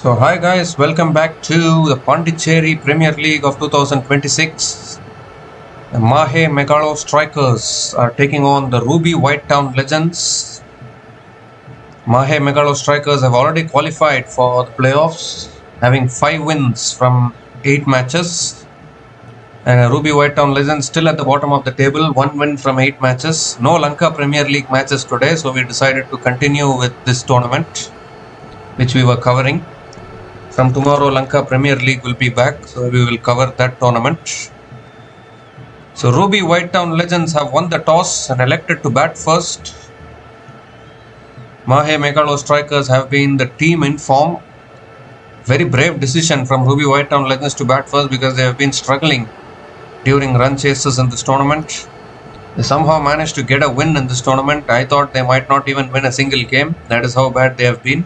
So hi guys, welcome back to the Pondicherry Premier League of 2026. The Mahe Megalostrikers are taking on the washingtonfreedom. Mahe Megalostrikers have already qualified for the playoffs, having 5 wins from 8 matches. And washingtonfreedom still at the bottom of the table, 1 win from 8 matches. No Lanka Premier League matches today, so we decided to continue with this tournament, which we were covering. From tomorrow, Lanka Premier League will be back, so we will cover that tournament. So washingtonfreedom have won the toss and elected to bat first. Mahe Megalostrikers have been the team in form. Very brave decision from washingtonfreedom to bat first because they have been struggling during run chases in this tournament. They somehow managed to get a win in this tournament. I thought they might not even win a single game. That is how bad they have been.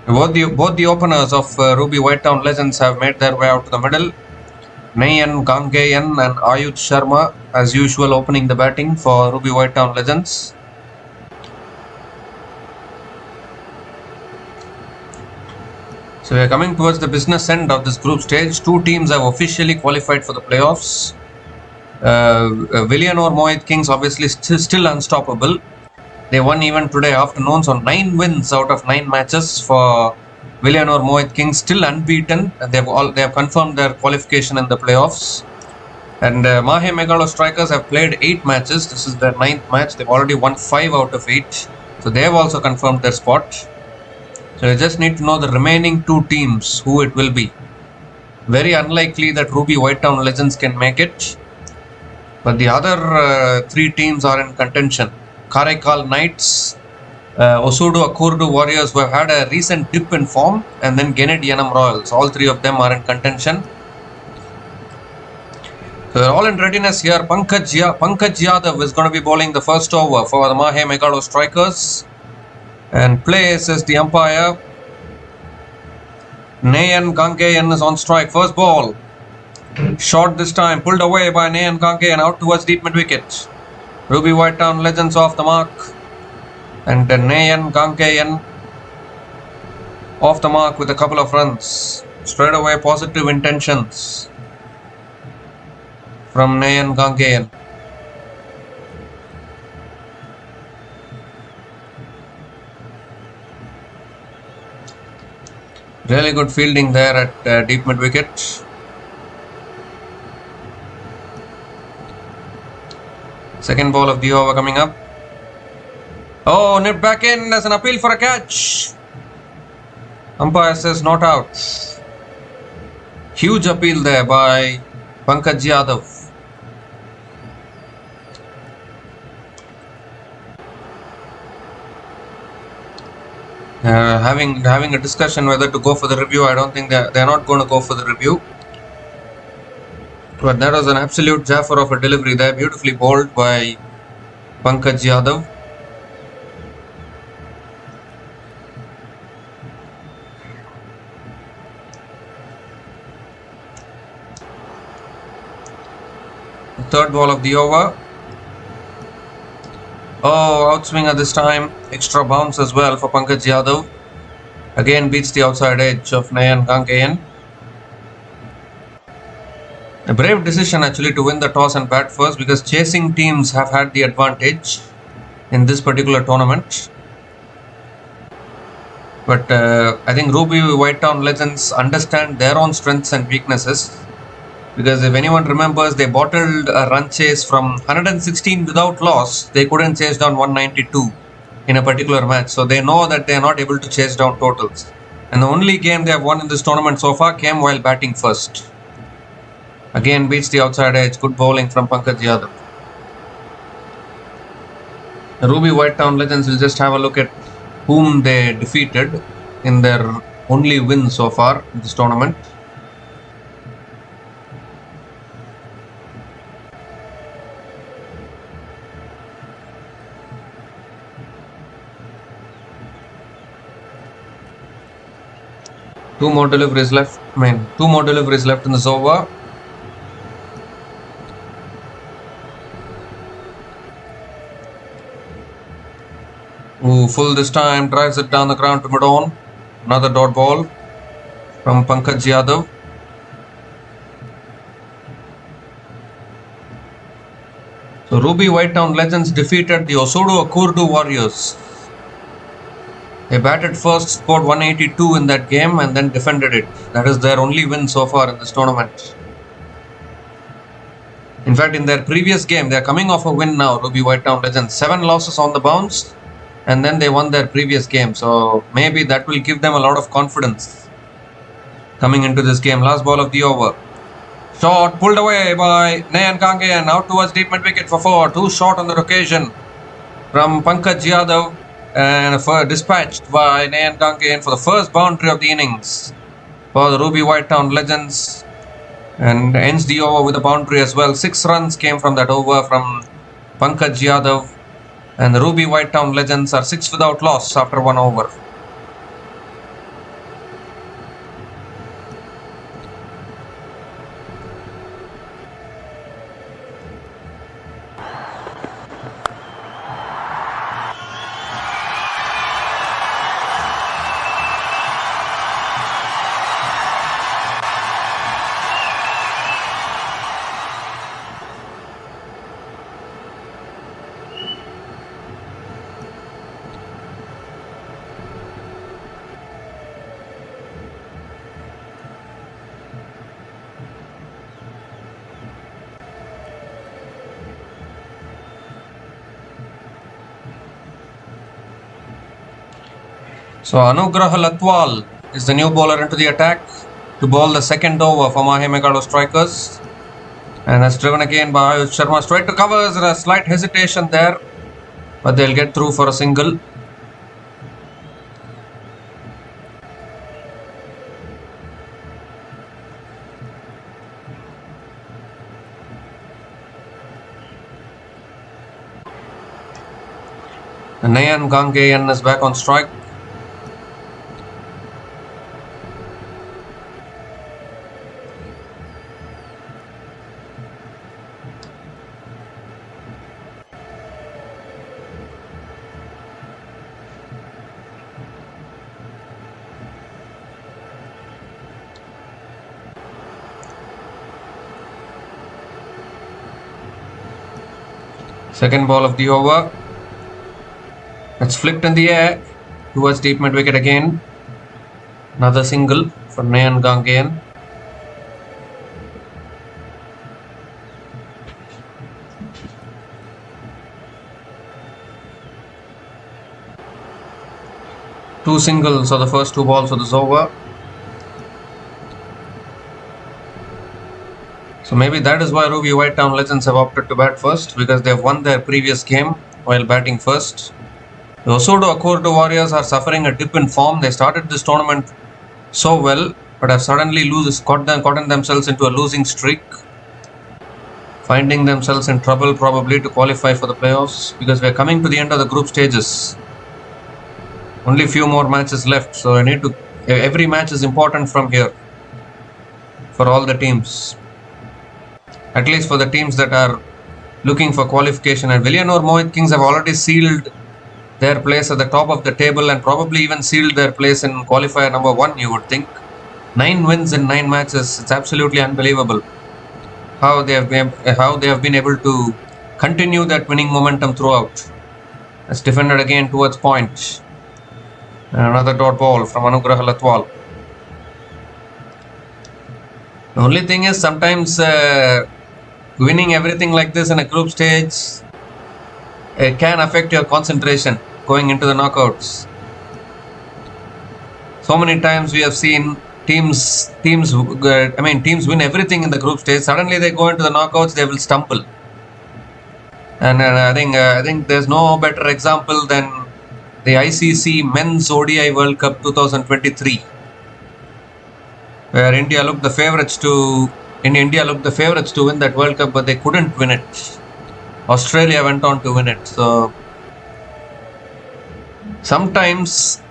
Both the openers of washingtonfreedom have made their way out to the middle. Nayan Gangayan and Ayush Sharma, as usual, opening the batting for washingtonfreedom. So we are coming towards the business end of this group stage. 2 teams have officially qualified for the playoffs. Villinurmohitkings obviously still unstoppable. They won even today afternoon, so 9 wins out of 9 matches for Villinurmohitkings, still unbeaten. They have confirmed their qualification in the playoffs. And Mahe Megalostrikers have played 8 matches. This is their 9th match. They've already won 5 out of 8. So they have also confirmed their spot. So you just need to know the remaining 2 teams, who it will be. Very unlikely that washingtonfreedom can make it. But the other 3 teams are in contention. Karaikalknights, ossuduaccorduwarriors, who have had a recent dip in form, and then genidyanamroyals. All 3 of them are in contention. So they're all in readiness here. Pankaj Yadav is going to be bowling the first over for the Mahe Megalostrikers. And play, says the umpire. Nayan Gangayan is on strike. First ball. Short this time. Pulled away by Nayan Gangayan out towards deep mid wicket. washingtonfreedom off the mark. And Nayan Gangayan off the mark with a couple of runs. Straight away positive intentions from Nayan Gangayan. Really good fielding there at deep mid wicket. Second ball of the over coming up. Oh, nipped back in. There's an appeal for a catch. Umpire says not out. Huge appeal there by Pankaj Yadav. Having a discussion whether to go for the review. I don't think they're not going to go for the review. But that was an absolute jaffer of a delivery there, beautifully bowled by Pankaj Yadav. The third ball of the over. Oh, outswinger this time. Extra bounce as well for Pankaj Yadav. Again beats the outside edge of Nayan Gangayan. A brave decision actually to win the toss and bat first, because chasing teams have had the advantage in this particular tournament. But I think washingtonfreedom understand their own strengths and weaknesses. Because if anyone remembers, they bottled a run chase from 116 without loss. They couldn't chase down 192 in a particular match. So they know that they are not able to chase down totals. And the only game they have won in this tournament so far came while batting first. Again beats the outside edge. Good bowling from Pankaj Yadav. The washingtonfreedom will just have a look at whom they defeated in their only win so far in this tournament. Two more deliveries left in this over. Ooh, full this time, drives it down the ground to mid-on. Another dot ball from Pankaj Yadav. So Ruby Whitetown Legends defeated the ossuduaccorduwarriors. They batted first, scored 182 in that game and then defended it. That is their only win so far in this tournament. In fact, in their previous game, they are coming off a win now, Ruby Whitetown Legends. 7 losses on the bounce and then they won their previous game. So maybe that will give them a lot of confidence coming into this game. Last ball of the over. Shot pulled away by Nayan Gange and out towards deep mid wicket for 4. Too short on that occasion from Pankaj Yadav and dispatched by Nayan Gange for the first boundary of the innings for the Ruby Whitetown Legends, and ends the over with a boundary as well. 6 runs came from that over from Pankaj Yadav, and the Ruby Whitetown Legends are 6 without loss after 1 over. So Anugrah Latwal is the new bowler into the attack to bowl the second over for Mahe Megalostrikers, and that's driven again by Ayush Sharma. Straight to covers, a slight hesitation there, but they'll get through for a single. Nayan Gangeyan is back on strike. Second ball of the over. It's flicked in the air towards deep mid wicket again. Another single for Nayan Gangeyan. Two singles are the first 2 balls of this over. So maybe that is why Ruby Whitetown Legends have opted to bat first, because they have won their previous game while batting first. The ossuduaccorduwarriors are suffering a dip in form. They started this tournament so well, but have suddenly gotten themselves into a losing streak, finding themselves in trouble probably to qualify for the playoffs, because we are coming to the end of the group stages. Only few more matches left, so every match is important from here for all the teams. At least for the teams that are looking for qualification. And villinurmohitkings have already sealed their place at the top of the table and probably even sealed their place in qualifier number 1, you would think. 9 wins in 9 matches. It's absolutely unbelievable how they have been able to continue that winning momentum throughout. It's defended again towards point. And another dot ball from Anugrah Latwal. The only thing is, sometimes winning everything like this in a group stage, it can affect your concentration going into the knockouts. So many times we have seen teams win everything in the group stage. Suddenly they go into the knockouts, they will stumble. And I think there's no better example than the ICC Men's ODI World Cup 2023, where India looked the favourites to win that World Cup, but they couldn't win it. Australia went on to win it. So sometimes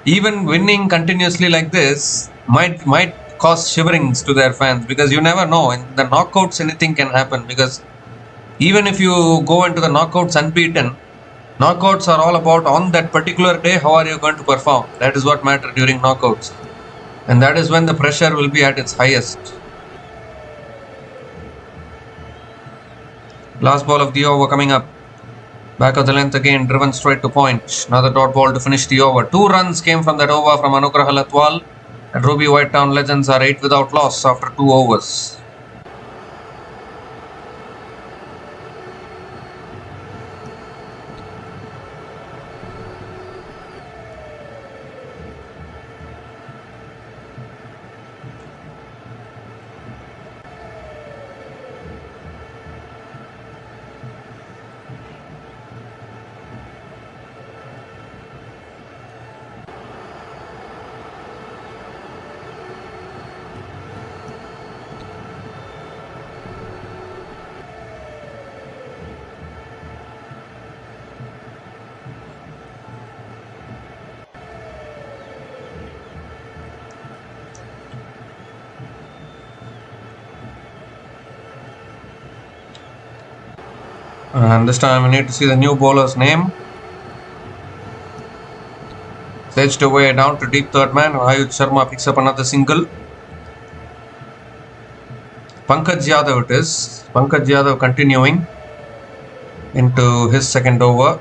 even winning continuously like this might cause shiverings to their fans, because you never know. In the knockouts anything can happen, because even if you go into the knockouts unbeaten, Knockouts are all about on that particular day how are you going to perform. That is what matters during knockouts. And that is when the pressure will be at its highest. Last ball of the over coming up. Back of the length again, driven straight to point. Another dot ball to finish the over. 2 runs came from that over from Anugrah Latwal. And Ruby White Town Legends are 8 without loss after 2 overs. And this time we need to see the new bowler's name. Edged away down to deep third man. Ayush Sharma picks up another single. Pankaj Yadav it is. Pankaj Yadav continuing into his second over.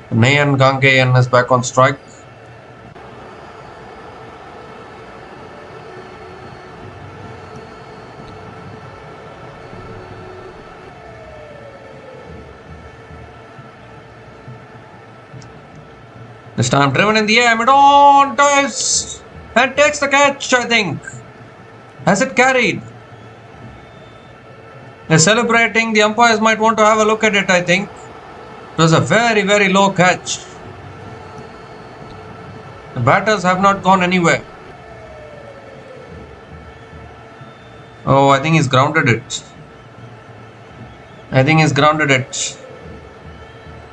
Nayan Gangeyan is back on strike. This time driven in the air, mid-on, dives and takes the catch, I think. Has it carried? They're celebrating. The umpires might want to have a look at it, I think. It was a very, very low catch. The batters have not gone anywhere. Oh, I think he's grounded it.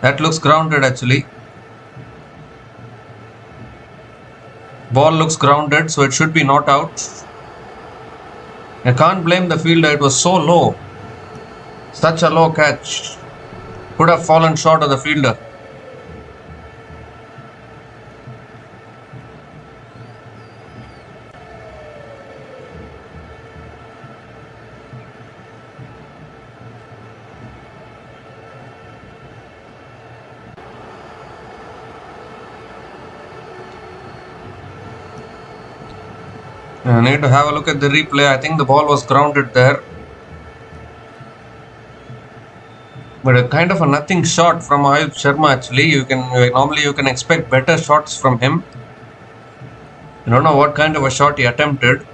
That looks grounded actually. Ball looks grounded, so it should be not out. I can't blame the fielder, it was so low. Such a low catch. Could have fallen short of the fielder. I need to have a look at the replay. I think the ball was grounded there. But a kind of a nothing shot from Ayush Sharma actually. Normally you can expect better shots from him. I don't know what kind of a shot he attempted.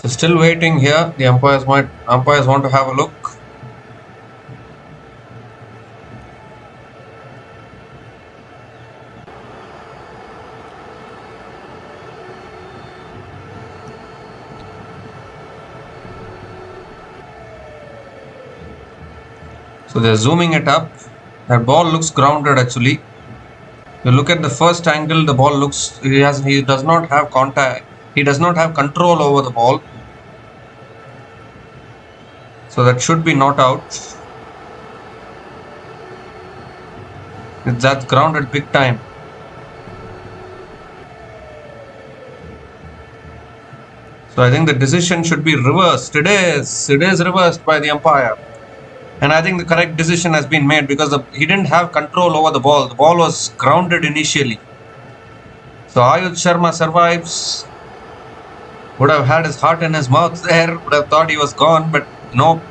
So still waiting here. The umpires want to have a look. So they're zooming it up. That ball looks grounded actually. You look at the first angle, the ball looks he does not have contact. He does not have control over the ball. So that should be not out. That's grounded big time. So I think the decision should be reversed. It is reversed by the umpire. And I think the correct decision has been made because he didn't have control over the ball. The ball was grounded initially. So Ayush Sharma survives. Would have had his heart in his mouth there. Would have thought he was gone, but nope.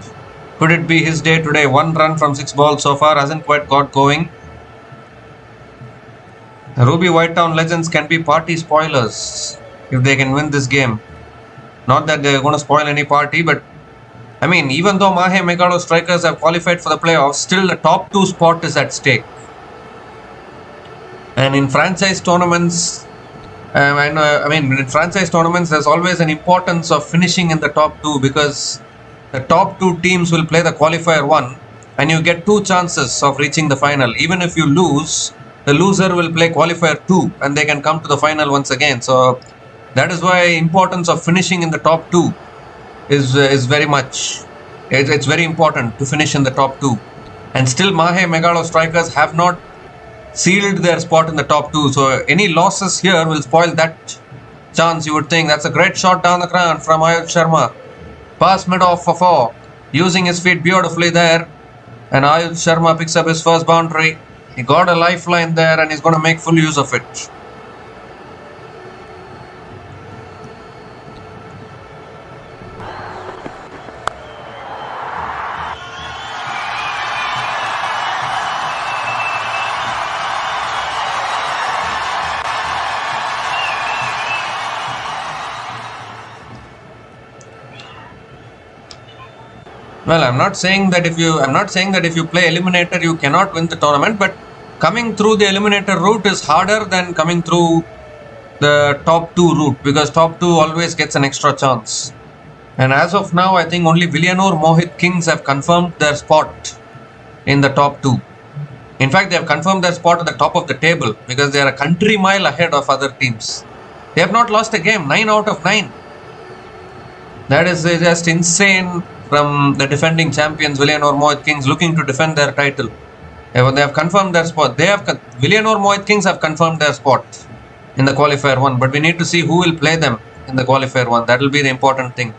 Could it be his day today? 1 run from 6 balls so far. Hasn't quite got going. Ruby Whitetown Legends can be party spoilers if they can win this game. Not that they're going to spoil any party, but I mean, even though Mahe Megalostrikers have qualified for the playoffs, still the top 2 spot is at stake. And in franchise tournaments, in franchise tournaments, there's always an importance of finishing in the top 2, because the top 2 teams will play the qualifier 1 and you get 2 chances of reaching the final. Even if you lose, the loser will play qualifier 2 and they can come to the final once again. So that is why importance of finishing in the top 2 is very much, it's very important to finish in the top 2. And still Mahe Megalostrikers have not sealed their spot in the top 2, so any losses here will spoil that chance, you would think. That's a great shot down the ground from Ayush Sharma. Pass mid off for 4, using his feet beautifully there, and Ayush Sharma picks up his first boundary. He got a lifeline there and he's going to make full use of it. Well, I'm not saying that if you play eliminator you cannot win the tournament, but coming through the eliminator route is harder than coming through the top 2 route, because top 2 always gets an extra chance. And as of now, I think only Villinurmohitkings have confirmed their spot in the top 2. In fact, they have confirmed their spot at the top of the table, because they are a country mile ahead of other teams. They have not lost a game, 9 out of 9. That is just insane from the defending champions Villinurmohitkings, looking to defend their title. They have confirmed their spot. Villinurmohitkings have confirmed their spot in the qualifier 1, but we need to see who will play them in the qualifier 1. That will be the important thing.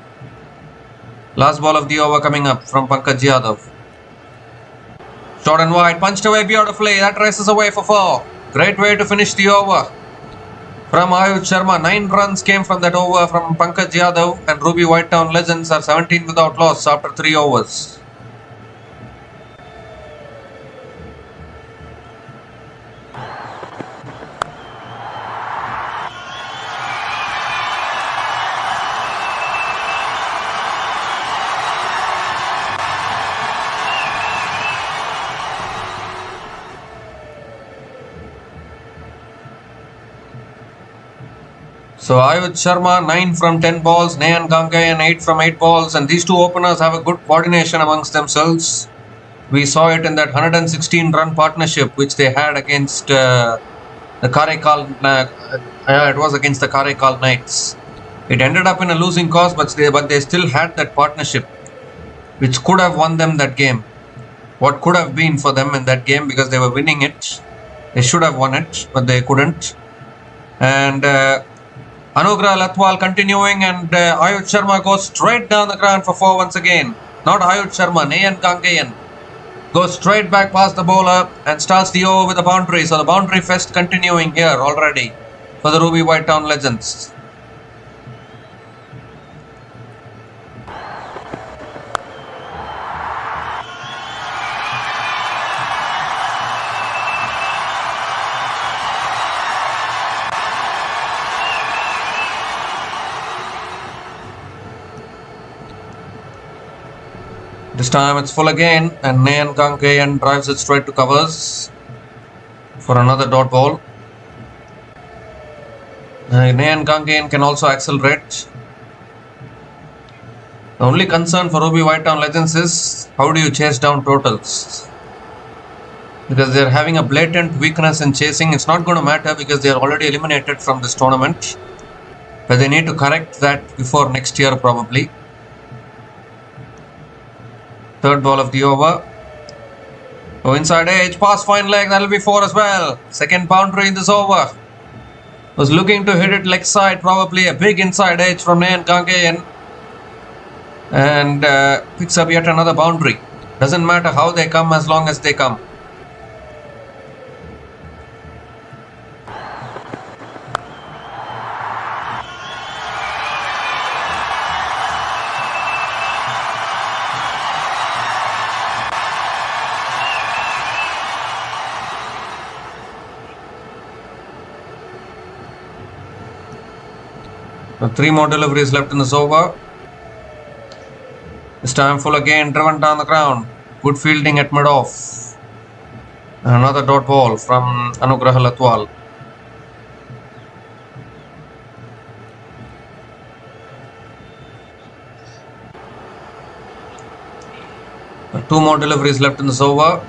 Last ball of the over coming up from Pankaj Yadav. Short and wide, punched away beautifully. That races away for 4. Great way to finish the over from Ayush Sharma. 9 runs came from that over from Pankaj Yadav, and Ruby Whitetown Legends are 17 without loss after 3 overs. So Ayush Sharma 9 from 10 balls, Nayan Gangayan 8 from 8 balls, and these two openers have a good coordination amongst themselves. We saw it in that 116 run partnership which they had against the Karaikalknights. It ended up in a losing cause, but they still had that partnership which could have won them that game. What could have been for them in that game, because they were winning it. They should have won it, but they couldn't. And Anugrah Latwal continuing, and Ayush Sharma goes straight down the ground for 4 once again. Not Ayush Sharma, Nayan Gangayan goes straight back past the bowler and starts the over with a boundary. So the boundary fest continuing here already for the Ruby Whitetown Legends. This time it's full again, and Nayan Gangayan drives it straight to covers for another dot ball. Nayan Gangayan can also accelerate. The only concern for Ruby Whitetown Legends is how do you chase down totals? Because they are having a blatant weakness in chasing. It's not going to matter because they are already eliminated from this tournament. But they need to correct that before next year probably. Third ball of the over. Oh, inside edge, past fine leg, that'll be 4 as well. Second boundary in this over. Was looking to hit it leg side, probably a big inside edge from Nayan Gangayan. And picks up yet another boundary. Doesn't matter how they come as long as they come. 3 more deliveries left in this over. This time full again, driven down the ground. Good fielding at mid-off. Another dot ball from Anugrah Latwal. Two more deliveries left in this over.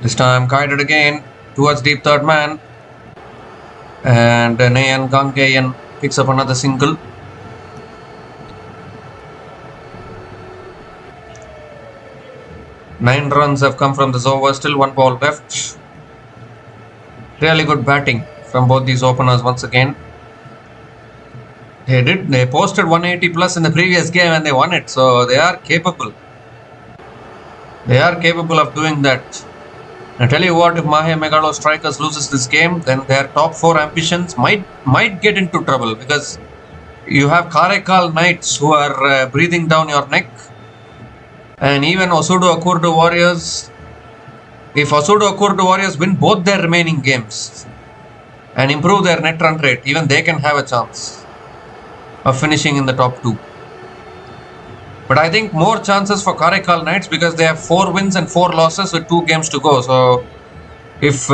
This time guided again towards deep third man. And Nayan Gangayan picks up another single. Nine runs have come from this over, still 1 ball left. Really good batting from both these openers once again. They posted 180 plus in the previous game and they won it, so they are capable. They are capable of doing that. I tell you what, if Mahe Megalostrikers loses this game, then their top 4 ambitions might get into trouble, because you have Karaikalknights who are breathing down your neck, and even ossuduaccorduwarriors. If ossuduaccorduwarriors win both their remaining games and improve their net run rate, even they can have a chance of finishing in the top 2. But I think more chances for Karaikalknights, because they have 4 wins and 4 losses with 2 games to go. So if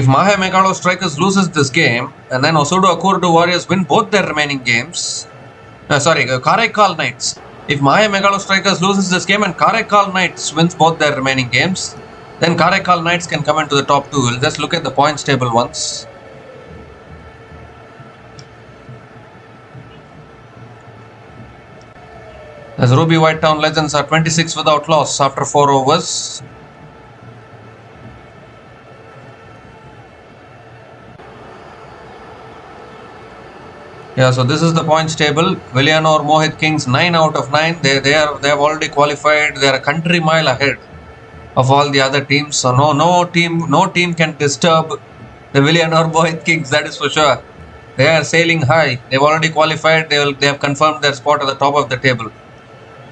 Mahe Megalostrikers loses this game and then ossuduaccorduwarriors win both their remaining games, Karaikalknights. If Mahe Megalostrikers loses this game and Karaikalknights wins both their remaining games, then Karaikalknights can come into the top 2. We'll just look at the points table once. As Ruby White Town Legends are 26 without loss after 4 overs. Yeah, so this is the points table. Villinurmohitkings 9 out of 9. They have already qualified. They are a country mile ahead of all the other teams. So no team can disturb the Villinurmohitkings, that is for sure. They are sailing high. They've already qualified. They have confirmed their spot at the top of the table.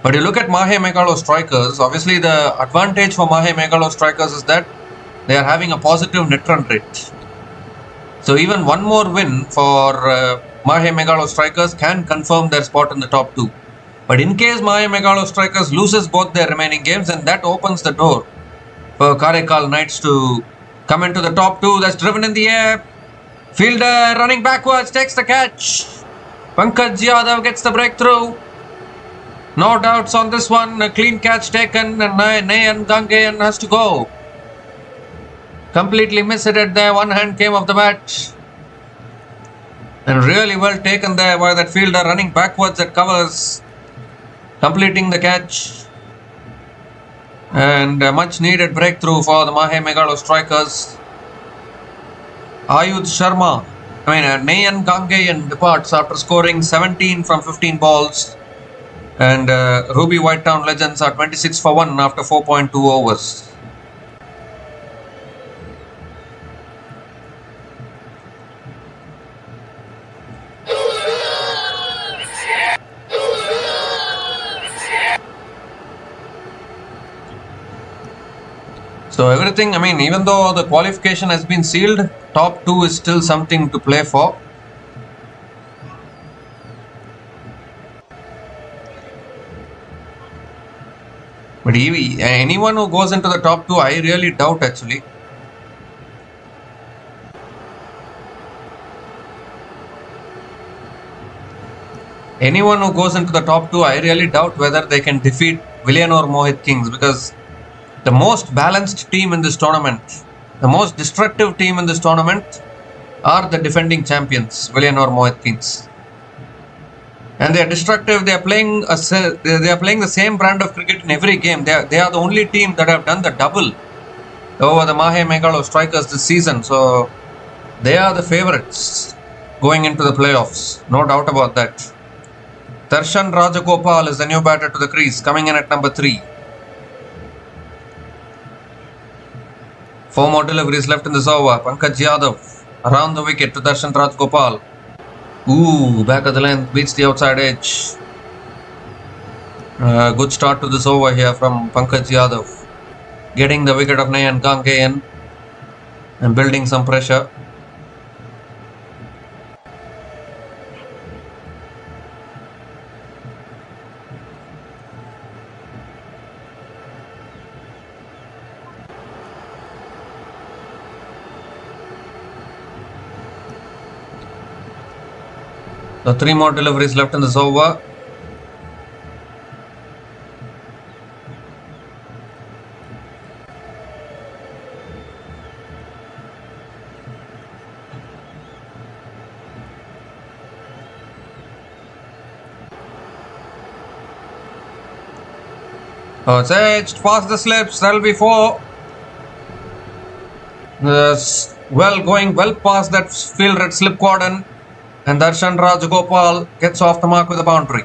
But you look at Mahe Megalostrikers, obviously the advantage for Mahe Megalostrikers is that they are having a positive net run rate. So even one more win for Mahe Megalostrikers can confirm their spot in the top 2. But in case Mahe Megalostrikers loses both their remaining games, then that opens the door for Karaikalknights to come into the top 2. That's driven in the air. Fielder running backwards takes the catch. Pankaj Yadav gets the breakthrough. No doubts on this one. A clean catch taken, and Nayan Gangayan has to go. Completely missed it there. One hand came off the bat. And really well taken there by that fielder, running backwards at covers, completing the catch. And a much needed breakthrough for the Mahe Megalostrikers. Nayan Gangayan departs after scoring 17 from 15 balls. And Ruby White Town Legends are 26 for 1 after 4.2 overs. So everything, even though the qualification has been sealed, top 2 is still something to play for. But anyone who goes into the top 2, I really doubt actually. Anyone who goes into the top 2, I really doubt whether they can defeat Villinurmohitkings, because the most balanced team in this tournament, the most destructive team in this tournament are the defending champions, Villinurmohitkings. And they are destructive. They are playing the same brand of cricket in every game. They are the only team that have done the double over the Mahe Megalostrikers this season. So they are the favourites going into the playoffs. No doubt about that. Darshan Rajagopal is the new batter to the crease, coming in at number 3. 4 more deliveries left in this over. Pankaj Yadav around the wicket to Darshan Rajgopal. Ooh, back of the length, beats the outside edge. Good start to this over here from Pankaj Yadav. Getting the wicket of Nayan Gangeyan and building some pressure. So 3 more deliveries left in this over. Oh, it's edged past the slips. That'll be 4. Going well past that field at slip cordon. And Darshan Rajgopal gets off the mark with a boundary.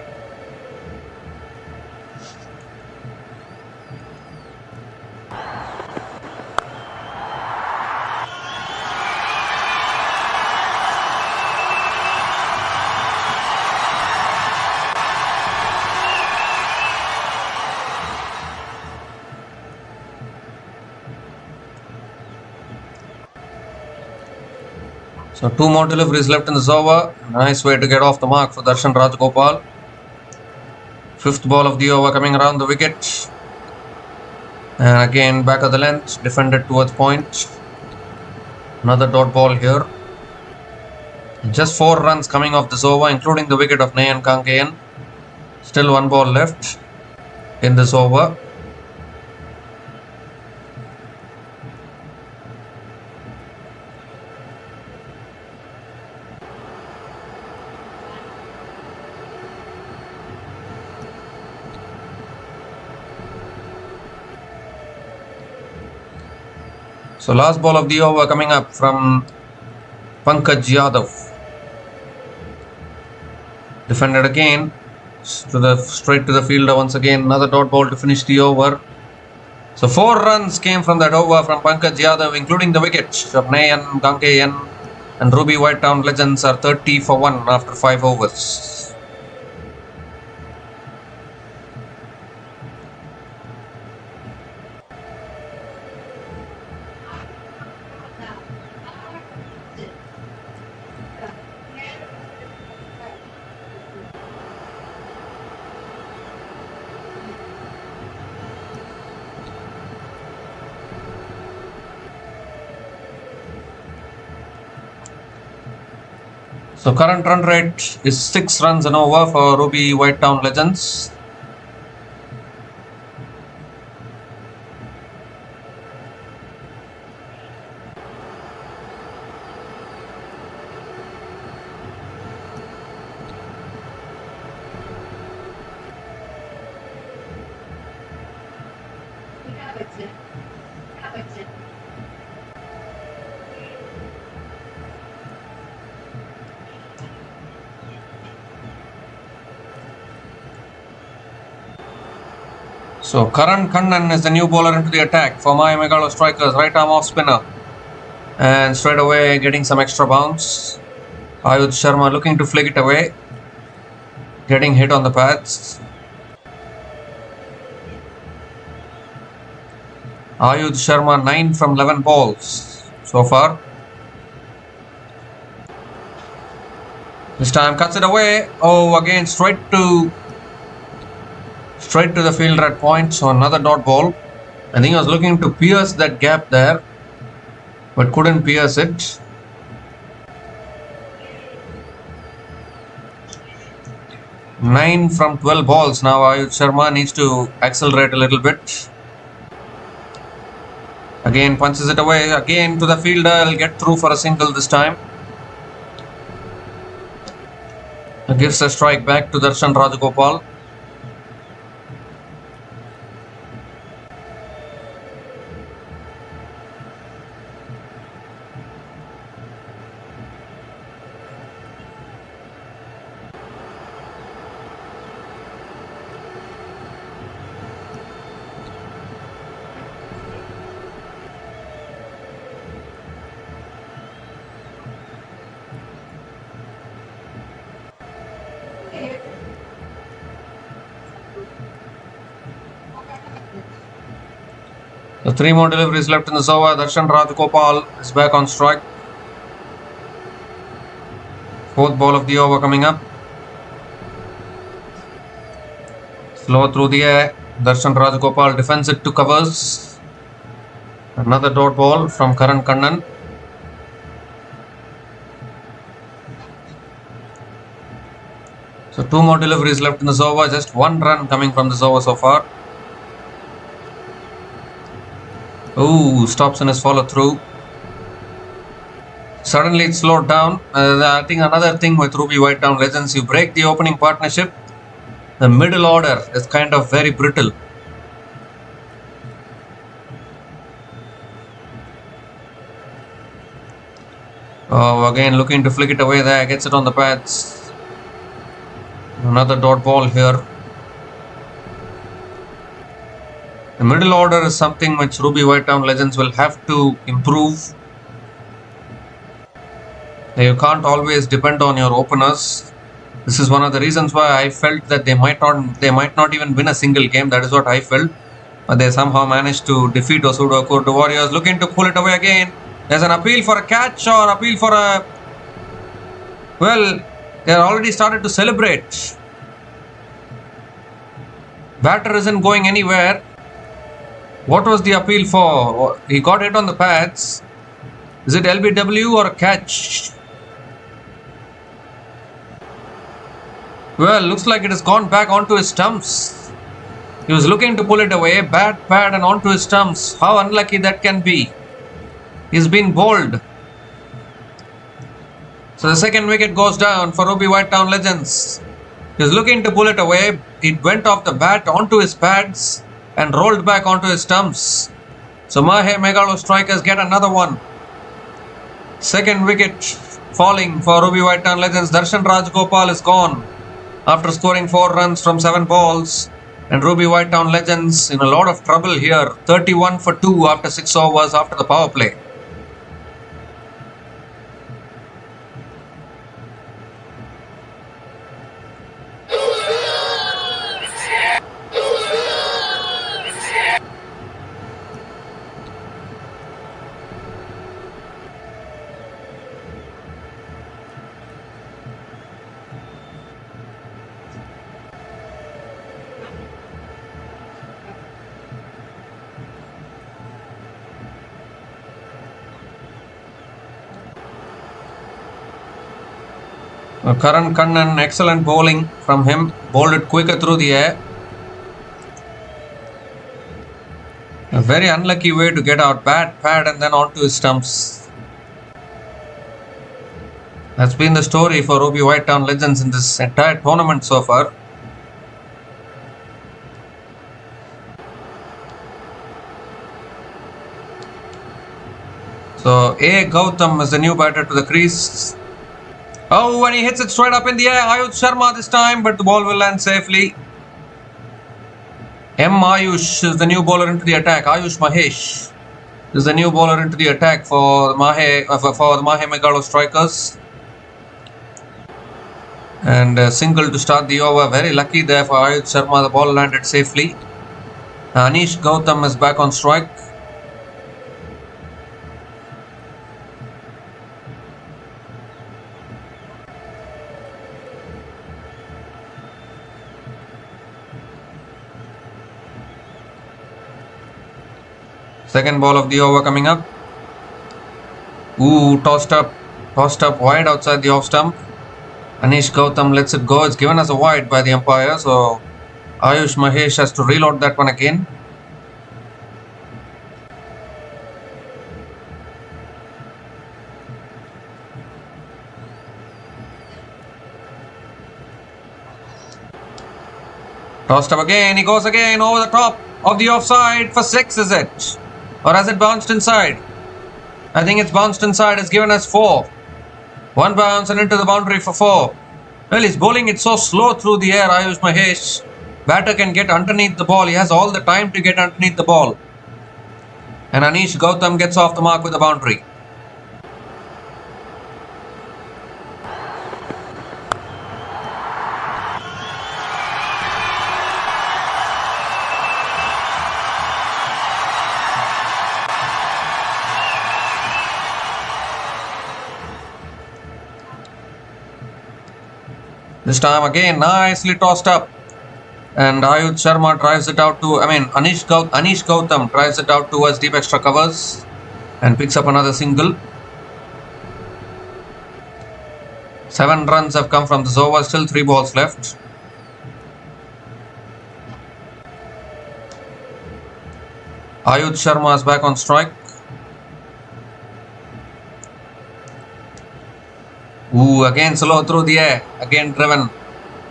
So 2 more deliveries left in this over. Nice way to get off the mark for Darshan Rajgopal. 5th ball of the over coming around the wicket. And again back of the length, defended towards point. Another dot ball here. Just 4 runs coming off this over, including the wicket of Nayan Gangeyan. Still 1 ball left in this over. So last ball of the over coming up from Pankaj Yadav. Defended again straight to the fielder once again. Another dot ball to finish the over. So 4 runs came from that over from Pankaj Yadav, including the wicket of Nayan Gangeyan, and Ruby Whitetown Legends are 30 for 1 after 5 overs. So current run rate is 6 runs an over for Ruby Whitetown Legends. So Karan Kannan is the new bowler into the attack for Mahe Megalostrikers, right arm off spinner. And straight away getting some extra bounce. Ayush Sharma looking to flick it away. Getting hit on the pads. Ayush Sharma 9 from 11 balls so far. This time cuts it away. Oh, again straight to the fielder at point. So another dot ball. I think he was looking to pierce that gap there, but couldn't pierce it. Nine from 12 balls. Now Ayush Sharma needs to accelerate a little bit. Again punches it away. Again to the fielder. He'll get through for a single this time. Gives a strike back to Darshan Rajgopal. So 3 more deliveries left in the over. Darshan Rajgopal is back on strike. 4th ball of the over coming up. Slow through the air. Darshan Rajgopal defends it to covers. Another dot ball from Karan Kannan. So 2 more deliveries left in this over. Just 1 run coming from this over so far. Oh, stops in his follow through. Suddenly it slowed down. I think another thing with Ruby Whitetown Legends, you break the opening partnership, the middle order is kind of very brittle. Oh, again looking to flick it away there, gets it on the pads. Another dot ball here. The middle order is something which Ruby Whitetown Legends will have to improve. You can't always depend on your openers. This is one of the reasons why I felt that they might not even win a single game. That is what I felt. But they somehow managed to defeat ossuduaccorduwarriors. Looking to pull it away again. There's an appeal for a catch or appeal for a... Well, they already started to celebrate. Batter isn't going anywhere. What was the appeal for? He got hit on the pads. Is it LBW or a catch? Well, looks like it has gone back onto his stumps. He was looking to pull it away. Bat, pad and onto his stumps. How unlucky that can be. He's been bowled. So the second wicket goes down for Ruby Whitetown Legends. He was looking to pull it away. It went off the bat onto his pads and rolled back onto his stumps. So Mahe Megalostrikers get another one. Second wicket falling for Ruby Whitetown Legends. Darshan Rajgopal is gone after scoring 4 runs from 7 balls. And Ruby Whitetown Legends in a lot of trouble here. 31 for 2 after 6 overs after the power play. Karan Kannan, excellent bowling from him. Bowled it quicker through the air. A very unlucky way to get out. Bat, pad and then onto his stumps. That's been the story for Ruby Whitetown Legends in this entire tournament so far. So A. Gautam is the new batter to the crease. Oh, and he hits it straight up in the air. Ayush Sharma this time, but the ball will land safely. M. Ayush is the new bowler into the attack. Ayush Mahesh is the new bowler into the attack for the Mahe Megalostrikers. And a single to start the over. Very lucky there for Ayush Sharma. The ball landed safely. Anish Gautam is back on strike. Second ball of the over coming up. Ooh, tossed up wide outside the off stump. Anish Gautam lets it go. It's given as a wide by the umpire. So Ayush Mahesh has to reload that one again. Tossed up again. He goes again over the top of the offside for 6, is it? Or has it bounced inside? I think it's bounced inside. It's given as 4. 1 bounce and into the boundary for 4. Well, he's bowling it so slow through the air, Ayush Mahesh. Batter can get underneath the ball. He has all the time to get underneath the ball. And Anish Gautam gets off the mark with the boundary. This time again, nicely tossed up. And Ayush Sharma drives it out to, Anish Gautam drives it out towards deep extra covers and picks up another single. 7 runs have come from this over, still 3 balls left. Ayush Sharma is back on strike. Ooh, again slow through the air, again driven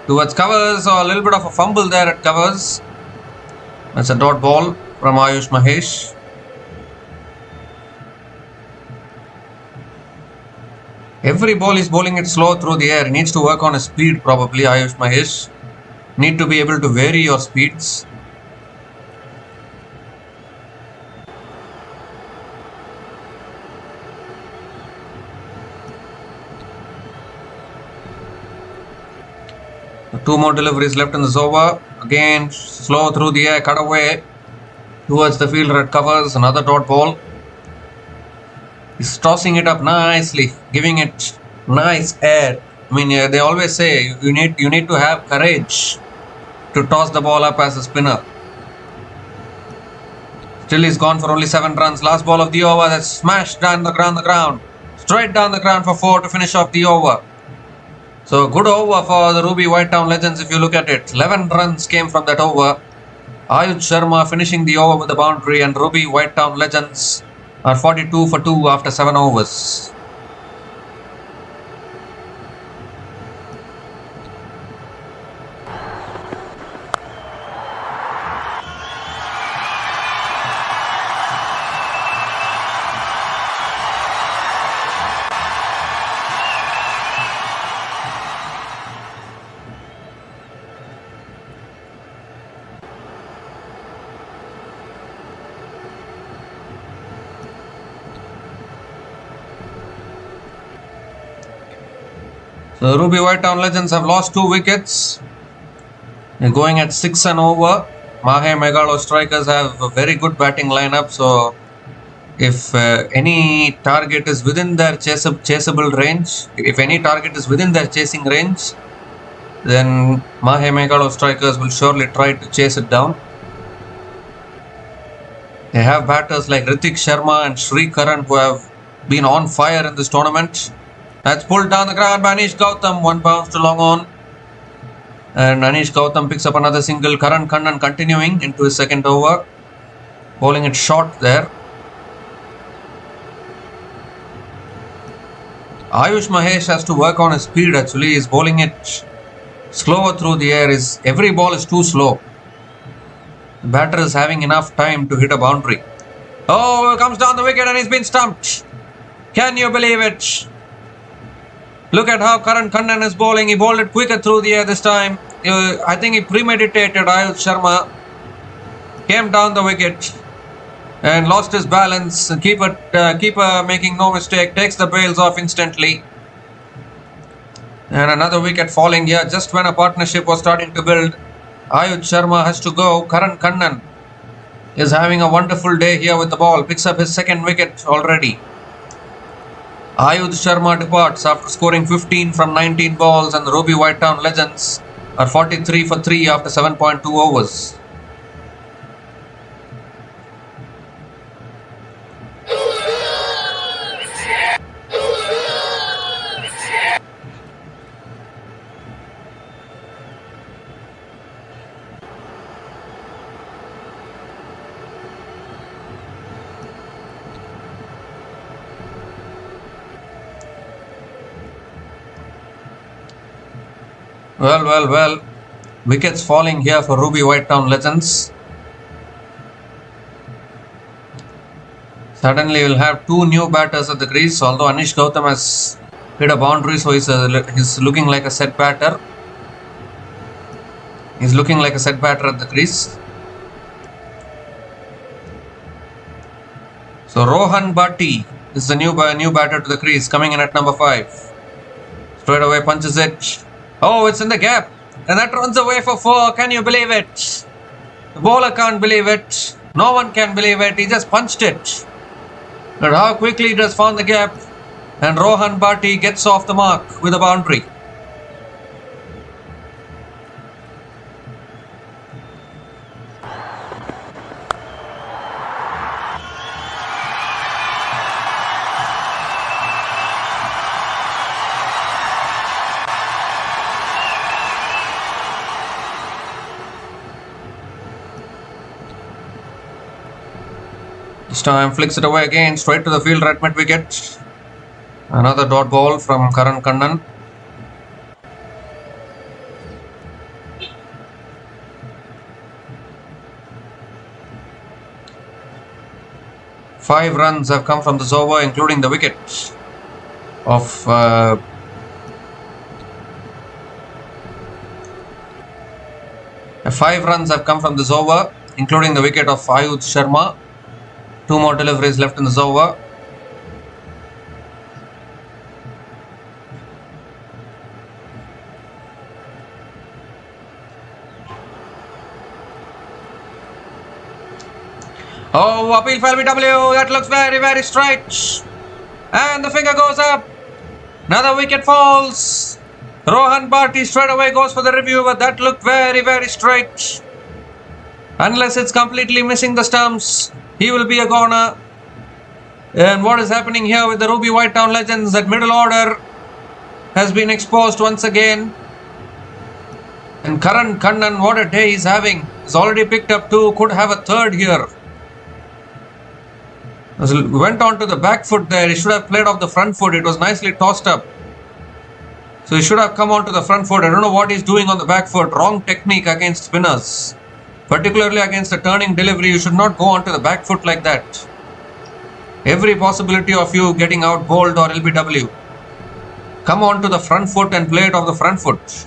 towards covers, or a little bit of a fumble there at covers. That's a dot ball from Ayush Mahesh. Every ball is bowling it slow through the air. He needs to work on his speed probably, Ayush Mahesh. Need to be able to vary your speeds. Two more deliveries left in this over. Again, slow through the air, cut away towards the fielder at covers. Another dot ball. He's tossing it up nicely, giving it nice air. They always say you need to have courage to toss the ball up as a spinner. Still, he's gone for only 7 runs. Last ball of the over, that's smashed down the ground. Straight down the ground for 4 to finish off the over. So good over for the Ruby Whitetown Legends if you look at it. 11 runs came from that over. Ayush Sharma finishing the over with the boundary, and Ruby Whitetown Legends are 42 for 2 after 7 overs. The Ruby Whitetown Legends have lost 2 wickets. They're going at 6 and over. Mahe Megalostrikers have a very good batting lineup. So if any target is within their chaseable range, if any target is within their chasing range, then Mahe Megalostrikers will surely try to chase it down. They have batters like Ritik Sharma and Sri Karan who have been on fire in this tournament. That's pulled down the ground by Anish Gautam. 1 bounce to long on. And Anish Gautam picks up another single. Karan Kannan continuing into his second over. Bowling it short there. Ayush Mahesh has to work on his speed actually. He's bowling it slower through the air. Every ball is too slow. The batter is having enough time to hit a boundary. Oh, comes down the wicket and he's been stumped. Can you believe it? Look at how Karan Kannan is bowling. He bowled it quicker through the air this time. I think he premeditated. Ayush Sharma came down the wicket and lost his balance. Keeper making no mistake, takes the bails off instantly. And another wicket falling here just when a partnership was starting to build. Ayush Sharma has to go. Karan Kannan is having a wonderful day here with the ball. Picks up his second wicket already. Ayush Sharma departs after scoring 15 from 19 balls, and the Ruby Whitetown Legends are 43 for 3 after 7.2 overs. Well. Wickets falling here for Ruby Whitetown Legends. Suddenly we'll have 2 new batters at the crease, although Anish Gautam has hit a boundary, so he's looking like a set batter. He's looking like a set batter at the crease. So Rohan Bhatti is the new batter to the crease, coming in at number 5. Straight away punches it. Oh, it's in the gap. And that runs away for 4. Can you believe it? The bowler can't believe it. No one can believe it. He just punched it. But how quickly it has found the gap. And Rohan Bhatti gets off the mark with a boundary. This time flicks it away again, straight to the field, right mid wicket. Another dot ball from Karan Kannan. Five runs have come from this over, including the wicket of 5 runs have come from this over, including the wicket of Ayush Sharma. 2 more deliveries left in this over. Oh, appeal for LBW. That looks very, very straight. And the finger goes up. Another wicket falls. Rohan Bharti straight away goes for the review, but that looked very, very straight. Unless it's completely missing the stumps, he will be a goner. And what is happening here with the Ruby White Town Legends? That middle order has been exposed once again. And Karan Kannan, what a day he's having. He's already picked up 2, could have a third here. Went on to the back foot there. He should have played off the front foot. It was nicely tossed up. So he should have come on to the front foot. I don't know what he's doing on the back foot. Wrong technique against spinners. Particularly against a turning delivery, you should not go onto the back foot like that. Every possibility of you getting out bowled or LBW. Come on to the front foot and play it off the front foot.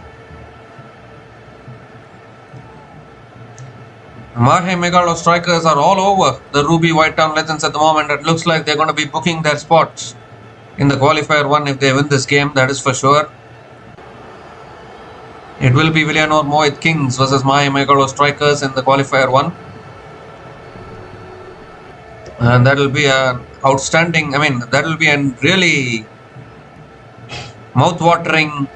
Mahe Megalostrikers are all over the Ruby White Town Legends at the moment. It looks like they're going to be booking their spots in the qualifier 1 if they win this game, that is for sure. It will be Villinurmohitkings versus Mahe Megalostrikers in the qualifier 1. And that will be an outstanding, that will be a really mouth-watering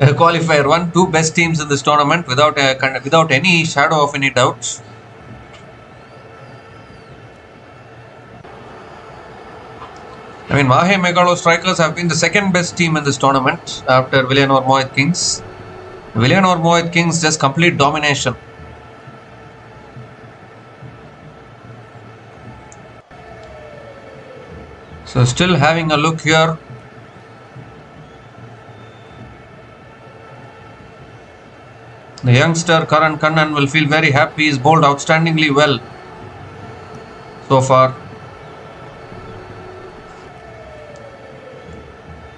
qualifier 1. 2 best teams in this tournament without any shadow of any doubt. Mahe Megalostrikers have been the second best team in this tournament after Villinurmohitkings. Villinurmohitkings just complete domination. So still having a look here. The youngster Karan Kannan will feel very happy. He's bowled outstandingly well so far.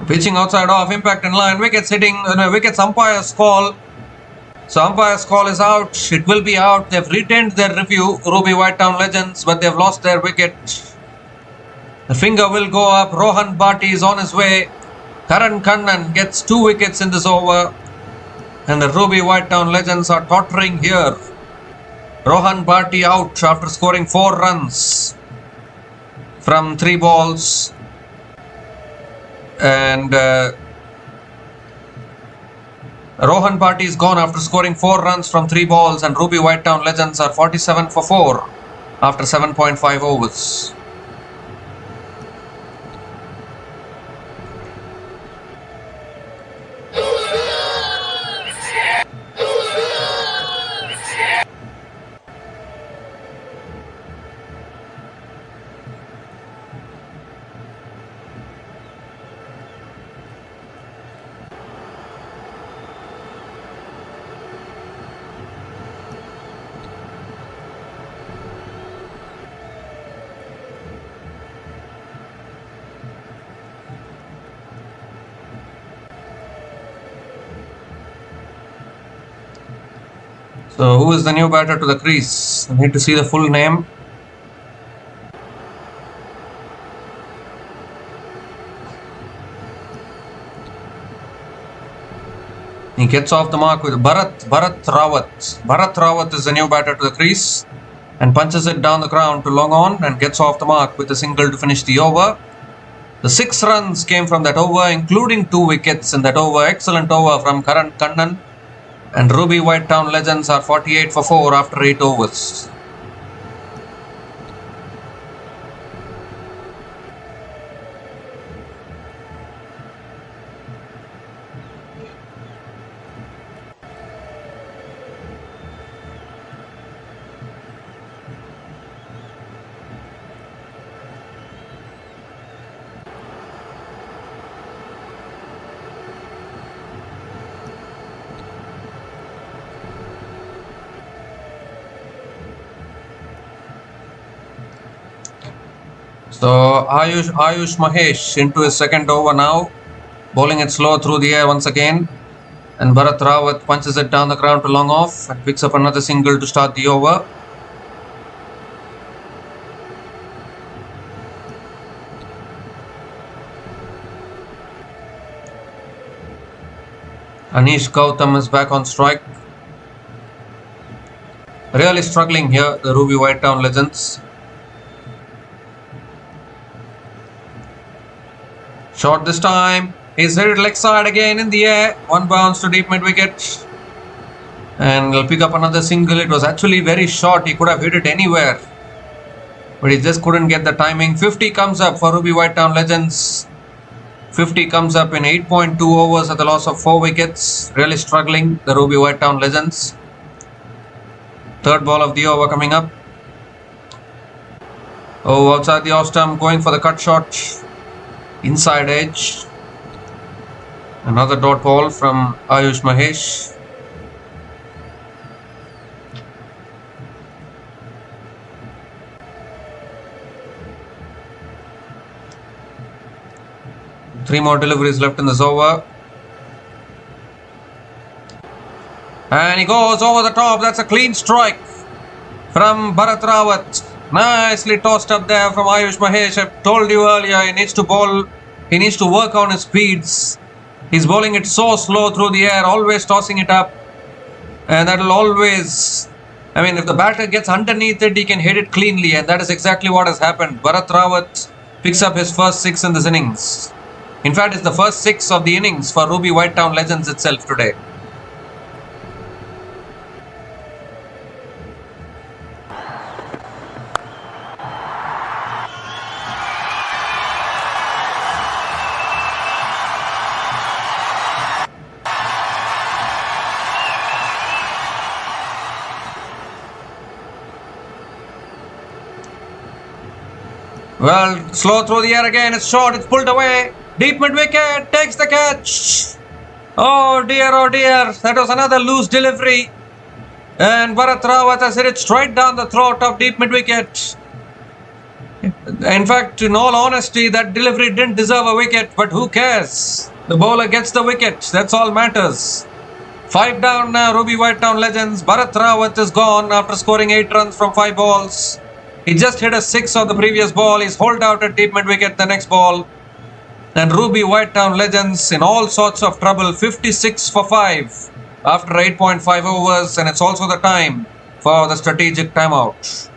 Pitching outside off, impact in line, wickets hitting, wickets umpire's call. So umpire's call is out, it will be out. They've retained their review, Ruby White Town Legends, but they've lost their wicket. The finger will go up, Rohan Bharti is on his way. Karan Kannan gets 2 wickets in this over. And the Ruby White Town Legends are tottering here. Rohan Bharti out after scoring 4 runs from 3 balls. And Rohan Bharti is gone after scoring 4 runs from 3 balls, and Ruby White Town Legends are 47 for 4 after 7.5 overs. So who is the new batter to the crease? I need to see the full name. He gets off the mark with Bharat Rawat. Bharat Rawat is the new batter to the crease and punches it down the ground to long on and gets off the mark with a single to finish the over. The 6 runs came from that over, including 2 wickets in that over. Excellent over from Karan Kannan. And Ruby White Town Legends are 48 for 4 after 8 overs. So Ayush Mahesh into his second over now, bowling it slow through the air once again. And Bharat Rawat punches it down the ground to long off and picks up another single to start the over. Anish Gautam is back on strike. Really struggling here, the Ruby White Town Legends. Short this time. He's hit it leg side again in the air. One bounce to deep mid wicket. And he'll pick up another single. It was actually very short. He could have hit it anywhere. But he just couldn't get the timing. 50 comes up for Ruby White Town Legends. 50 comes up in 8.2 overs at the loss of 4 wickets. Really struggling, the Ruby White Town Legends. Third ball of the over coming up. Oh, outside the off stump, going for the cut shot. Inside edge. Another dot ball from Ayush Mahesh. Three more deliveries left in this over. And he goes over the top. That's a clean strike from Bharat Rawat. Nicely tossed up there from Ayush Mahesh. I told you earlier, he needs to bowl. He needs to work on his speeds. He's bowling it so slow through the air, always tossing it up. And that will always... I mean, if the batter gets underneath it, he can hit it cleanly. And that is exactly what has happened. Bharat Rawat picks up his first 6 in this innings. In fact, it's the first 6 of the innings for Ruby White Town Legends itself today. Well, slow through the air again. It's short. It's pulled away. Deep mid wicket. Takes the catch. Oh dear, oh dear. That was another loose delivery. And Bharat Rawat has hit it straight down the throat of deep mid wicket. In fact, in all honesty, that delivery didn't deserve a wicket. But who cares? The bowler gets the wicket. That's all matters. 5 down now, Ruby White Town Legends. Bharat Rawat is gone after scoring 8 runs from 5 balls. He just hit a 6 on the previous ball. He's holed out at deep mid wicket the next ball. And Ruby White Town Legends in all sorts of trouble. 56 for 5 after 8.5 overs. And it's also the time for the strategic timeout.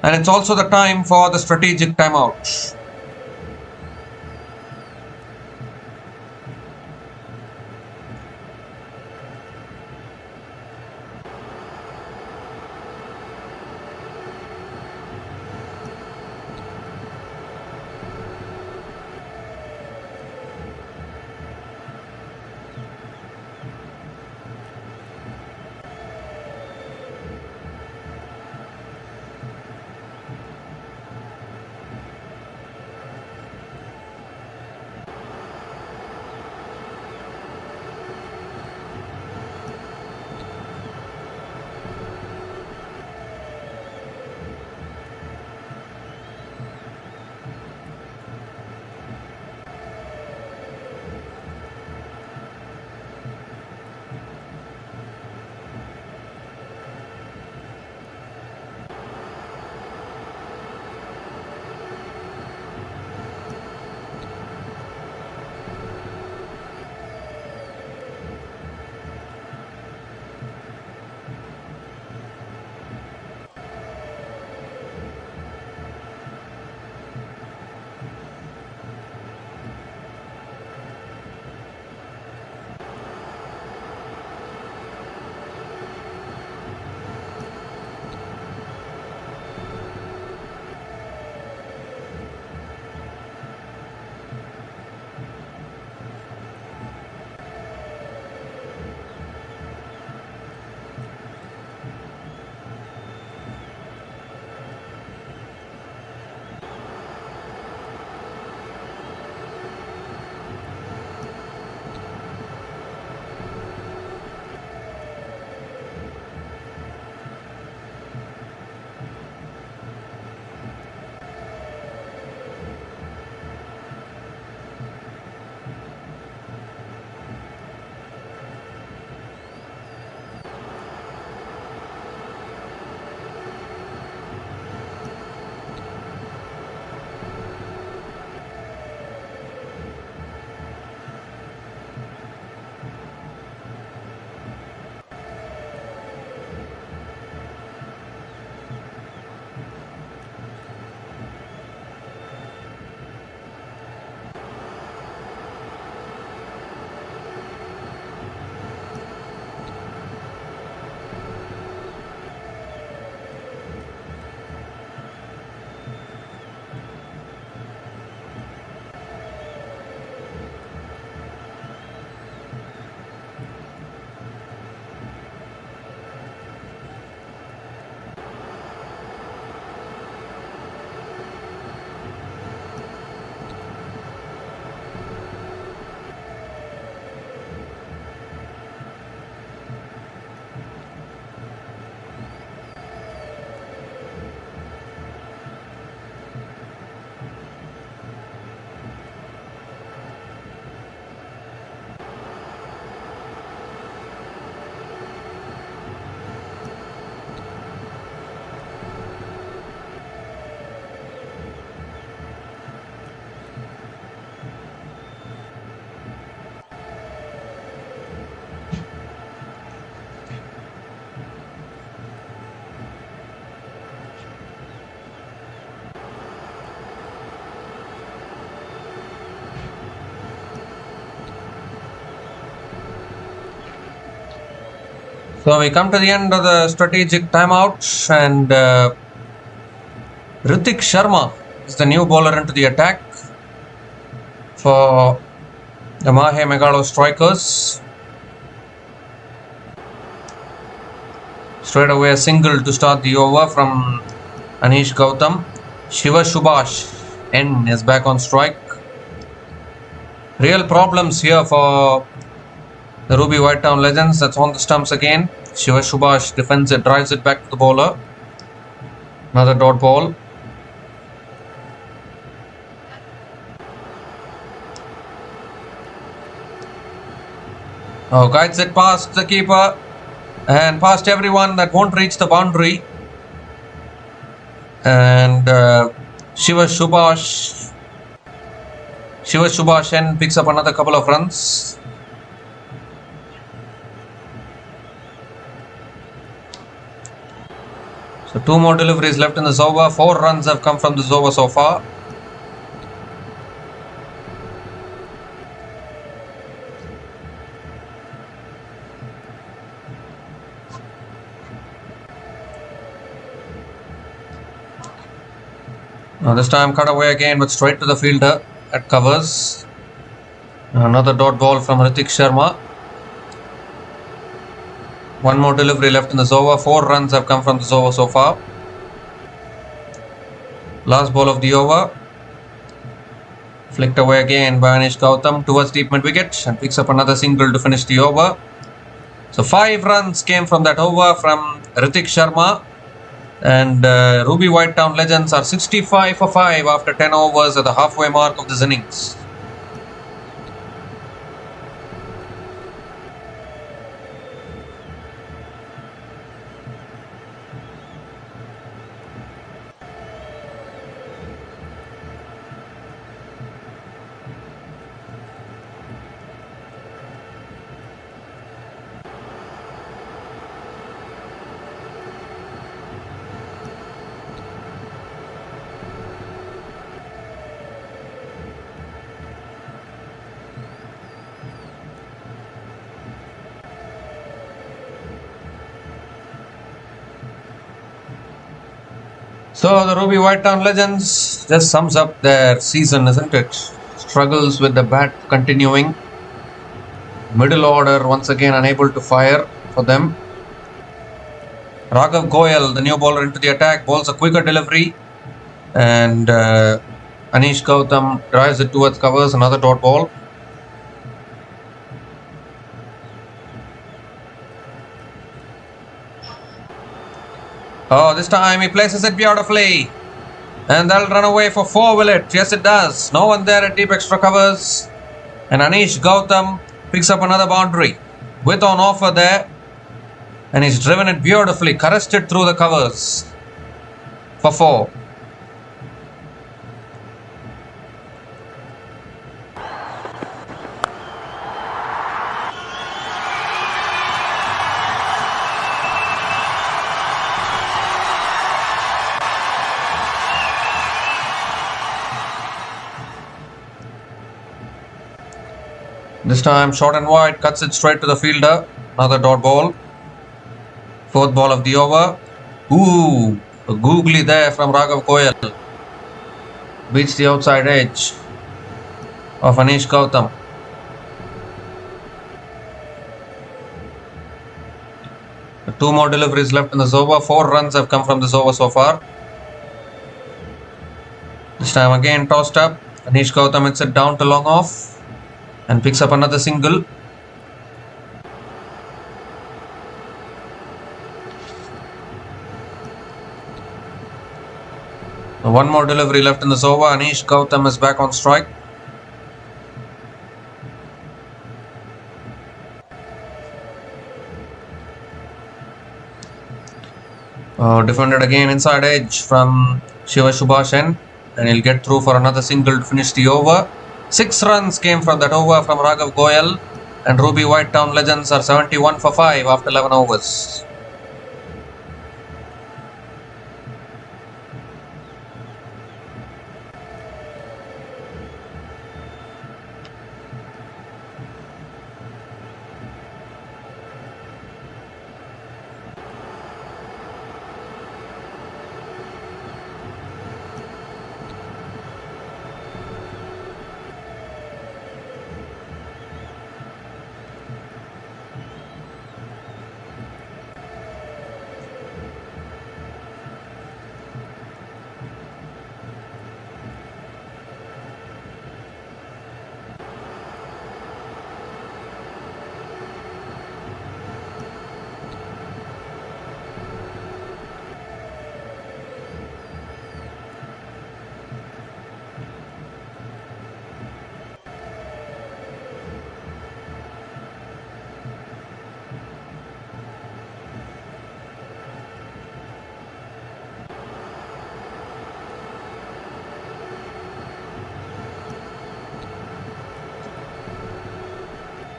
And it's also the time for the strategic timeout. So we come to the end of the strategic timeout, and Ritik Sharma is the new bowler into the attack for the Mahe Megalo Strikers. Straight away a single to start the over from Anish Gautam. Shiva Subhash N is back on strike. Real problems here for the Ruby White Town Legends. That's on the stumps again. Shiva Subhash defends it, drives it back to the bowler. Another dot ball. Oh, guides it past the keeper and past everyone that won't reach the boundary. And Shiva Subhash N picks up another couple of runs. So 2 more deliveries left in this over. 4 runs have come from this over so far. Now this time cut away again, but straight to the fielder at covers. Another dot ball from Ritik Sharma. 1 more delivery left in this over. 4 runs have come from this over so far. Last ball of the over. Flicked away again by Anish Gautam towards deep mid wicket and picks up another single to finish the over. So 5 runs came from that over from Ritik Sharma. And Ruby White Town Legends are 65 for 5 after 10 overs at the halfway mark of this innings. So the Ruby White Town Legends just sums up their season, isn't it? Struggles with the bat continuing. Middle order once again unable to fire for them. Raghav Goyal, the new bowler into the attack, bowls a quicker delivery. And Anish Gautam drives it towards covers, another dot ball. Oh, this time he places it beautifully. And that'll run away for 4, will it? Yes, it does. No one there at deep extra covers. And Anish Gautam picks up another boundary. With on offer there. And he's driven it beautifully. Caressed through the covers. For 4. This time short and wide, cuts it straight to the fielder. Another dot ball. 4th ball of the over. Ooh, a googly there from Raghav Goyal. Beats the outside edge of Anish Gautam. Two more deliveries left in this over. 4 runs have come from this over so far. This time again tossed up. Anish Gautam hits it down to long off and picks up another single. One more delivery left in this over. Anish Gautam is back on strike. Defended again inside edge from Shiva Subhash N, and he'll get through for another single to finish the over. 6 runs came from that over from Raghav Goyal, and Ruby White Town Legends are 71 for 5 after 11 overs.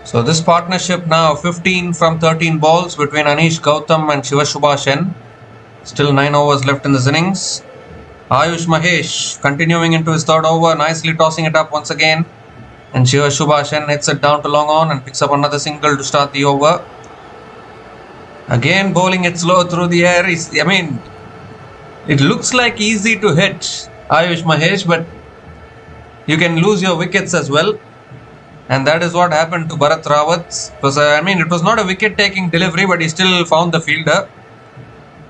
So this partnership now 15 from 13 balls between Anish Gautam and Shivashubha. Still 9 overs left in this innings. Ayush Mahesh continuing into his third over, nicely tossing it up once again. And Shivashubha hits it down to long on and picks up another single to start the over. Again bowling it slow through the air. It looks like easy to hit Ayush Mahesh, but you can lose your wickets as well. And that is what happened to Bharat Rawat. It was not a wicket-taking delivery, but he still found the fielder.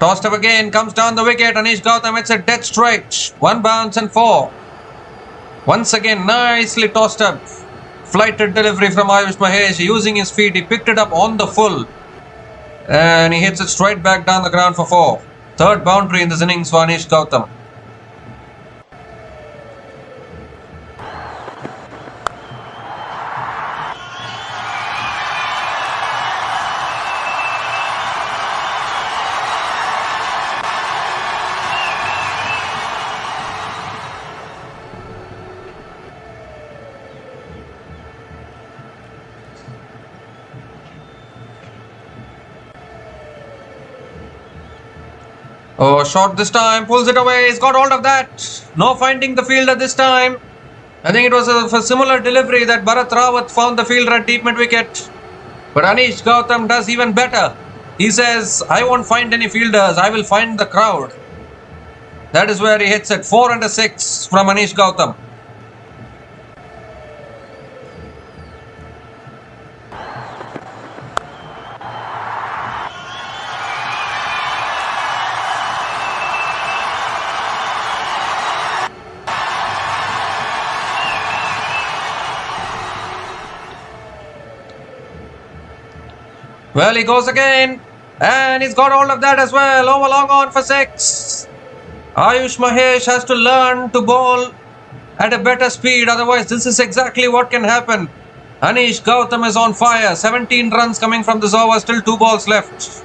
Tossed up again, comes down the wicket. Anish Gautam, it's a dead straight. 1 bounce and 4. Once again, nicely tossed up. Flighted delivery from Ayush Mahesh. Using his feet, he picked it up on the full. And he hits it straight back down the ground for 4. Third boundary in this innings for Anish Gautam. Oh, shot this time, pulls it away, he's got hold of that. No finding the fielder this time. I think it was a similar delivery that Bharat Rawat found the fielder at deep mid-wicket. But Anish Gautam does even better. He says, I won't find any fielders, I will find the crowd. That is where he hits it. 4 and a 6 from Anish Gautam. Well, he goes again. And he's got hold of that as well. Over long on for 6. Ayush Mahesh has to learn to bowl at a better speed. Otherwise, this is exactly what can happen. Anish Gautam is on fire. 17 runs coming from this over. Still 2 balls left.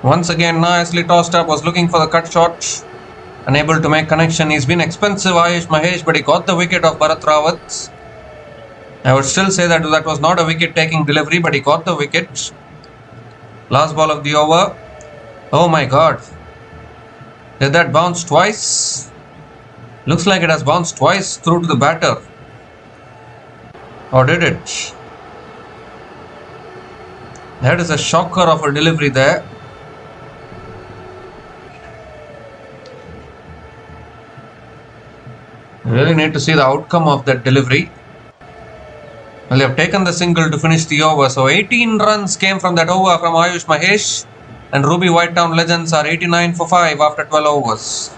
Once again, nicely tossed up, was looking for the cut shot. Unable to make connection. He's been expensive, Ayush Mahesh, but he got the wicket of Bharat Rawat. I would still say that was not a wicket-taking delivery, but he got the wicket. Last ball of the over. Oh my God. Did that bounce twice? Looks like it has bounced twice through to the batter. Or did it? That is a shocker of a delivery there. Really need to see the outcome of that delivery. Well, they have taken the single to finish the over. So 18 runs came from that over from Ayush Mahesh. And Ruby Whitetown Legends are 89 for 5 after 12 overs.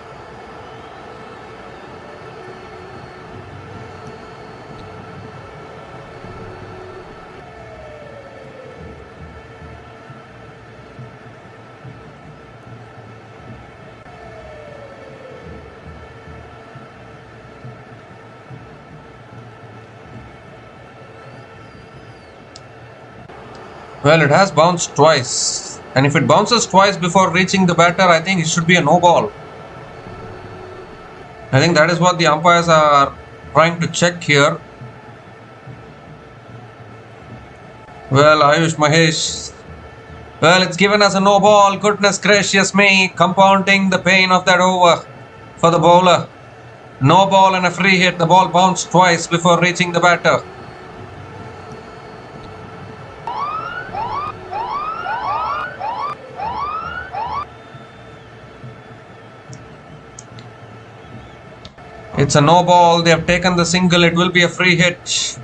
Well, it has bounced twice. And if it bounces twice before reaching the batter, I think it should be a no ball. I think that is what the umpires are trying to check here. Well, Ayush Mahesh. Well, it's given as a no ball. Goodness gracious me. Compounding the pain of that over for the bowler. No ball and a free hit. The ball bounced twice before reaching the batter. It's a no ball. They have taken the single. It will be a free hit.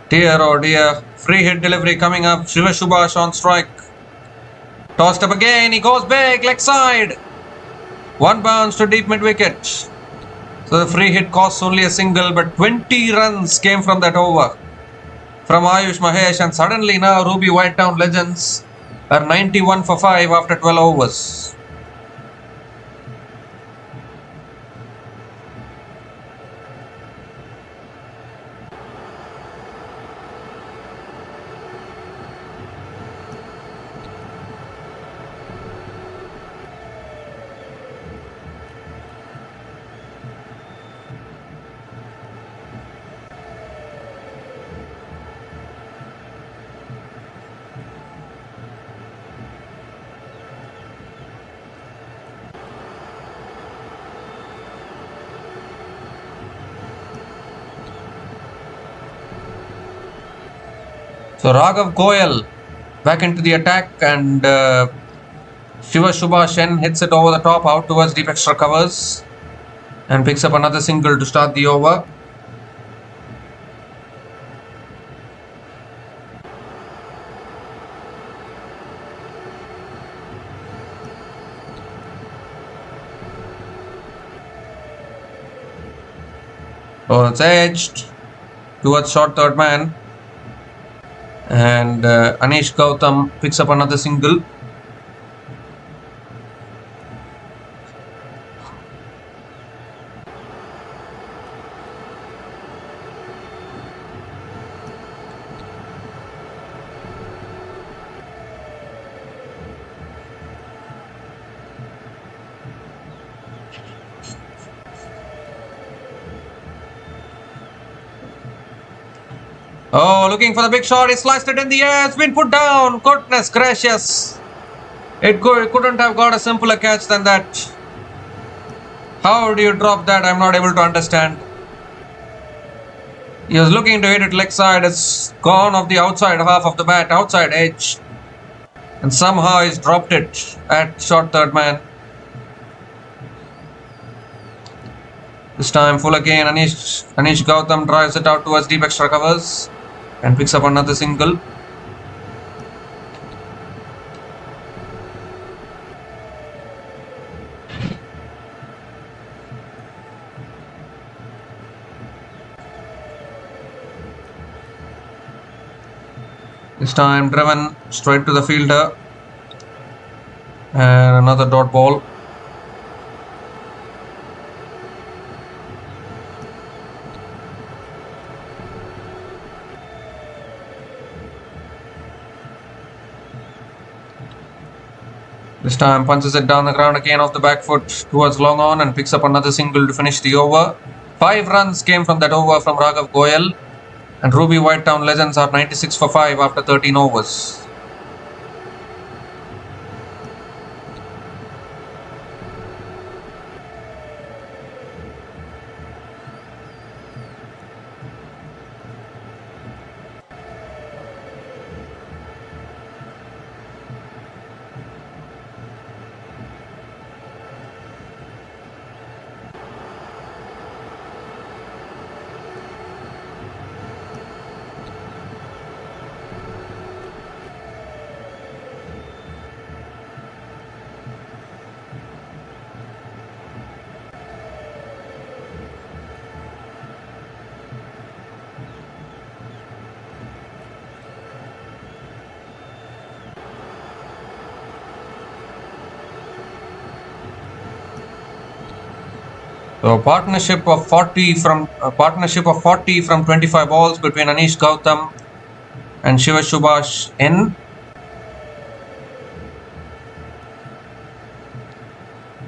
Dear oh dear. Free hit delivery coming up. Shivashubha on strike. Tossed up again. He goes big. Leg side. 1 bounce to deep mid wicket. So the free hit costs only a single. But 20 runs came from that over. From Ayush Mahesh. And suddenly now Ruby Whitetown Legends are 91 for 5 after 12 overs. So Raghav Goyal back into the attack, and Shiva Shubha Shen hits it over the top out towards deep extra covers and picks up another single to start the over. So it's edged towards short third man, and Anish Gautam picks up another single. Oh, looking for the big shot. He sliced it in the air. It's been put down. Goodness gracious. It couldn't have got a simpler catch than that. How do you drop that? I'm not able to understand. He was looking to hit it leg side. It's gone off the outside half of the bat, outside edge. And somehow he's dropped it at short third man. This time full again. Anish Gautam drives it out towards deep extra covers and picks up another single. This time driven straight to the fielder, and another dot ball. This time punches it down the ground again off the back foot towards long on and picks up another single to finish the over. 5 runs came from that over from Raghav Goyal, and Ruby Whitetown Legends are 96 for 5 after 13 overs. So partnership of 40 from 25 balls between Anish Gautam and Shiva Shubhash N.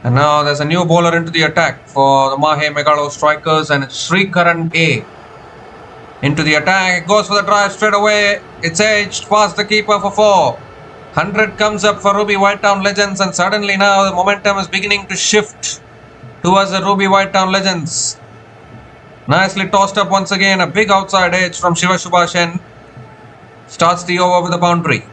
And now there's a new bowler into the attack for the Mahe Megalo Strikers, and it's Srikaran A. Into the attack, it goes for the drive straight away. It's edged past the keeper for 4. 100 comes up for Ruby Whitetown Legends, and suddenly now the momentum is beginning to shift towards the Ruby Whitetown Legends. Nicely tossed up once again. A big outside edge from Shiva Shubhashen starts the over with a boundary.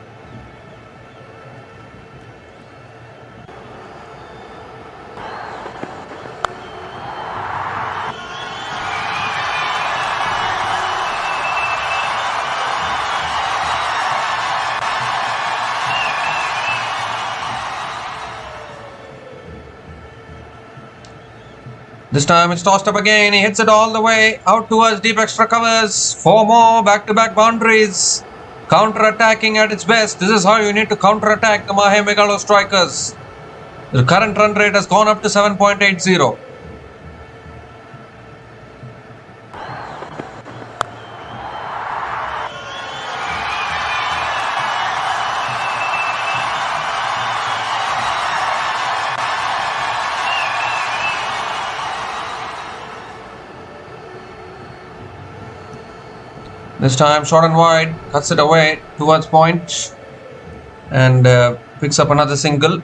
This time it's tossed up again. He hits it all the way out towards deep extra covers. 4 more back-to-back boundaries. Counter-attacking at its best. This is how you need to counter-attack the Mahe Megalo Strikers. The current run rate has gone up to 7.80. This time short and wide, cuts it away towards point and picks up another single.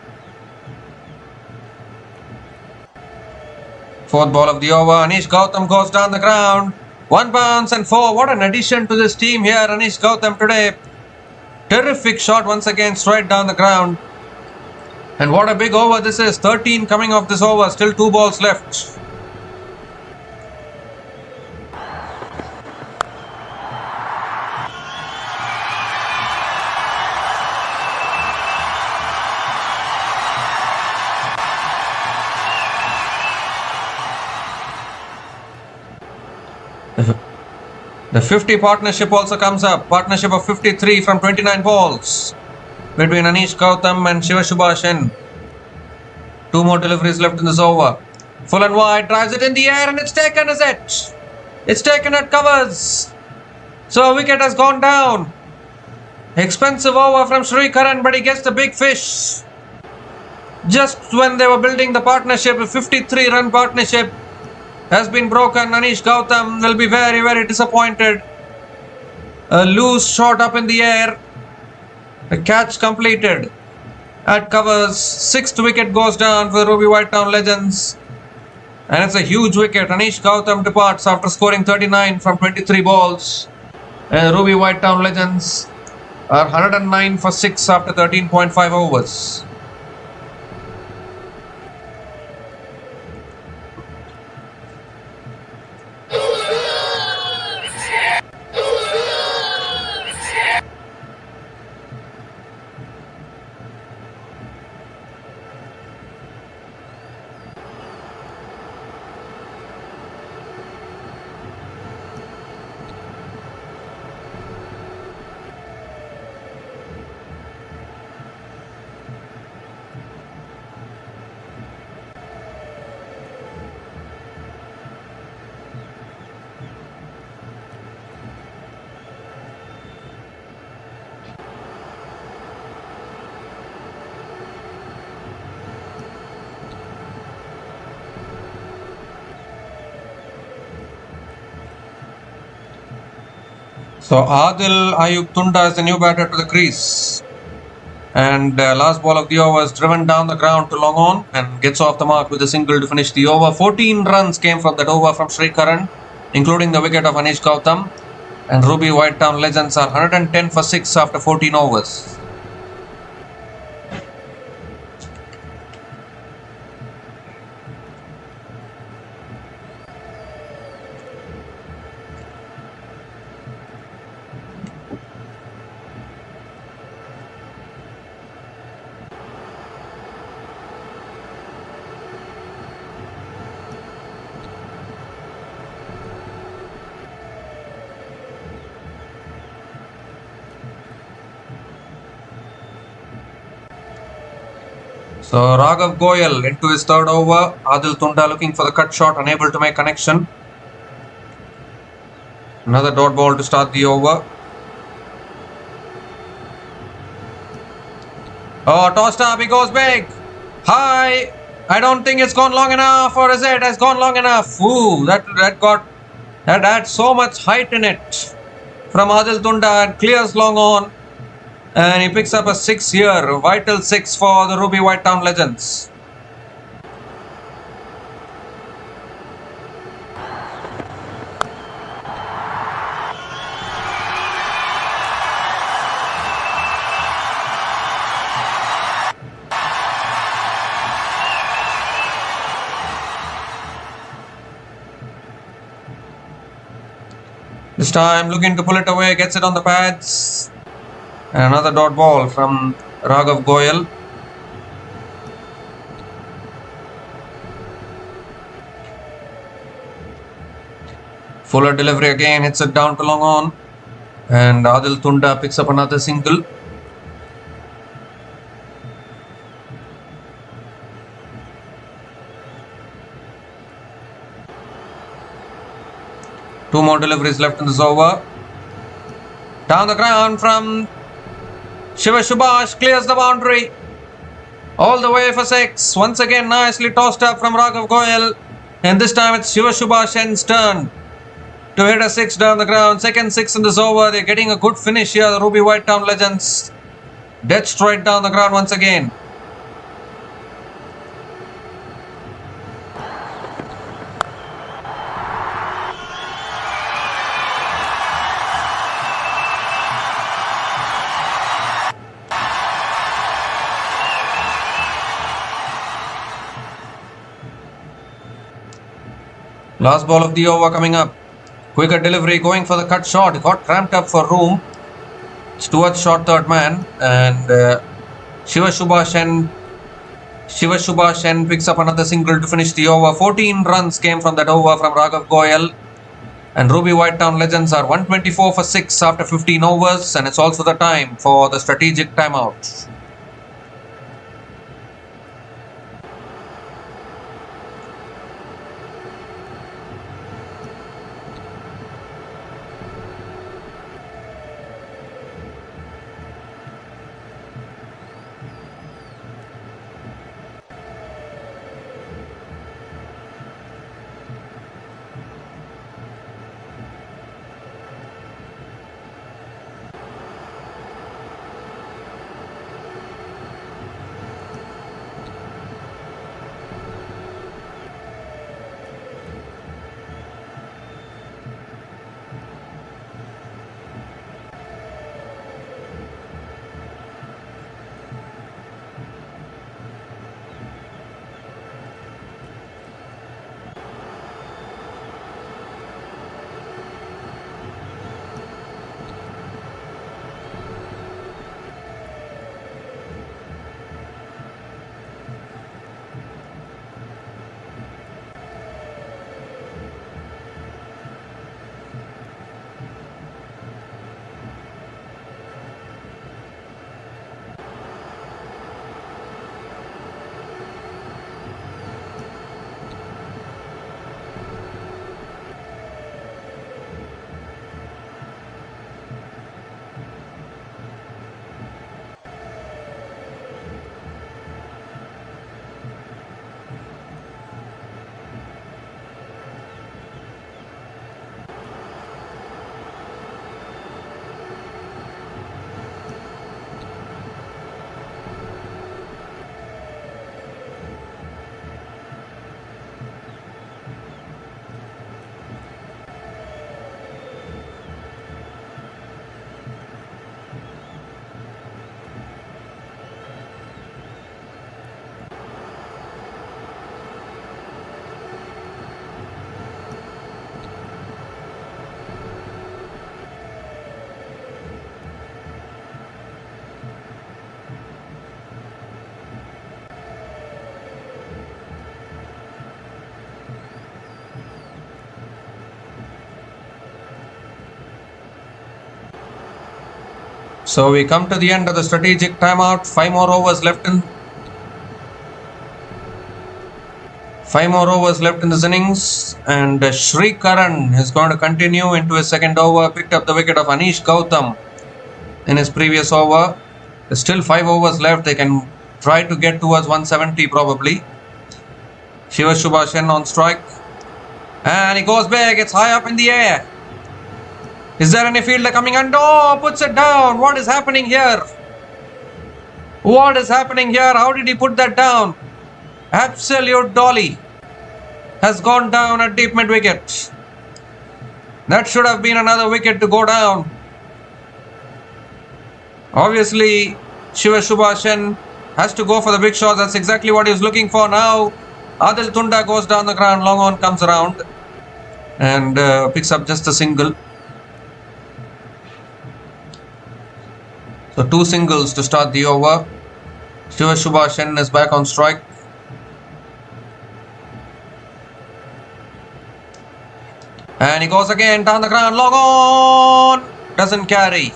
4th ball of the over. Anish Gautam goes down the ground. 1 bounce and 4. What an addition to this team here, Anish Gautam today. Terrific shot once again, straight down the ground. And what a big over this is. 13 coming off this over. Still 2 balls left. The 50 partnership also comes up. Partnership of 53 from 29 balls between Anish Gautam and Shiva Subhash. 2 more deliveries left in this over. Full and wide, drives it in the air and it's taken, is it? It's taken at covers. So a wicket has gone down. Expensive over from Sri Karan, but he gets the big fish. Just when they were building the partnership, a 53-run partnership has been broken. Anish Gautam will be very, very disappointed. A loose shot up in the air. A catch completed at covers. 6th wicket goes down for the Ruby White Town Legends. And it's a huge wicket. Anish Gautam departs after scoring 39 from 23 balls. And Ruby White Town Legends are 109 for 6 after 13.5 overs. So Adil Ayub Tunda is the new batter to the crease. And last ball of the over is driven down the ground to long on and gets off the mark with a single to finish the over. 14 runs came from that over from Sri Karan, including the wicket of Anish Gautam. And Ruby White Town Legends are 110 for 6 after 14 overs. So Raghav Goyal into his 3rd over. Adil Tunda looking for the cut shot, unable to make connection. Another dot ball to start the over. Oh, tossed up, he goes big. High. I don't think it's gone long enough, or is it? Has gone long enough. Ooh, that had so much height in it from Adil Tunda and clears long on. And he picks up a 6 here, a vital 6 for the Ruby White Town Legends. This time looking to pull it away, gets it on the pads. And another dot ball from Raghav Goyal. Fuller delivery again, hits it down to long on. And Adil Tunda picks up another single. Two more deliveries left in this over. Down the ground from Shiva Subhash, clears the boundary. All the way for 6. Once again nicely tossed up from Raghav Goyal. And this time it's Shiva Subhash's turn to hit a 6 down the ground. Second 6 in this over. They're getting a good finish here, the Ruby White Town Legends. Dead straight down the ground once again. Last ball of the over coming up. Quicker delivery, going for the cut shot. Got cramped up for room. It's towards short third man, and Shivasubha Sen picks up another single to finish the over. 14 runs came from that over from Raghav Goyal. And Ruby Whitetown Legends are 124 for 6 after 15 overs, and it's also the time for the strategic timeout. So we come to the end of the strategic timeout. 5 more overs left in this innings, and Sri Karan is going to continue into his second over. Picked up the wicket of Anish Gautam in his previous over. There's still 5 overs left. They can try to get towards 170 probably. Shivasubha Sen on strike, and he goes big. It's high up in the air. Is there any fielder coming under? Oh, puts it down. What is happening here? What is happening here? How did he put that down? Absolute dolly. Has gone down at deep mid wicket. That should have been another wicket to go down. Obviously, Shivasubha Sen has to go for the big shot. That's exactly what he was looking for now. Adil Tunda goes down the ground. Long on comes around and picks up just a single. So 2 singles to start the over. Shivasubha Sen is back on strike. And he goes again down the ground. Long on. Doesn't carry.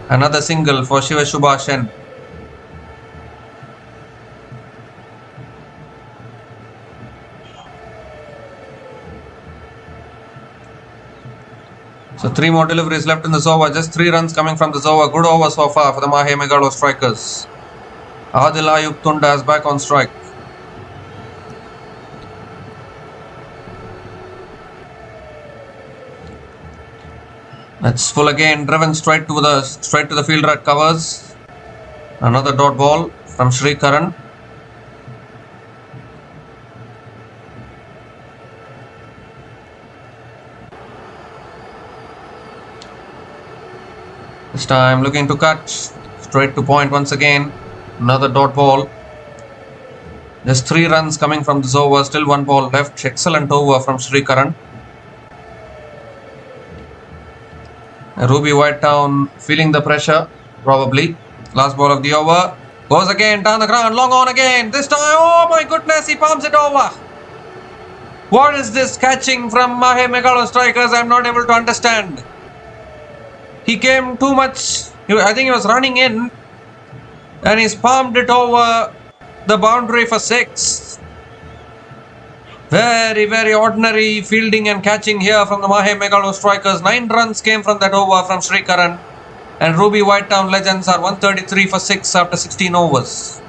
Another single for Shivasubha Sen. So 3 more deliveries left in this over. Just 3 runs coming from this over. Good over so far for the Mahe Megalostrikers. Adil Ayub Tunda is back on strike. That's full again. Driven straight to the fielder at covers. Another dot ball from Sri Karan. This time looking to cut straight to point once again. Another dot ball. Just 3 runs coming from this over. Still 1 ball left. Excellent over from Srikaran. Ruby Whitetown feeling the pressure, probably. Last ball of the over. Goes again, down the ground, long on again. This time, oh my goodness, he palms it over. What is this catching from Mahe Megalostrikers? I'm not able to understand. He came too much. I think he was running in. And he's palmed it over the boundary for 6. Very, very ordinary fielding and catching here from the Mahe Megalostrikers. 9 runs came from that over from Srikaran. And Ruby Whitetown Legends are 133 for 6 after 16 overs.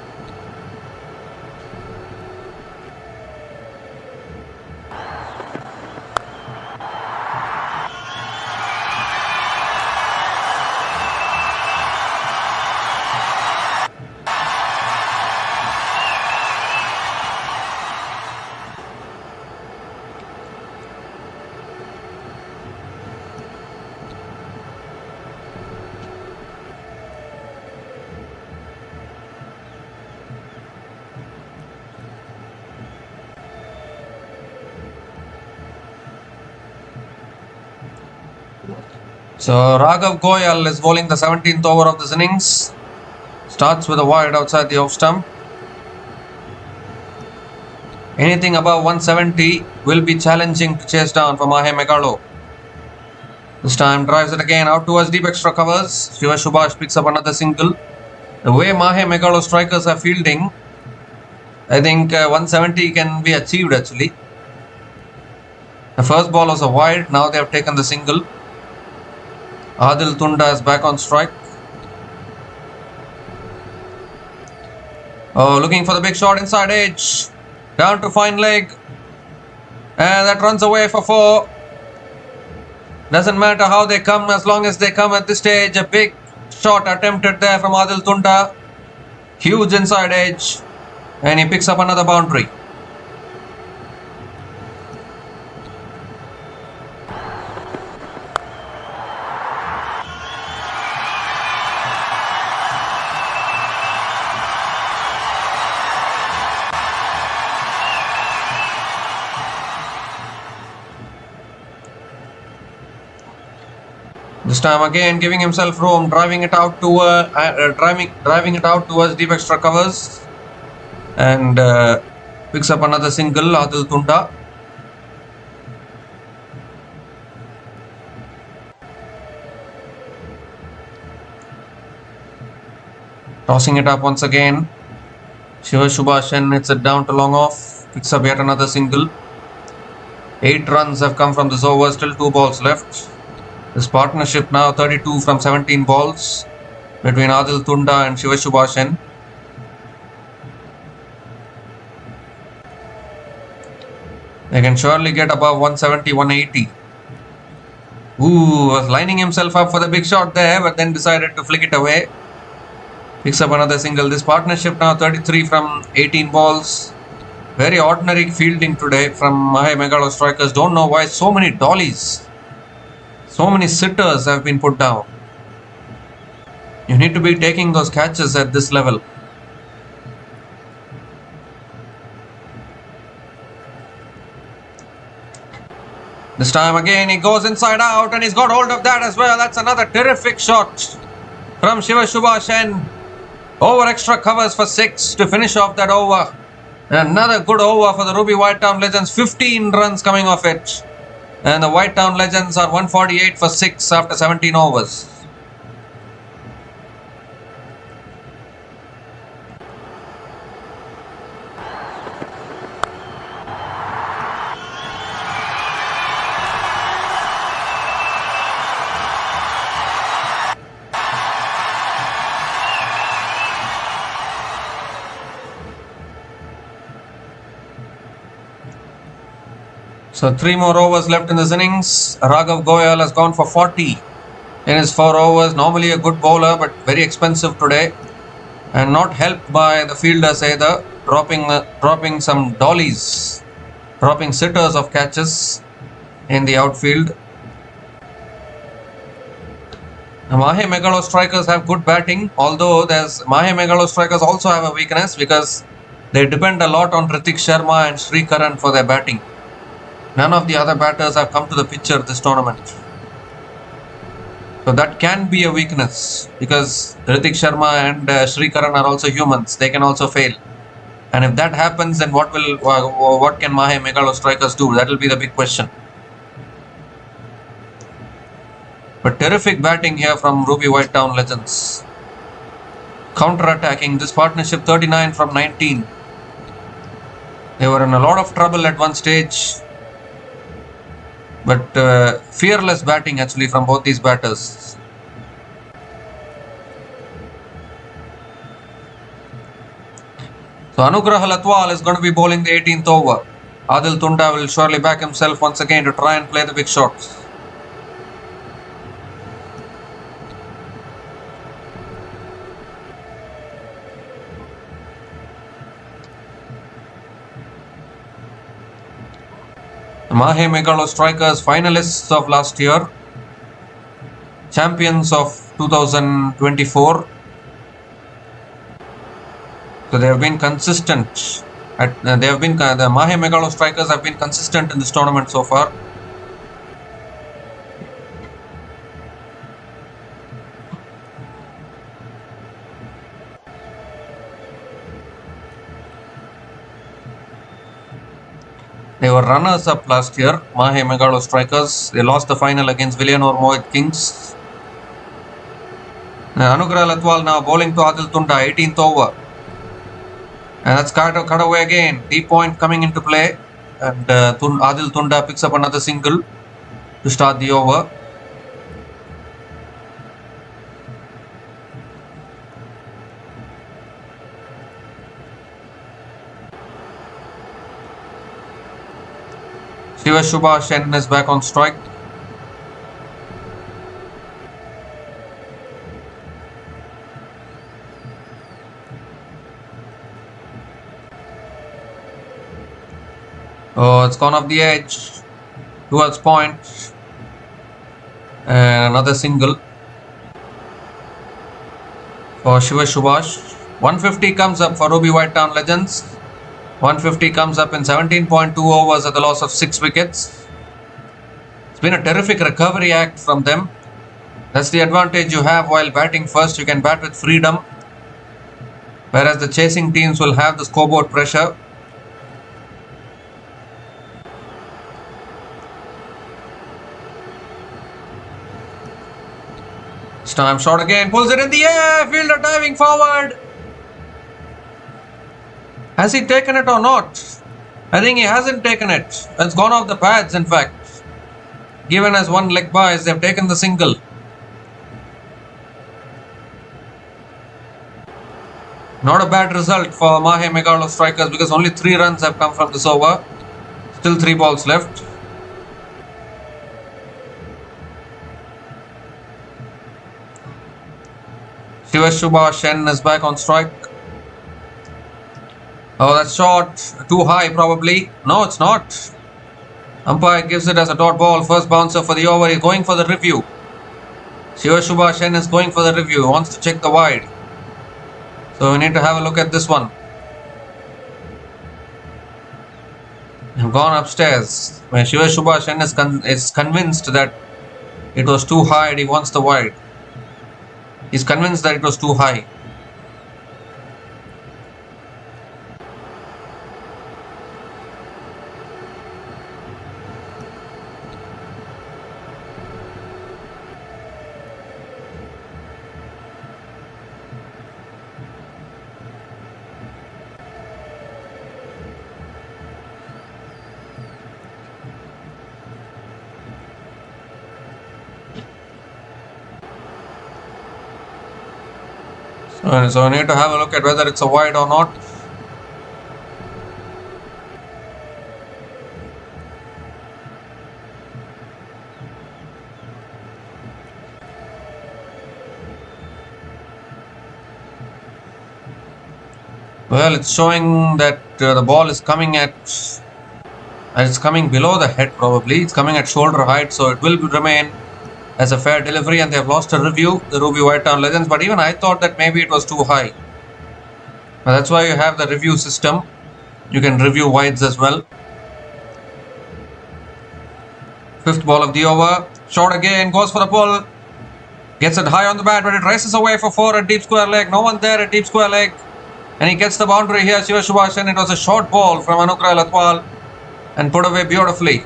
So Raghav Goyal is bowling the 17th over of this innings. Starts with a wide outside the off stump. Anything above 170 will be challenging to chase down for Mahe Megalo. This time drives it again out towards deep extra covers. Shiva Subhash picks up another single. The way Mahe Megalostrikers are fielding, I think 170 can be achieved actually. The first ball was a wide, now they have taken the single. Adil Tunda is back on strike. Oh, looking for the big shot inside edge. Down to fine leg. And that runs away for 4. Doesn't matter how they come, as long as they come at this stage. A big shot attempted there from Adil Tunda. Huge inside edge. And he picks up another boundary. This time again giving himself room, driving it out to driving it out towards deep extra covers, and picks up another single. Adil Tunda. Tossing it up once again. Shiva Subhash hits it down to long off. Picks up yet another single. 8 runs have come from this over. Still 2 balls left. This partnership now 32 from 17 balls between Adil Tunda and Shiva Subhash. They can surely get above 170, 180. Ooh, was lining himself up for the big shot there, but then decided to flick it away. Picks up another single. This partnership now 33 from 18 balls. Very ordinary fielding today from Mahe Megalostrikers. Don't know why so many dollies. So many sitters have been put down. You need to be taking those catches at this level. This time again he goes inside out and he's got hold of that as well. That's another terrific shot from Shiva Subhash. Over extra covers for 6 to finish off that over. Another good over for the Ruby Whitetown Legends. 15 runs coming off it. And the Whitetown Legends are 148 for 6 after 17 overs. So 3 more overs left in this innings. Raghav Goyal has gone for 40 in his 4 overs. Normally a good bowler, but very expensive today. And not helped by the fielders either. Dropping some dollies. Dropping sitters of catches in the outfield. Mahe Megalostrikers have good batting. Although Mahe Megalostrikers also have a weakness because They depend a lot on Hrithik Sharma and Sri Karan for their batting. None of the other batters have come to the picture this tournament. So that can be a weakness because Hrithik Sharma and Sri Karan are also humans. They can also fail. And if that happens, then what can Mahe Megalostrikers do? That will be the big question. But terrific batting here from Ruby White Town Legends. Counter-attacking this partnership 39 from 19. They were in a lot of trouble at one stage. But fearless batting actually from both these batters. So Anugrah Latwal is going to be bowling the 18th over. Adil Tunda will surely back himself once again to try and play the big shots. Mahe Megalostrikers, finalists of last year, champions of 2024. So they have been consistent. The Mahe Megalostrikers have been consistent in this tournament so far. They were runners-up last year, Mahe Megalostrikers. They lost the final against Villinurmohitkings. Anugrah Latwal now bowling to Adil Tunda, 18th over. And that's cut away again. Deep point coming into play. And Adil Tunda picks up another single to start the over. Shubha Shen is back on strike. Oh, it's gone off the edge towards point. And another single for Subhash. 150 comes up for Ruby White Town Legends. 150 comes up in 17.2 overs at the loss of 6 wickets. It's been a terrific recovery act from them. That's the advantage you have while batting first. You can bat with freedom. Whereas the chasing teams will have the scoreboard pressure. This time shot again. Pulls it in the air. Fielder diving forward. Has he taken it or not? I think he hasn't taken it. It's gone off the pads, in fact. Given as one leg byes, they've taken the single. Not a bad result for Mahe Megalostrikers because only 3 runs have come from this over. Still 3 balls left. Shubha Shen is back on strike. Oh, that shot too high probably. No, it's not. Umpire gives it as a dot ball. First bouncer for the over. He's going for the review. Shubha Shen is going for the review. He wants to check the wide. So we need to have a look at this one. I've gone upstairs. When Shubha Shen is convinced that it was too high and he wants the wide. He's convinced that it was too high. So we need to have a look at whether it's a wide or not. Well, it's showing that the ball is coming at, it's coming below the head probably. It's coming at shoulder height, so it will remain as a fair delivery, and they have lost a review, the Ruby White Town Legends. But even I thought that maybe it was too high. That's why you have the review system. You can review wides as well. Fifth ball of the over. Short again, goes for a pull. Gets it high on the bat, but it races away for 4 at deep square leg. No one there at deep square leg. And he gets the boundary here, Shiva Subhash. It was a short ball from Anugrah Latwal and put away beautifully.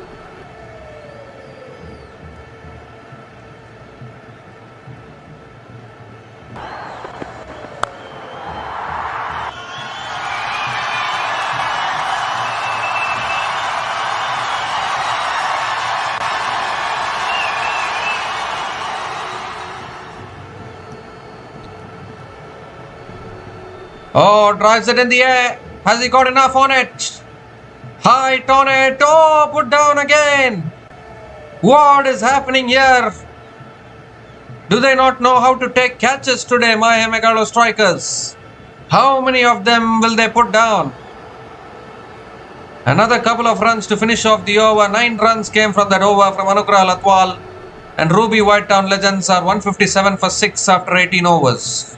Oh, drives it in the air. Has he got enough on it? Height on it. Oh, put down again. What is happening here? Do they not know how to take catches today, mahemegalostrikers? How many of them will they put down? Another couple of runs to finish off the over. 9 runs came from that over from Anugrah Latwal. And Ruby Whitetown Legends are 157 for 6 after 18 overs.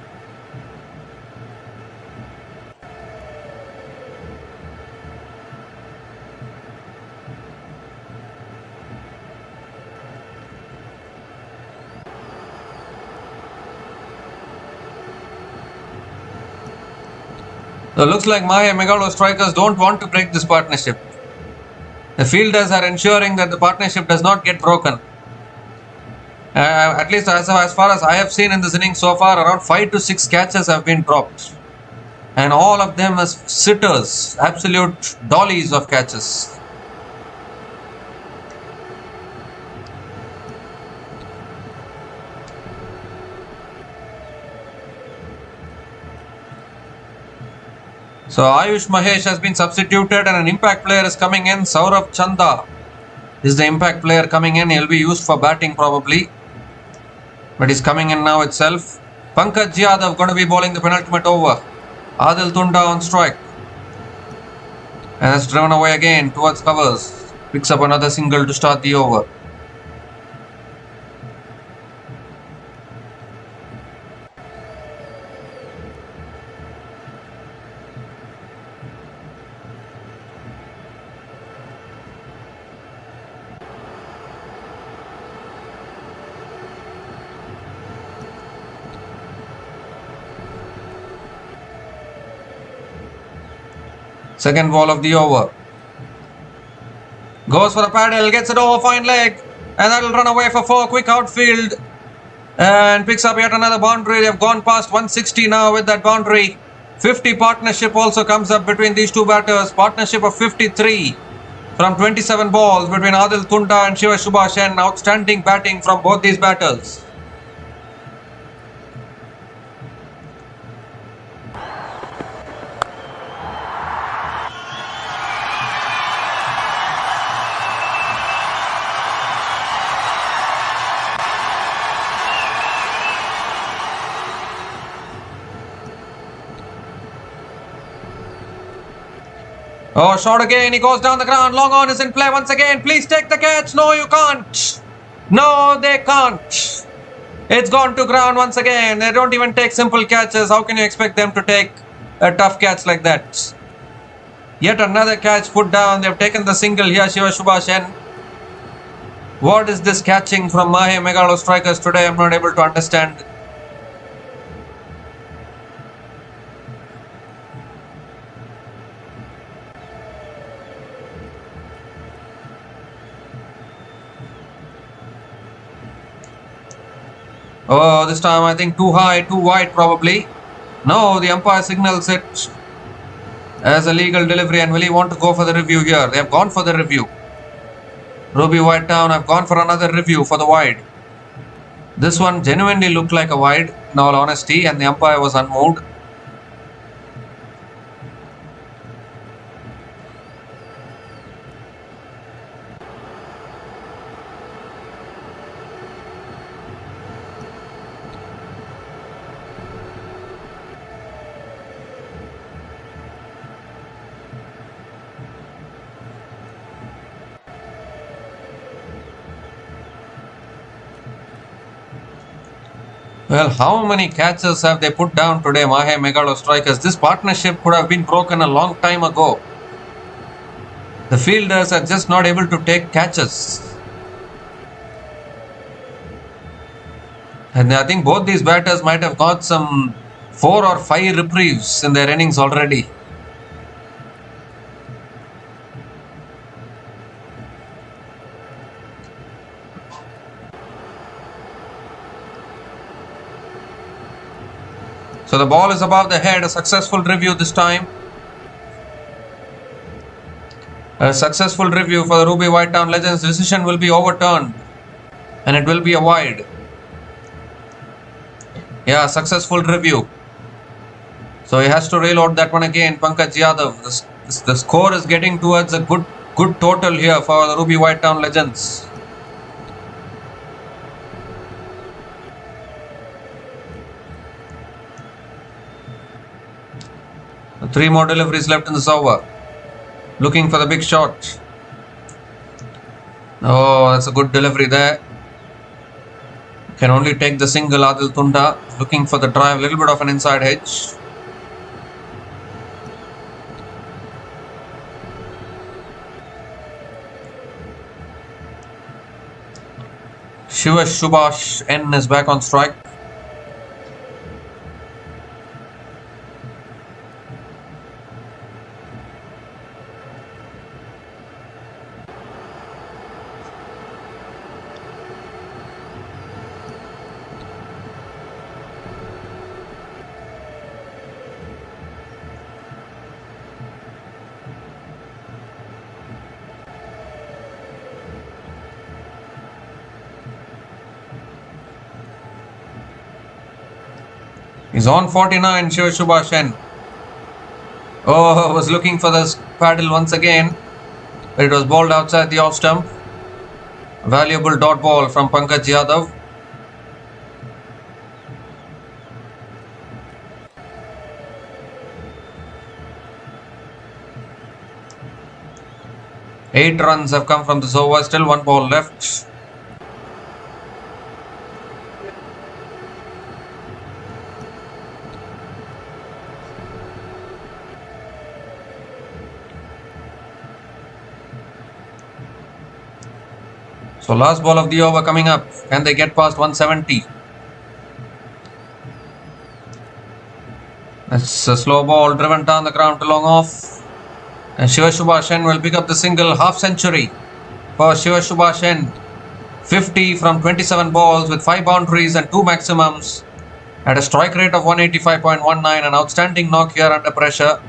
So it looks like Mahe Megalostrikers don't want to break this partnership. The fielders are ensuring that the partnership does not get broken. At least as far as I have seen in this inning so far, around 5 to 6 catches have been dropped. And all of them as sitters, absolute dollies of catches. So Ayush Mahesh has been substituted and an impact player is coming in. Saurabh Chanda is the impact player coming in. He'll be used for batting probably. But he's coming in now itself. Pankaj Yadav going to be bowling the penultimate over. Adil Tunda on strike. And that's driven away again towards covers. Picks up another single to start the over. Second ball of the over. Goes for a paddle, gets it over fine leg, and that'll run away for 4. Quick outfield and picks up yet another boundary. They've gone past 160 now with that boundary. 50 partnership also comes up between these two batters. Partnership of 53 from 27 balls between Adil Tunda and Shiva Subhash. Outstanding batting from both these batters. Oh, shot again. He goes down the ground. Long on is in play once again. Please take the catch. No, you can't. No, they can't. It's gone to ground once again. They don't even take simple catches. How can you expect them to take a tough catch like that? Yet another catch put down. They've taken the single here, Shiva Subhash. What is this catching from Mahe Megalostrikers today? I'm not able to understand. Oh, this time I think too high, too wide probably. No, the umpire signals it as a legal delivery. And will he want to go for the review here? They have gone for the review. Ruby Whitetown have gone for another review for the wide. This one genuinely looked like a wide in all honesty, and the umpire was unmoved. Well, how many catches have they put down today, Mahemegalostrikers? This partnership could have been broken a long time ago. The fielders are just not able to take catches. And I think both these batters might have got some 4 or 5 reprieves in their innings already. So the ball is above the head, a successful review this time. A successful review for the Ruby Whitetown Legends. Decision will be overturned and it will be a wide. Yeah, successful review. So he has to reload that one again, Pankaj Yadav. The score is getting towards a good total here for the Ruby Whitetown Legends. 3 more deliveries left in this over. Looking for the big shot. Oh, that's a good delivery there. Can only take the single. Adil Tunda looking for the drive, little bit of an inside edge. Subhash N is back on strike. He's on 49, Subhash N. Oh, was looking for the paddle once again. But it was bowled outside the off stump. A valuable dot ball from Pankaj Yadav. Eight runs have come from this over. Still 1 ball left. So last ball of the over coming up. Can they get past 170? That's a slow ball driven down the ground to long off. And Subhash N will pick up the single half century for Subhash N. 50 from 27 balls with 5 boundaries and 2 maximums. At a strike rate of 185.19. An outstanding knock here under pressure.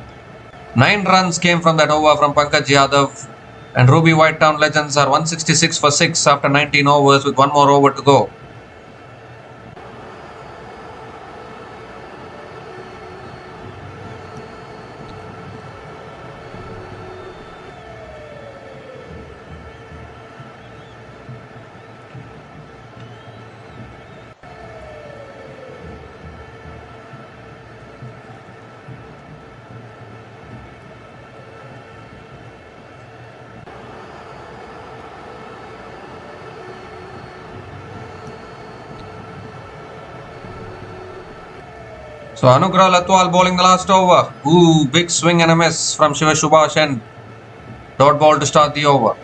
9 runs came from that over from Pankaj Yadav. And Ruby Whitetown Legends are 166 for 6 after 19 overs with 1 more over to go. So Anugrah Latwal bowling the last over. Ooh, big swing and a miss from Subhash N. Dot ball to start the over.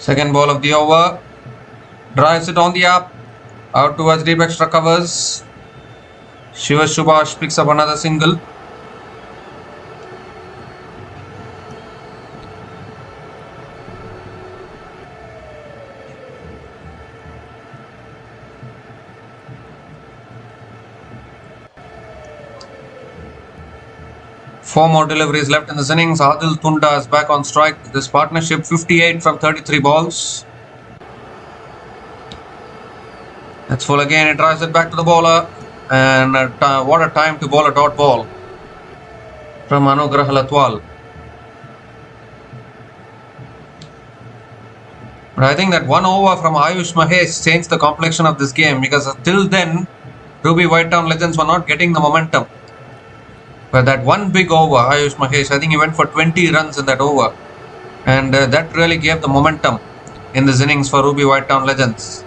Second ball of the over. Drives it on the up. Out towards deep extra covers. Subhash picks up another single. Four more deliveries left in this innings. Adil Tunda is back on strike. This partnership 58 from 33 balls. That's full again. It drives it back to the bowler. And what a time to bowl a dot ball from Anugrah Latwal. But I think that one over from Ayush Mahesh changed the complexion of this game, because till then Ruby Whitetown Legends were not getting the momentum. But that one big over, Ayush Mahesh, I think he went for 20 runs in that over. And that really gave the momentum in this innings for Ruby Whitetown Legends.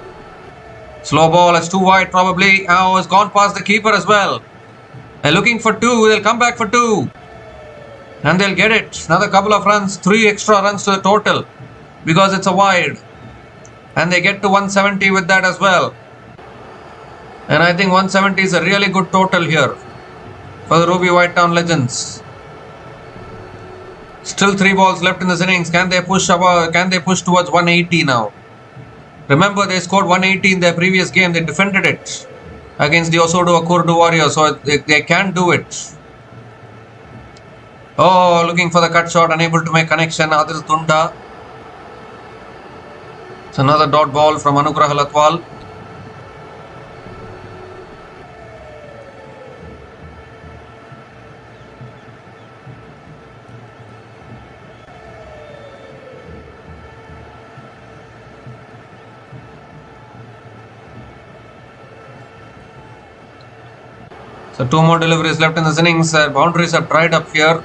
Slow ball, it's too wide probably. Oh, it's gone past the keeper as well. They're looking for two, they'll come back for two. And they'll get it. Another couple of runs, 3 extra runs to the total, because it's a wide. And they get to 170 with that as well. And I think 170 is a really good total here for the Ruby Whitetown Legends. Still 3 balls left in this innings. Can they push towards 180 now? Remember, they scored 180 in their previous game. They defended it against the ossuduaccorduwarriors, so they can do it. Oh, looking for the cut shot, unable to make connection. Adil Tunda. It's another dot ball from Anugrah Latwal. So 2 more deliveries left in this innings. Boundaries have dried up here.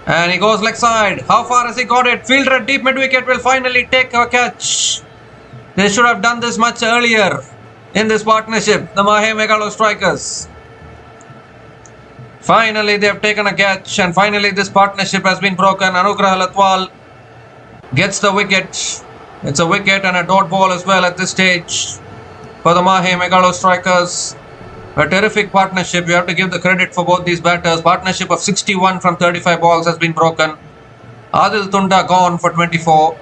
And he goes leg side. How far has he got it? Fielder at deep mid wicket will finally take a catch. They should have done this much earlier in this partnership, the Mahe Megalostrikers. Finally they have taken a catch, and finally this partnership has been broken. Anugrah Latwal gets the wicket. It's a wicket and a dot ball as well at this stage for the Mahe Megalostrikers. A terrific partnership. You have to give the credit for both these batters. Partnership of 61 from 35 balls has been broken. Adil Tunda gone for 24.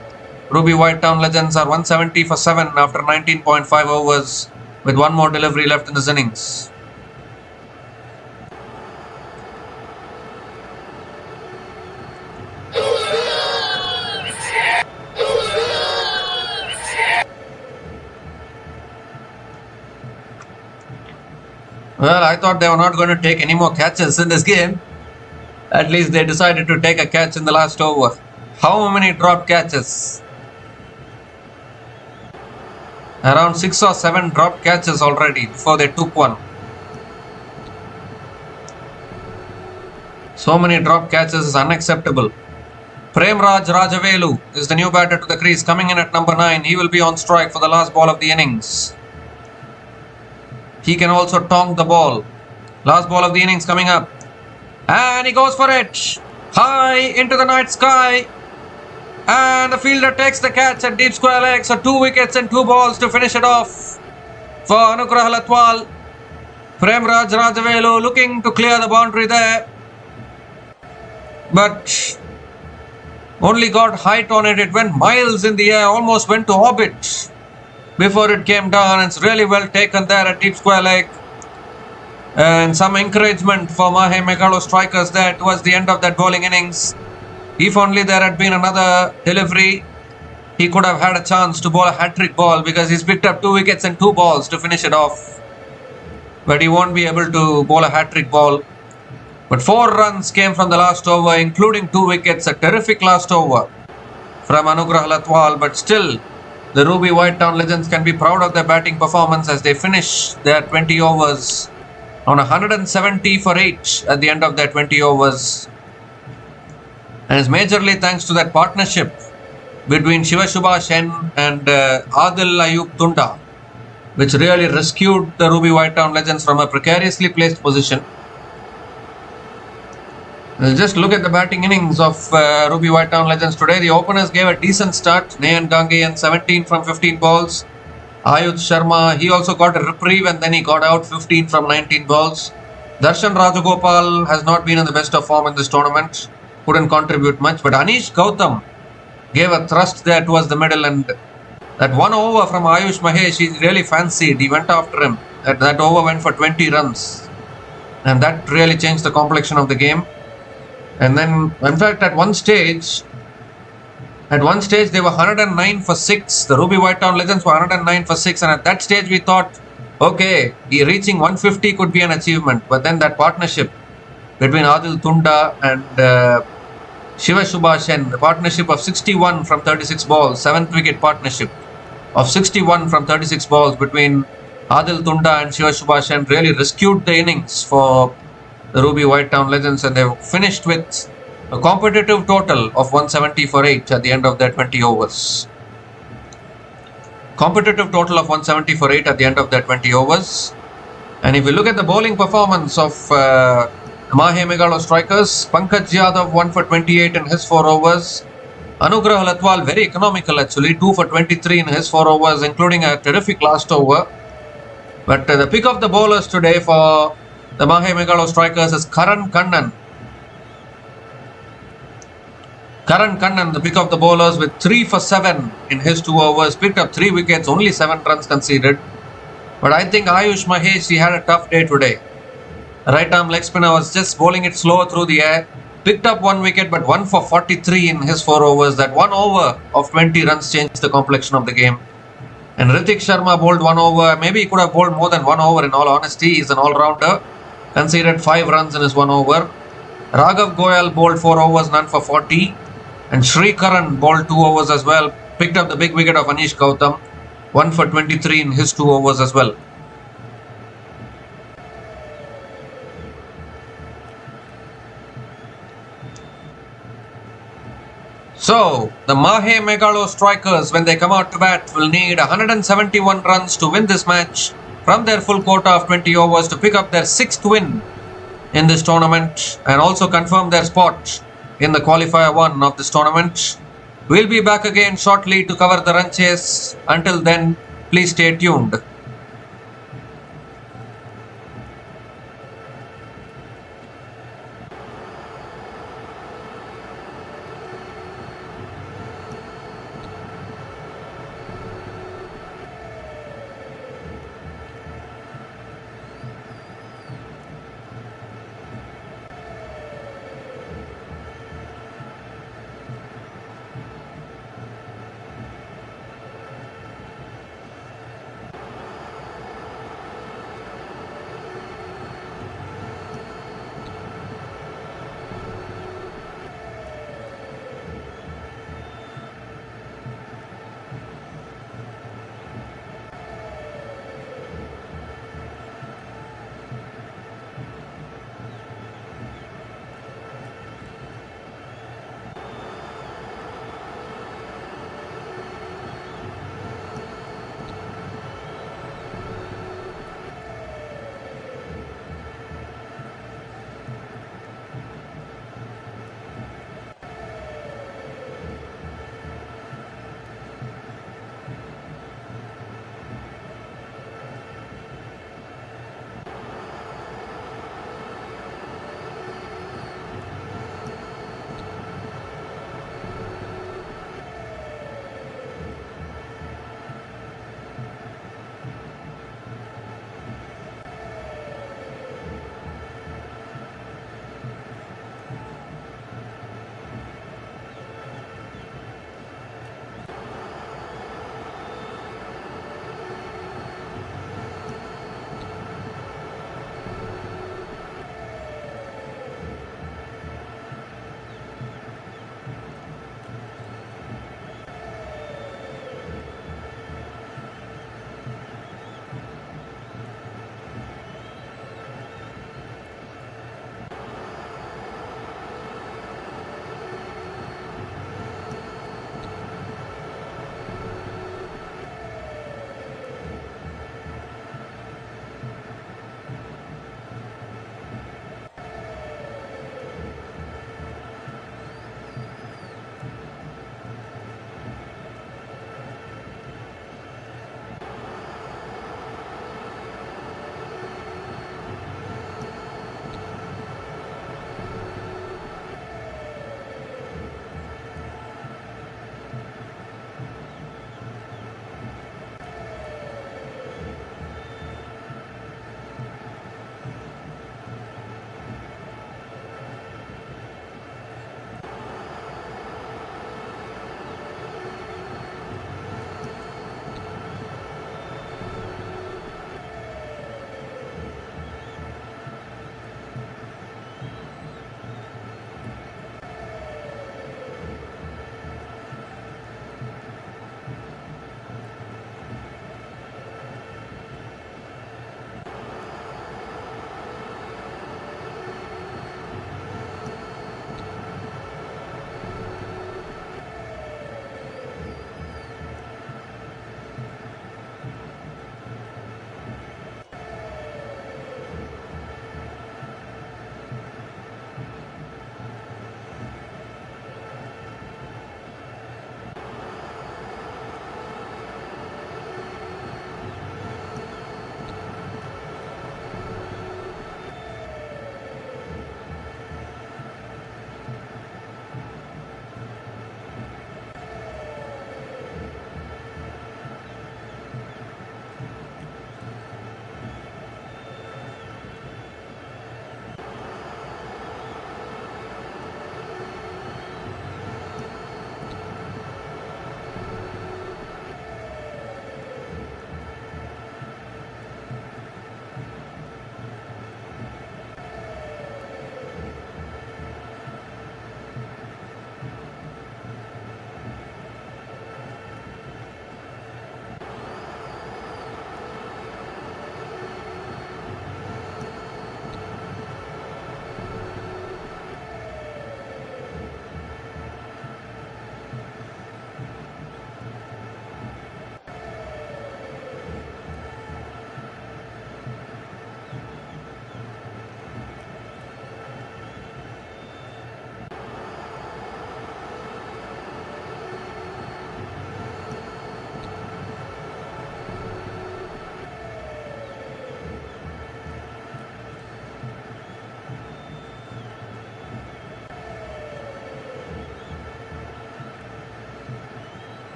Ruby Whitetown Legends are 170 for 7 after 19.5 overs, with 1 more delivery left in this innings. Well, I thought they were not going to take any more catches in this game. At least they decided to take a catch in the last over. How many dropped catches? Around 6 or 7 dropped catches already before they took one. So many dropped catches is unacceptable. Premraj Rajavelu is the new batter to the crease, coming in at number 9. He will be on strike for the last ball of the innings. He can also tonk the ball. Last ball of the innings coming up. And he goes for it. High into the night sky. And the fielder takes the catch at deep square leg. So 2 wickets and 2 balls to finish it off for Anugrah Latwal. Premraj Rajavelu looking to clear the boundary there, but only got height on it. It went miles in the air, almost went to orbit before it came down. It's really well taken there at deep square leg. And some encouragement for Mahe Megalostrikers there towards the end of that bowling innings. If only there had been another delivery, he could have had a chance to bowl a hat-trick ball, because he's picked up 2 wickets and 2 balls to finish it off. But he won't be able to bowl a hat-trick ball. But 4 runs came from the last over, including 2 wickets. A terrific last over from Anugrah Latwal. But still, the Ruby Whitetown Legends can be proud of their batting performance as they finish their 20 overs on 170 for 8 at the end of their 20 overs. And it's majorly thanks to that partnership between Shiva Subhash and Adil Ayub Tunda, which really rescued the Ruby Whitetown Legends from a precariously placed position. We'll just look at the batting innings of Ruby Whitetown Legends today. The openers gave a decent start. Nayan Gangeyan 17 from 15 balls. Ayush Sharma, he also got a reprieve and then he got out 15 from 19 balls. Darshan Rajagopal has not been in the best of form in this tournament. Couldn't contribute much. But Anish Gautam gave a thrust there towards the middle, and that 1 over from Ayush Mahesh, he really fancied. He went after him. That over went for 20 runs. And that really changed the complexion of the game. And then, in fact, at one stage they were 109 for 6. The Ruby Whitetown Legends were 109 for 6. And at that stage we thought, okay, reaching 150 could be an achievement. But then that partnership between Adil Tunda and Shiva Subhashen, the partnership of 61 from 36 balls, 7th wicket partnership of 61 from 36 balls between Adil Tunda and Shiva Subhashen really rescued the innings for the Ruby White Town Legends, and they finished with a competitive total of 170 for 8 at the end of their 20 overs. Competitive total of 170 for 8 at the end of their 20 overs. And if you look at the bowling performance of Mahe Megalostrikers, Pankaj Yadav 1 for 28 in his 4 overs. Anugrah Latwal very economical actually, 2 for 23 in his 4 overs, including a terrific last over. But the pick of the bowlers today for the Mahe Megalostrikers is Karan Kannan. Karan Kannan, the pick of the bowlers, with 3 for 7 in his 2 overs, picked up 3 wickets, only 7 runs conceded. But I think Ayush Mahesh, he had a tough day today. Right arm leg spinner was just bowling it slow through the air. Picked up 1 wicket, but 1 for 43 in his 4 overs. That 1 over of 20 runs changed the complexion of the game. And Ritik Sharma bowled 1 over. Maybe he could have bowled more than 1 over in all honesty. He's an all-rounder. Conceded 5 runs in his 1 over. Raghav Goyal bowled 4 overs, none for 40. And Sri Karan bowled 2 overs as well. Picked up the big wicket of Anish Gautam. 1 for 23 in his 2 overs as well. So, the Mahe Megalostrikers, when they come out to bat, will need 171 runs to win this match from their full quota of 20 overs to pick up their 6th win in this tournament and also confirm their spot in the qualifier 1 of this tournament. We'll be back again shortly to cover the run chase. Until then, please stay tuned.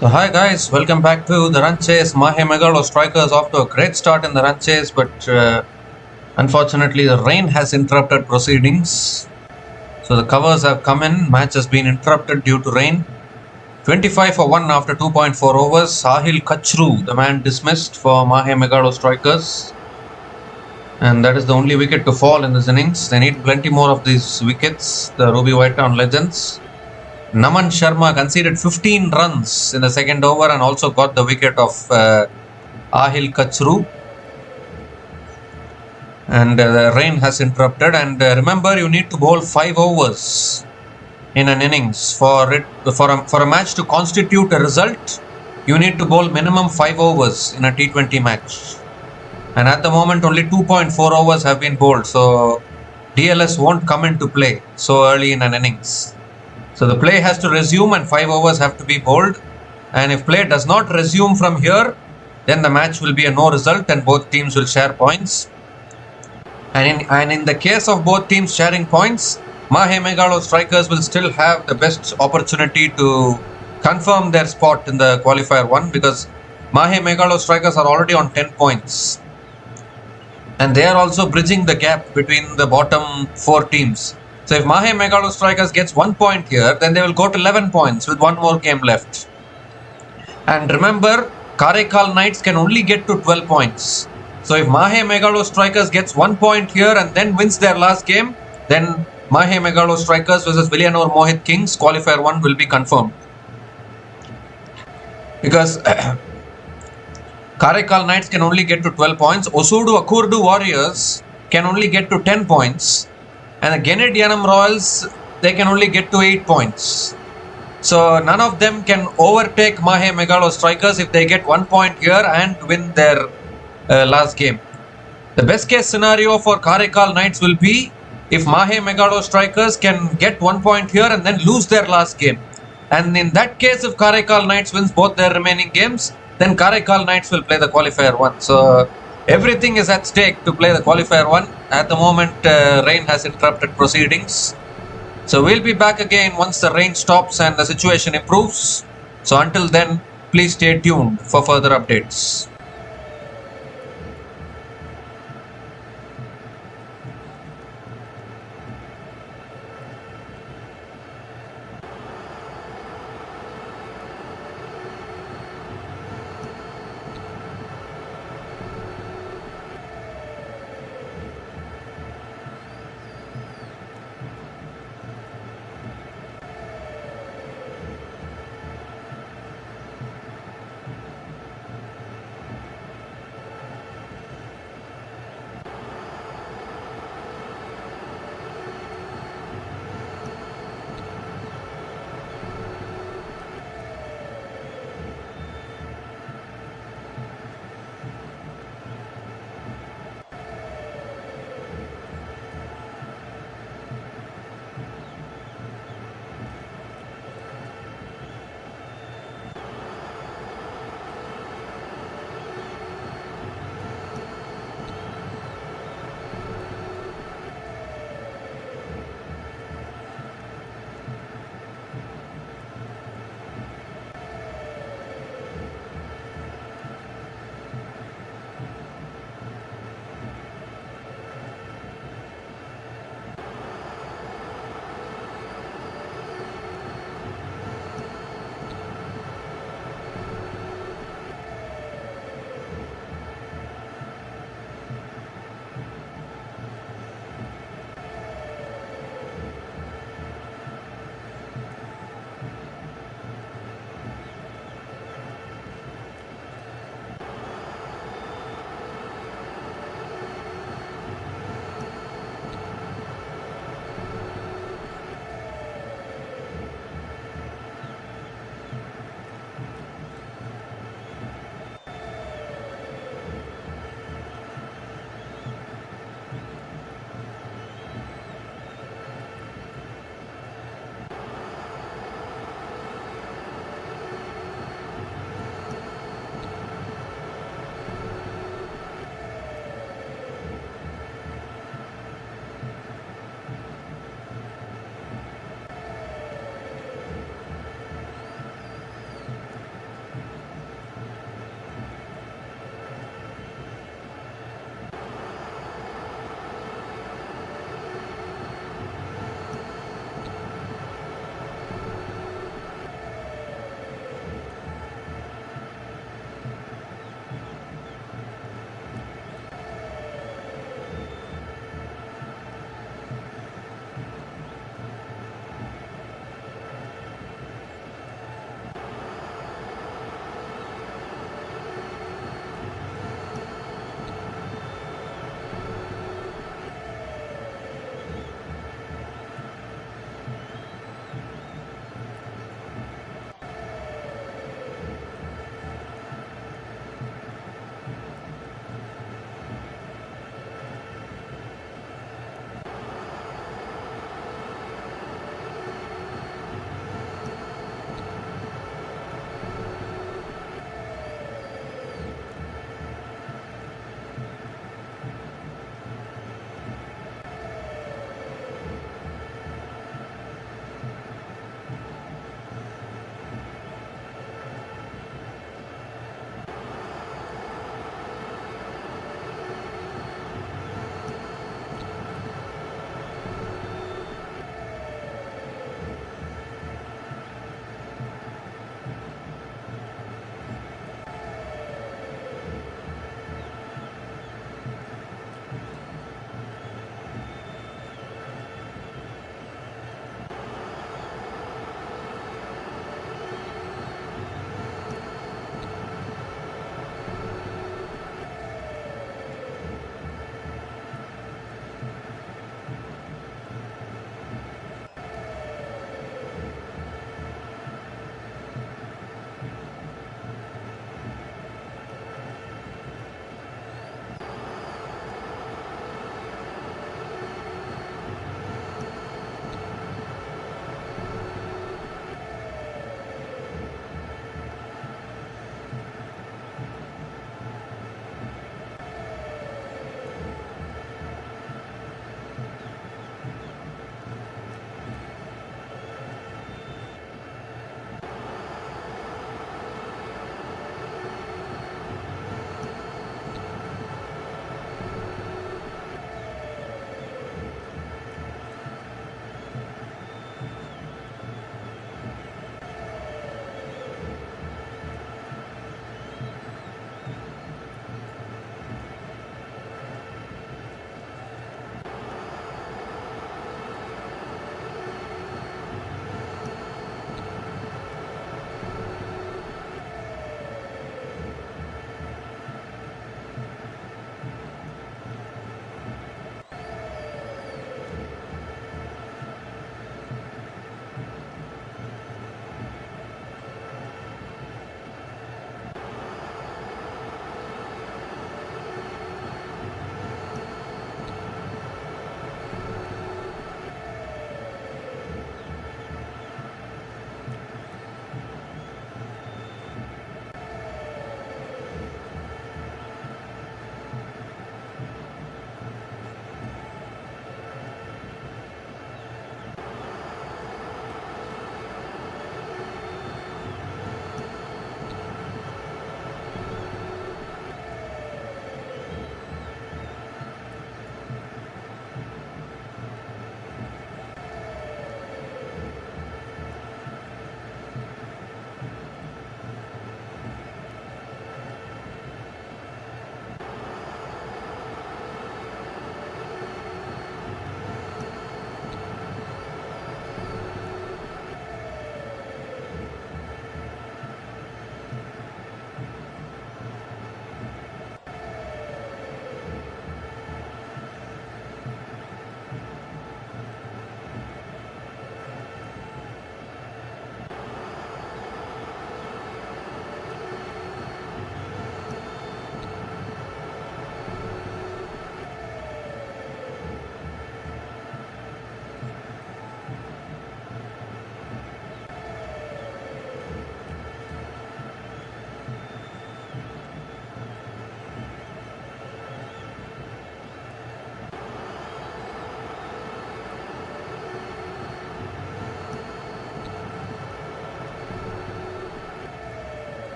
So hi guys, welcome back to the run chase. Mahe Megalo Strikers off to a great start in the run chase, but unfortunately the rain has interrupted proceedings. So the covers have come in, match has been interrupted due to rain. 25 for 1 after 2.4 overs. Sahil Kachru, the man dismissed for Mahe Megalo Strikers. And that is the only wicket to fall in this innings. They need plenty more of these wickets, the Ruby Whitetown legends. Naman Sharma conceded 15 runs in the second over and also got the wicket of Ahil Kachru. And the rain has interrupted. And remember, you need to bowl 5 overs in an innings for a match to constitute a result. You need to bowl minimum 5 overs in a T20 match. And at the moment, only 2.4 overs have been bowled. So DLS won't come into play so early in an innings. So the play has to resume and 5 overs have to be bowled. And if play does not resume from here, then the match will be a no result and both teams will share points. And in the case of both teams sharing points, Mahe Megalo Strikers will still have the best opportunity to confirm their spot in the qualifier 1 because Mahe Megalo Strikers are already on 10 points. And they are also bridging the gap between the bottom 4 teams. So if Mahe Megalo Strikers gets 1 point here, then they will go to 11 points with 1 more game left. And remember, Karaikalknights can only get to 12 points. So if Mahe Megalo Strikers gets 1 point here and then wins their last game, then Mahe Megalo Strikers versus villinurmohitkings qualifier 1 will be confirmed. Because Karaikalknights can only get to 12 points. Ossuduaccorduwarriors can only get to 10 points. And the genidyanamroyals, they can only get to 8 points. So none of them can overtake Mahe Megalo Strikers if they get 1 point here and win their last game. The best case scenario for Karaikalknights will be if Mahe Megalo Strikers can get 1 point here and then lose their last game. And in that case, if Karaikalknights wins both their remaining games, then Karaikalknights will play the qualifier 1. So everything is at stake to play the qualifier 1. At the moment, rain has interrupted proceedings. So we'll be back again once the rain stops and the situation improves. So until then, please stay tuned for further updates.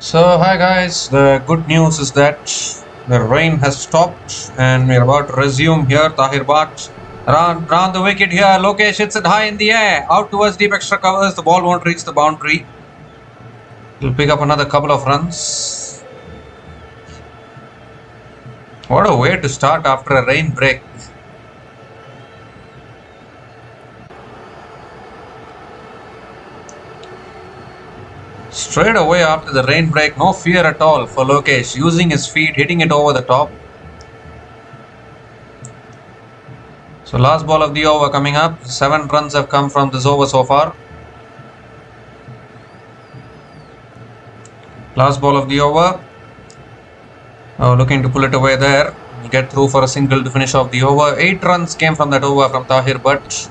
So hi guys, the good news is that the rain has stopped and we're about to resume here. Tahir Bhat round the wicket here. Lokesh hits it high in the air, out towards deep extra covers. The ball won't reach the boundary. He'll pick up another couple of runs. What a way to start after a rain break. Straight away after the rain break, no fear at all for Lokesh, using his feet, hitting it over the top. So last ball of the over coming up. 7 runs have come from this over so far. Last ball of the over. Looking to pull it away there. Get through for a single to finish off the over. 8 runs came from that over from Tahir Bhat.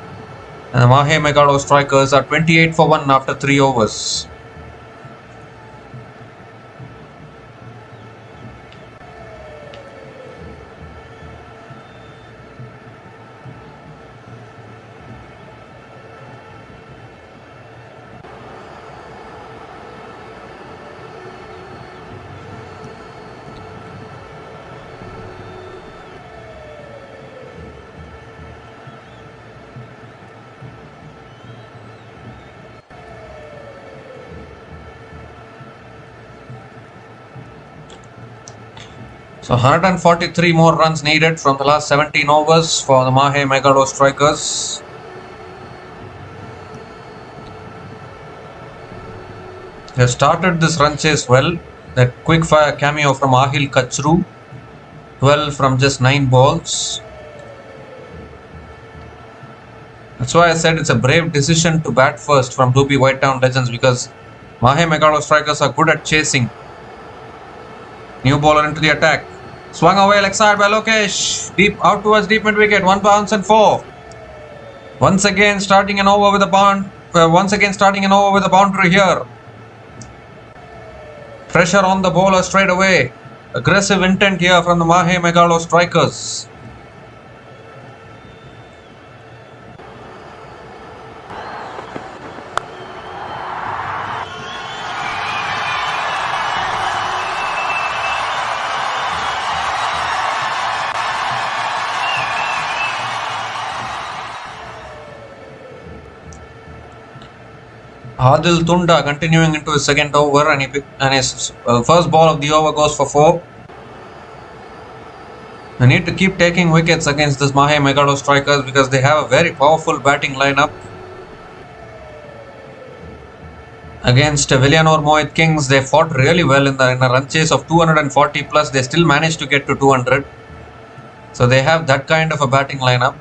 And the Mahe Megalo strikers are 28 for 1 after 3 overs. So 143 more runs needed from the last 17 overs for the Mahe Megalo strikers. They started this run chase well. That quick fire cameo from Ahil Kachru. 12 from just 9 balls. That's why I said it's a brave decision to bat first from washingtonfreedom because Mahe Megalo strikers are good at chasing. New bowler into the attack. Swung away leg side by Lokesh. Deep out towards deep mid wicket. 1 bounce and 4. Once again starting an over with a boundary here. Pressure on the bowler straight away. Aggressive intent here from the Mahe Megalo strikers. Adil Tunda continuing into his second over and his first ball of the over goes for 4. They need to keep taking wickets against this Mahe Megalo strikers because they have a very powerful batting lineup. Against villinurmohitkings, they fought really well in a run chase of 240 plus. They still managed to get to 200. So they have that kind of a batting lineup.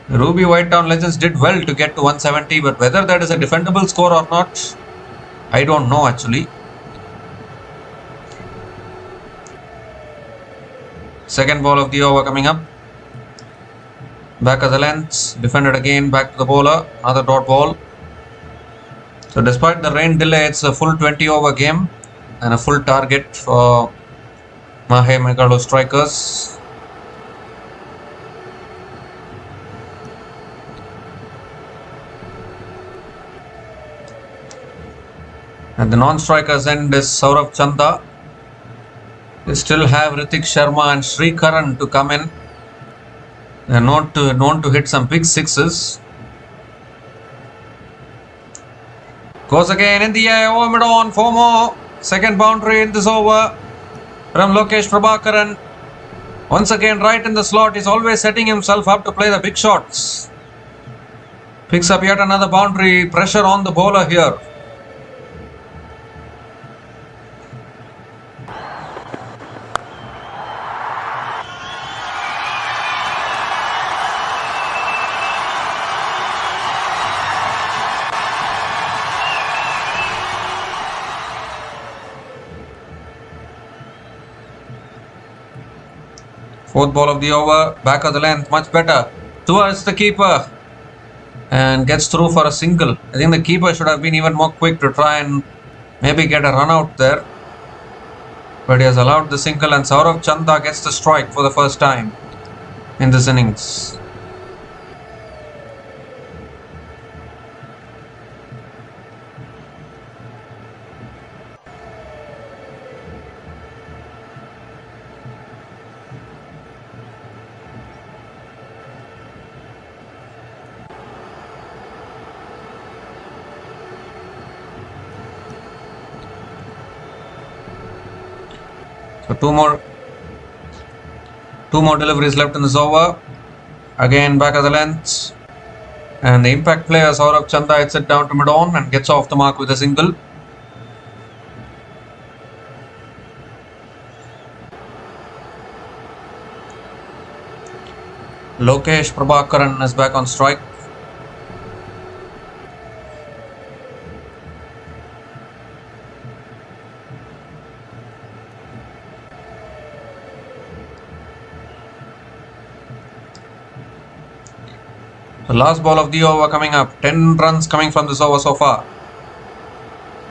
Washingtonlegends did well to get to 170, but whether that is a defendable score or not, I don't know actually. Second ball of the over coming up. Back of the length, defended again, back to the bowler, another dot ball. So despite the rain delay, it's a full 20 over game and a full target for Mahe Megalo strikers. At the non-strikers end is Saurabh Chanda. They still have Ritik Sharma and Sri Karan to come in. They are known to hit some big sixes. Goes again in the air, over mid-on, 4 more. Second boundary in this over from Lokesh Prabhakaran. Once again right in the slot, he's always setting himself up to play the big shots. Picks up yet another boundary, pressure on the bowler here. Fourth ball of the over, back of the length, much better. Towards the keeper and gets through for a single. I think the keeper should have been even more quick to try and maybe get a run out there. But he has allowed the single and Saurabh Chanda gets the strike for the first time in this innings. So two more deliveries left in this over. Again back of the length. And the impact player Saurabh Chanda hits it down to mid-on and gets off the mark with a single. Lokesh Prabhakaran is back on strike. The last ball of the over coming up. 10 runs coming from this over so far.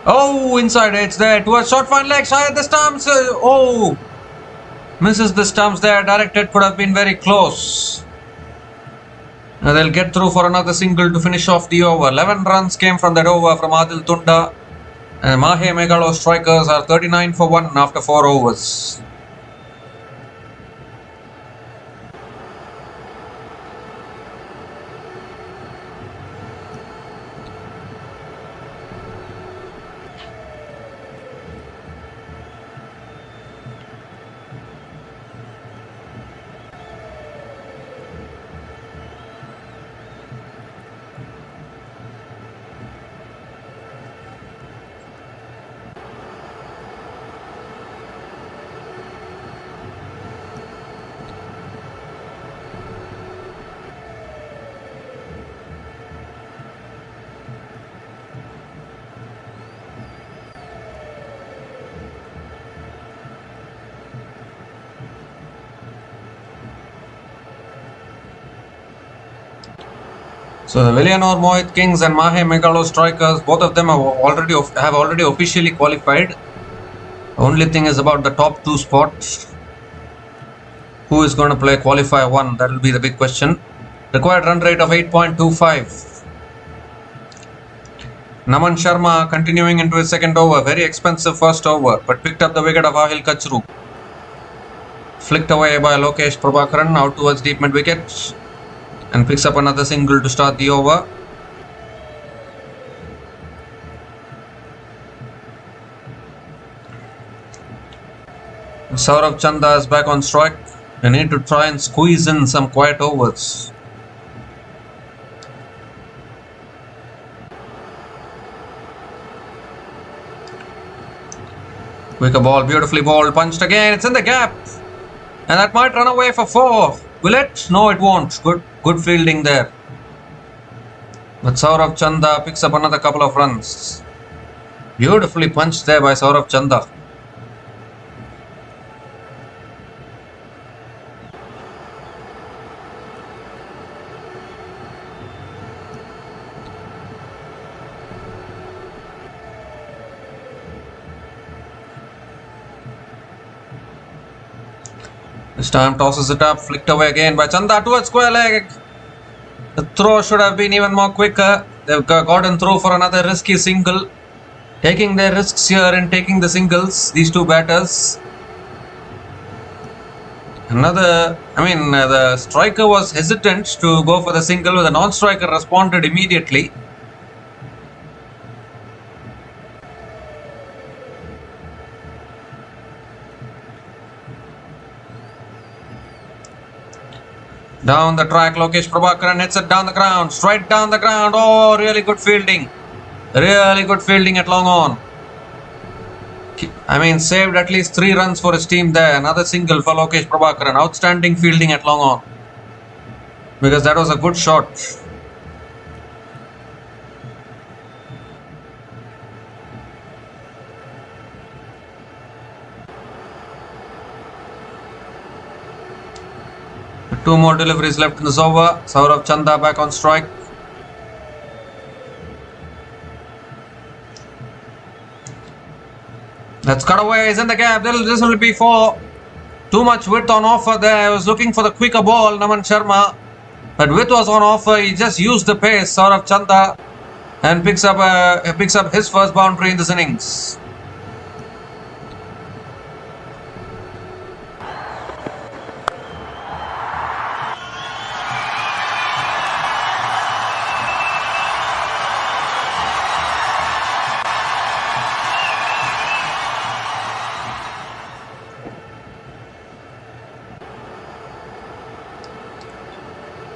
Oh, inside it's there towards short fine leg. Shy at the stumps. Oh, misses the stumps there. Directed, could have been very close. Now they'll get through for another single to finish off the over. 11 runs came from that over from Adil Tunda. And Mahe Megalostrikers are 39 for 1 after 4 overs. So the villinurmohitkings and Mahe Megalostrikers, both of them have already officially qualified. The only thing is about the top 2 spots. Who is going to play qualifier 1? That will be the big question. Required run rate of 8.25. Naman Sharma continuing into his second over. Very expensive first over, but picked up the wicket of Ahil Kachru. Flicked away by Lokesh Prabhakaran out towards deep mid wicket. And picks up another single to start the over. Saurabh Chanda is back on strike. They need to try and squeeze in some quiet overs. Quicker ball, beautifully bowled, punched again. It's in the gap. And that might run away for 4. Will it? No, it won't. Good fielding there. But Saurabh Chanda picks up another couple of runs. Beautifully punched there by Saurabh Chanda. This time tosses it up, flicked away again by Chanda towards square leg. The throw should have been even more quicker. They've gotten through for another risky single. Taking their risks here and taking the singles, these two batters. The striker was hesitant to go for the single, but the non-striker responded immediately. Down the track, Lokesh Prabhakaran hits it down the ground, straight down the ground. Oh, really good fielding. Really good fielding at long on. Saved at least 3 runs for his team there. Another single for Lokesh Prabhakaran. Outstanding fielding at long on. Because that was a good shot. Two more deliveries left in this over. Saurabh Chanda back on strike. Let's cut away. He's in the gap. This will be 4. Too much width on offer there. I was looking for the quicker ball, Naman Sharma. But width was on offer. He just used the pace, Saurabh Chanda, and picks up his first boundary in this innings.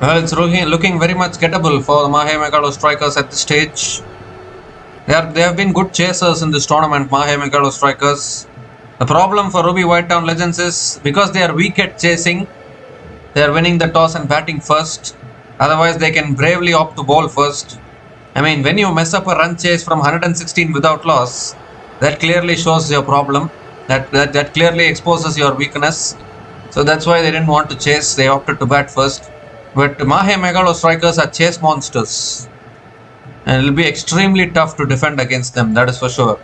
Well, it's looking very much gettable for the Mahe Megalostrikers at this stage. They have been good chasers in this tournament, Mahe Megalostrikers. The problem for Ruby Whitetown Legends is because they are weak at chasing, they are winning the toss and batting first. Otherwise, they can bravely opt to bowl first. I mean, when you mess up a run chase from 116 without loss, that clearly shows your problem. That clearly exposes your weakness. So that's why they didn't want to chase. They opted to bat first. But Mahe Megalostrikers are chase monsters, and it will be extremely tough to defend against them. That is for sure.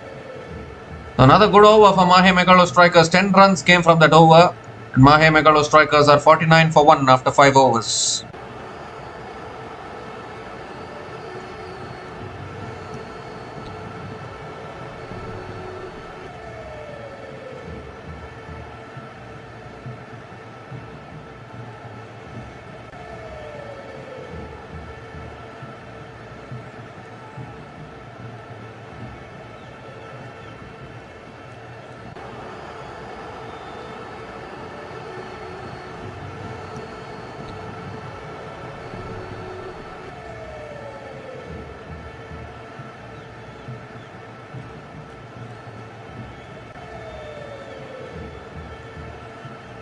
Another good over for Mahe Megalostrikers. 10 runs came from that over, and Mahe Megalostrikers are 49 for 1 after 5 overs.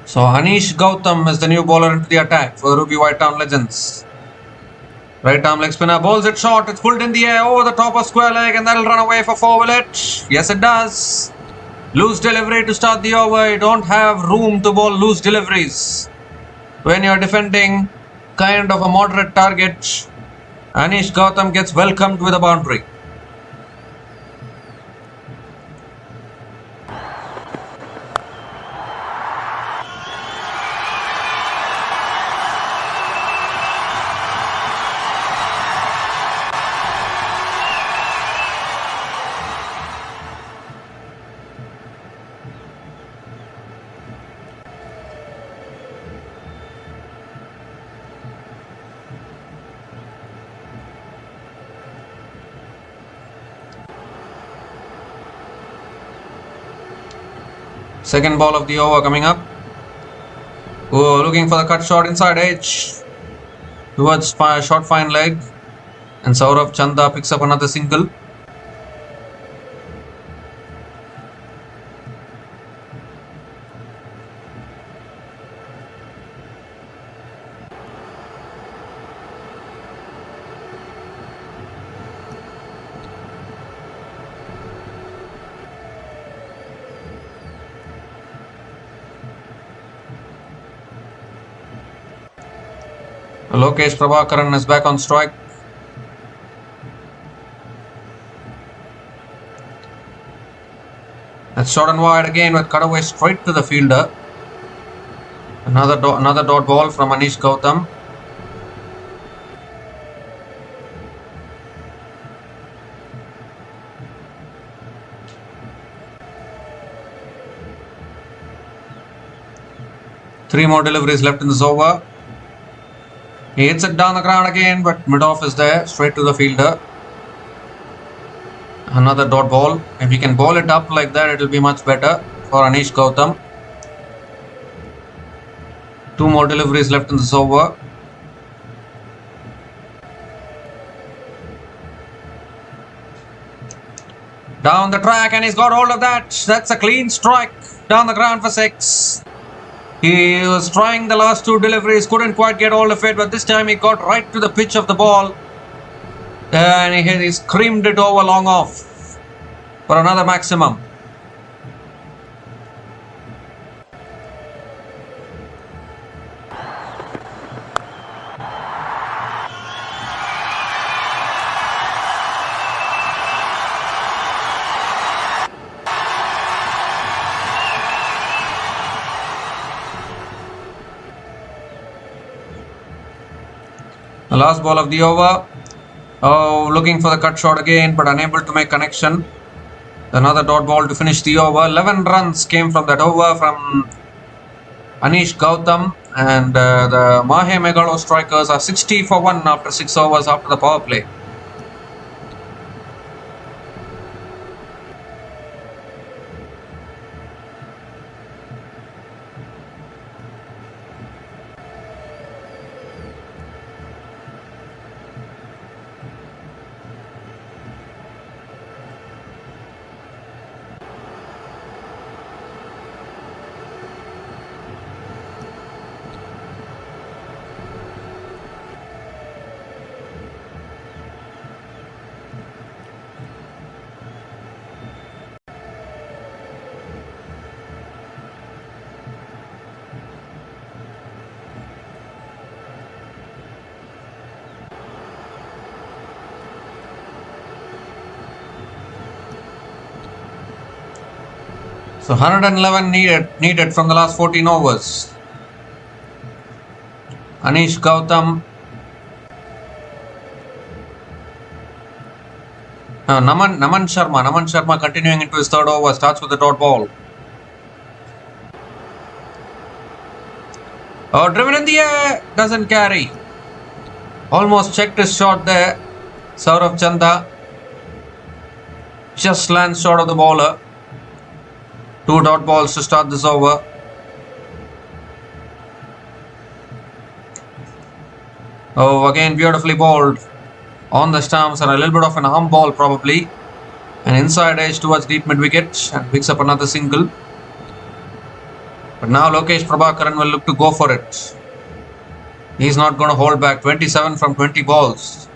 So Anish Gautam is the new bowler into the attack for Ruby Whitetown Legends. Right arm leg spinner bowls it short. It's pulled in the air over the top of square leg, and that'll run away for 4, will it? Yes, it does. Loose delivery to start the over. You don't have room to bowl loose deliveries when you're defending kind of a moderate target. Anish Gautam gets welcomed with a boundary. Second ball of the over coming up. Oh, looking for the cut shot inside edge towards short fine leg, and Saurav Chanda picks up another single. Lokesh Prabhakaran is back on strike. That's short and wide again with cutaway straight to the fielder. Another dot ball from Anish Gautam. Three more deliveries left in this over. He hits it down the ground again, but mid-off is there, straight to the fielder. Another dot ball. If he can ball it up like that, it will be much better for Anish Gautam. Two more deliveries left in this over. Down the track, and he's got hold of that. That's a clean strike down the ground for 6. He was trying the last two deliveries, couldn't quite get hold of it, but this time he got right to the pitch of the ball, and he screamed it over long off for another maximum. The last ball of the over. Oh, looking for the cut shot again, but unable to make connection. Another dot ball to finish the over. 11 runs came from that over from Anish Gautam, and the Mahe Megalostrikers are 60 for 1 after 6 overs after the power play. So 111 needed from the last 14 overs. Anish Gautam. Naman Sharma continuing into his third over, starts with the dot ball. Oh, driven in the air, doesn't carry. Almost checked his shot there. Saurav Chanda just lands short of the bowler. 2 dot balls to start this over. Oh, again beautifully bowled. On the stumps and a little bit of an arm ball probably. An inside edge towards deep mid wicket and picks up another single. But now Lokesh Prabhakaran will look to go for it. He's not going to hold back. 27 from 20 balls.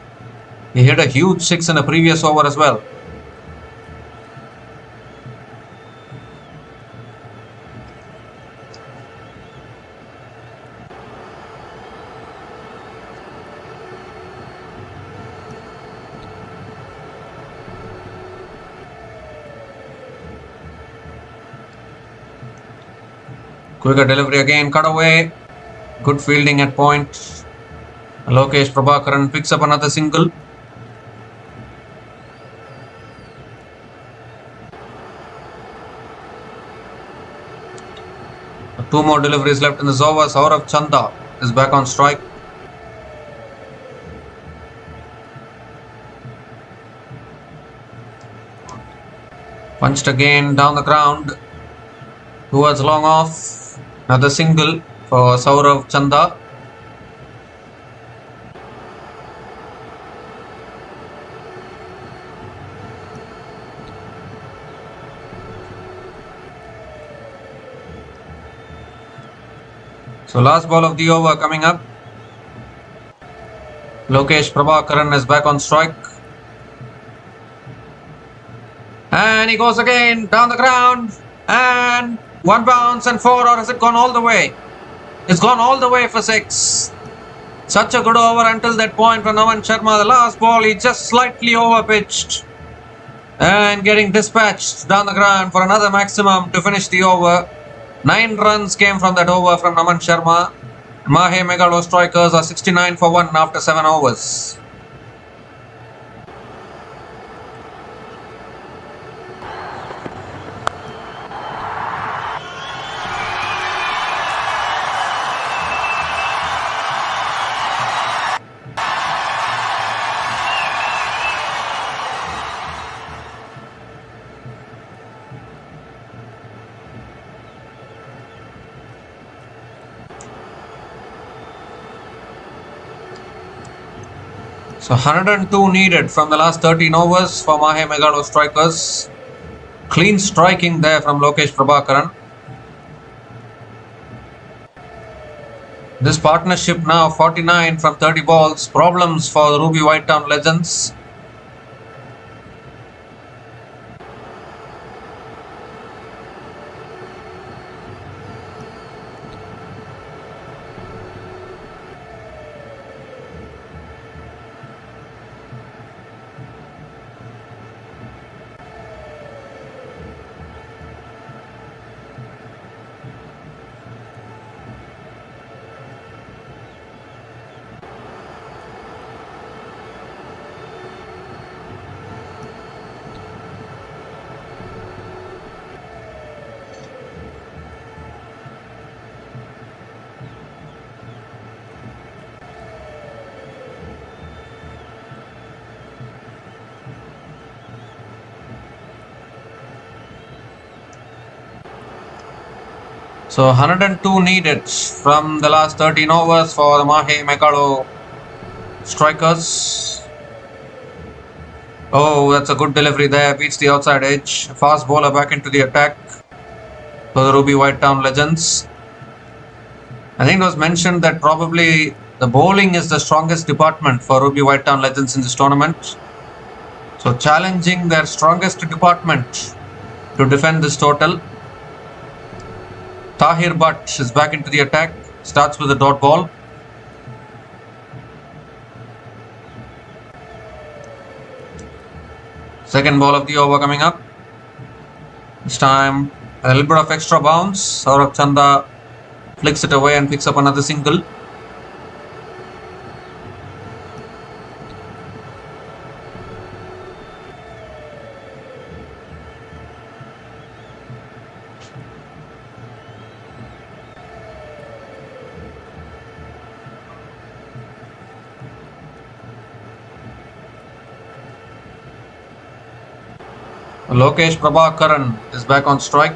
He hit a huge 6 in the previous over as well. Quicker delivery again, cut away. Good fielding at point. Lokesh Prabhakaran picks up another single. Two more deliveries left in this over. Saurav Chanda is back on strike. Punched again down the ground towards long off. Another single for Saurav Chanda. So last ball of the over coming up. Lokesh Prabhakaran is back on strike. And he goes again down the ground. And 1 bounce and 4, or has it gone all the way? It's gone all the way for 6. Such a good over until that point for Naman Sharma. The last ball he just slightly over pitched. And getting dispatched down the ground for another maximum to finish the over. 9 runs came from that over from Naman Sharma. Mahe Megalostrikers are 69 for 1 after 7 overs. So 102 needed from the last 13 overs for Mahe Megalostrikers. Clean striking there from Lokesh Prabhakaran. This partnership now 49 from 30 balls. Problems for the Ruby Whitetown Legends. So 102 needed from the last 13 overs for the Mahe Megalo Strikers. Oh, that's a good delivery there. Beats the outside edge. Fast bowler back into the attack for the Ruby Whitetown Legends. I think it was mentioned that probably the bowling is the strongest department for Ruby Whitetown Legends in this tournament. So challenging their strongest department to defend this total. Tahir Butt is back into the attack. Starts with a dot ball. Second ball of the over coming up. This time A little bit of extra bounce. Saurabh Chanda flicks it away and picks up another single. Lokesh Prabhakaran is back on strike.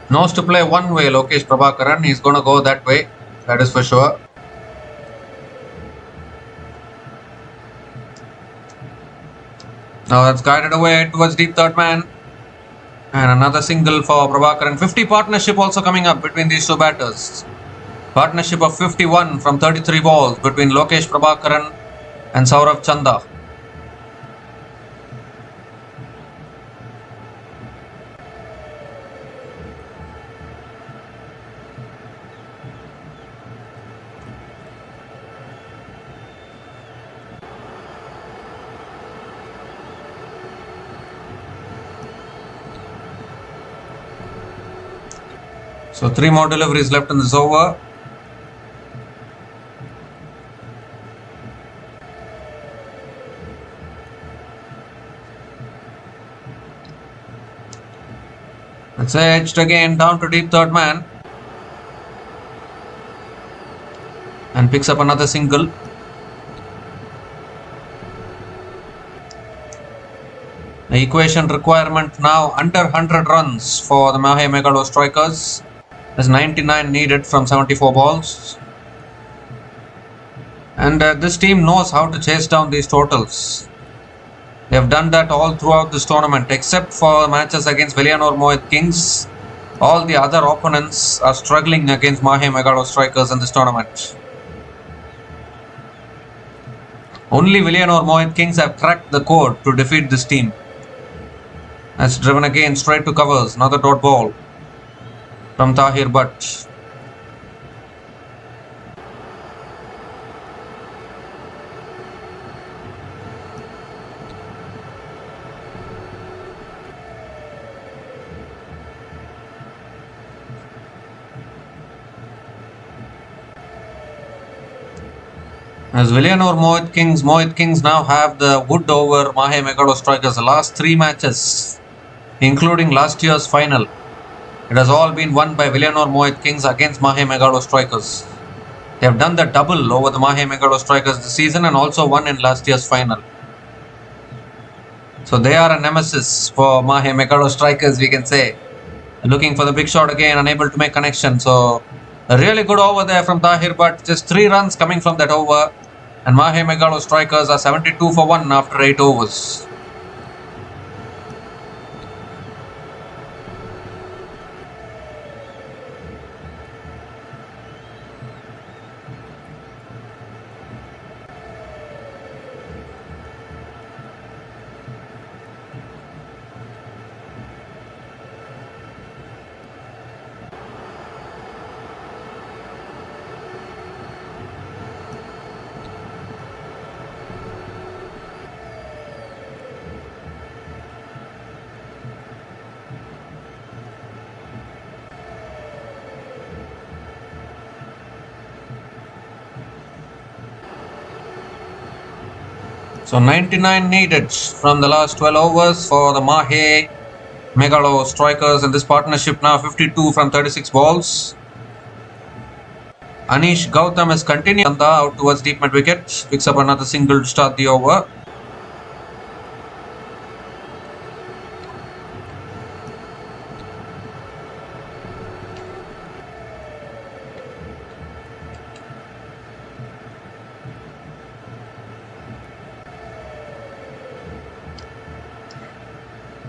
Knows to play one way, Lokesh Prabhakaran. He's going to go that way. That is for sure. Now that's guided away towards deep third man. And another single for Prabhakaran. 50 partnership also coming up between these two batters. Partnership of 51 from 33 balls between Lokesh Prabhakaran and Saurabh Chanda. So 3 more deliveries left in this over. It's edged again down to deep third man. And picks up another single. The equation requirement now under 100 runs for the Mahe Megalostrikers. There's 99 needed from 74 balls. And this team knows how to chase down these totals. They have done that all throughout this tournament, except for matches against Villinurmohitkings. All the other opponents are struggling against Mahe Megalostrikers in this tournament. Only Villinurmohitkings have cracked the code to defeat this team. That's driven again straight to covers. Another dot ball from Tahir Butt. As Villinurmohitkings now have the wood over Mahe Megalostrikers. The last 3 matches, including last year's final, it has all been won by Villinurmohitkings against Mahe Megalostrikers. They have done the double over the Mahe Megalostrikers this season and also won in last year's final. So they are a nemesis for Mahe Megalostrikers, we can say. Looking for the big shot again, unable to make connection. So a really good over there from Tahir, but just 3 runs coming from that over. And Mahe Megalostrikers are 72 for 1 after 8 overs. So 99 needed from the last 12 overs for the Mahe Megalostrikers in this partnership now 52 from 36 balls. Anish Gautam is continuing out towards deep mid wicket. Picks up another single to start the over.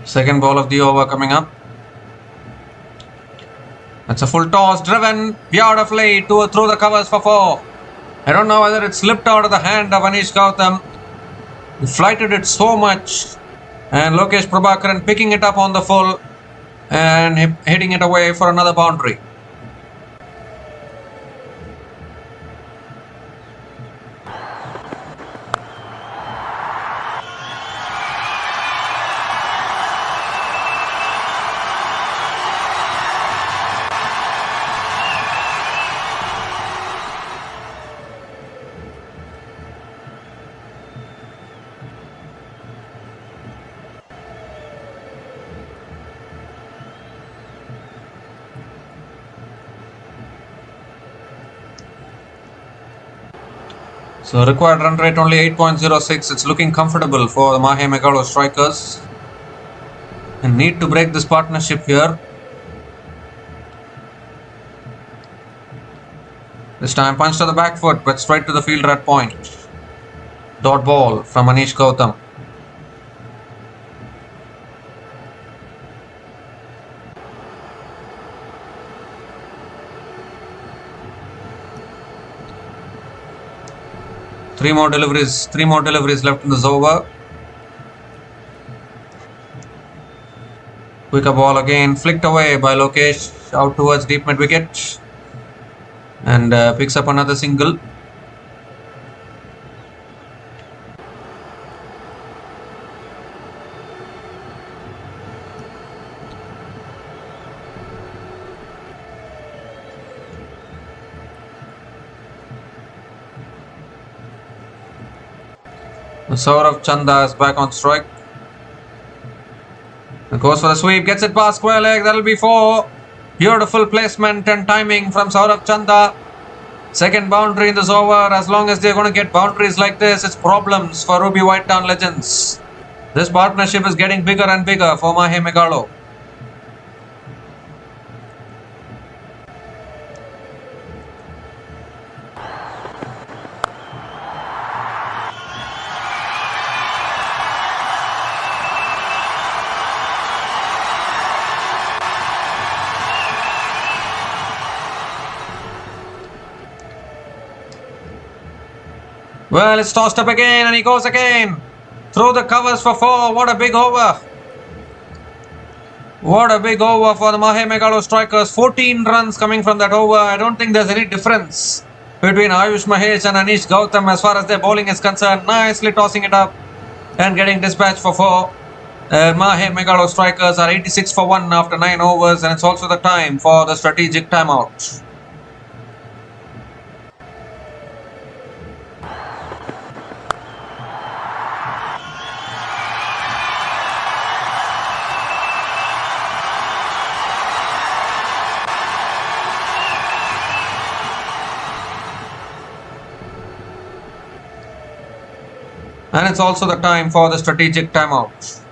Second ball of the over coming up. That's a full toss, driven beautifully through the covers for 4. I don't know whether it slipped out of the hand of Anish Gautam. He flighted it so much. And Lokesh Prabhakaran picking it up on the full and hitting it away for another boundary. So required run rate only 8.06. It's looking comfortable for the Mahe Megalo strikers. And need to break this partnership here. This time punch to the back foot, but straight to the fielder at point. Dot ball from Anish Gautam. Three more deliveries left in this over. Quicker ball again, flicked away by Lokesh out towards deep mid wicket. And picks up another single. Saurav Chanda is back on strike. Goes for the sweep, gets it past square leg, that'll be 4. Beautiful placement and timing from Saurav Chanda. Second boundary in this over. As long as they're going to get boundaries like this, it's problems for Ruby Whitetown Legends. This partnership is getting bigger and bigger for Mahe Megalo. Well, it's tossed up again and he goes again. Through the covers for 4. What a big over. What a big over for the Mahe Megalo strikers. 14 runs coming from that over. I don't think there's any difference between Ayush Mahesh and Anish Gautam as far as their bowling is concerned. Nicely tossing it up and getting dispatched for 4. Mahe Megalo strikers are 86 for 1 after 9 overs, and it's also the time for the strategic timeout. And it's also the time for the strategic timeout.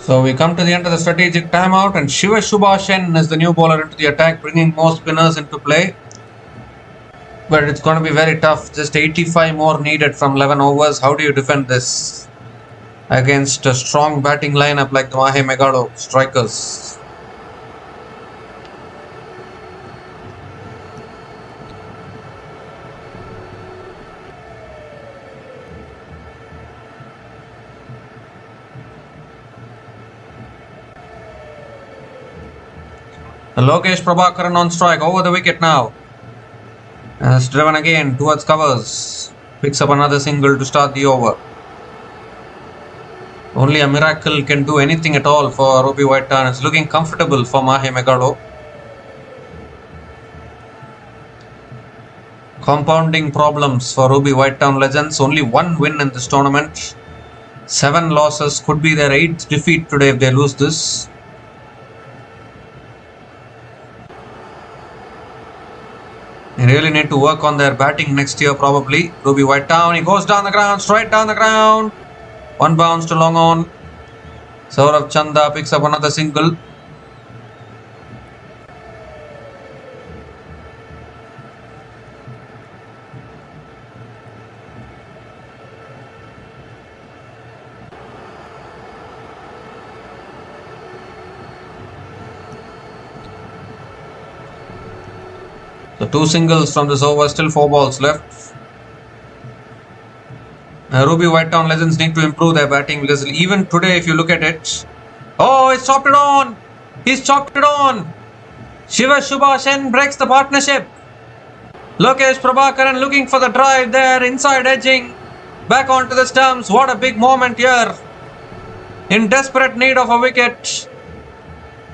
So we come to the end of the strategic timeout, and Shiva Shubhashen is the new bowler into the attack, bringing more spinners into play. But it's going to be very tough. Just 85 more needed from 11 overs. How do you defend this against a strong batting lineup like the Mahe Megalo Strikers? Lokesh Prabhakaran on strike, over the wicket now. Has driven again towards covers. Picks up another single to start the over. Only a miracle can do anything at all for Robbie Whitetown. It's looking comfortable for Mahe Megalo. Compounding problems for Robbie Whitetown Legends. Only one win in this tournament. 7 losses. Could be their 8th defeat today if they lose this. They really need to work on their batting next year probably. Robbie Whitetown, he goes down the ground, straight down the ground. One bounce to long on. Saurav Chanda picks up another single. So 2 singles from this over, still 4 balls left. Robbie Whitetown Legends need to improve their batting because even today if you look at it, oh, he's chopped it on! He's chopped it on! Shiva Subhasen breaks the partnership. Lokesh Prabhakaran looking for the drive there, inside edging, back onto the stumps. What a big moment here. In desperate need of a wicket.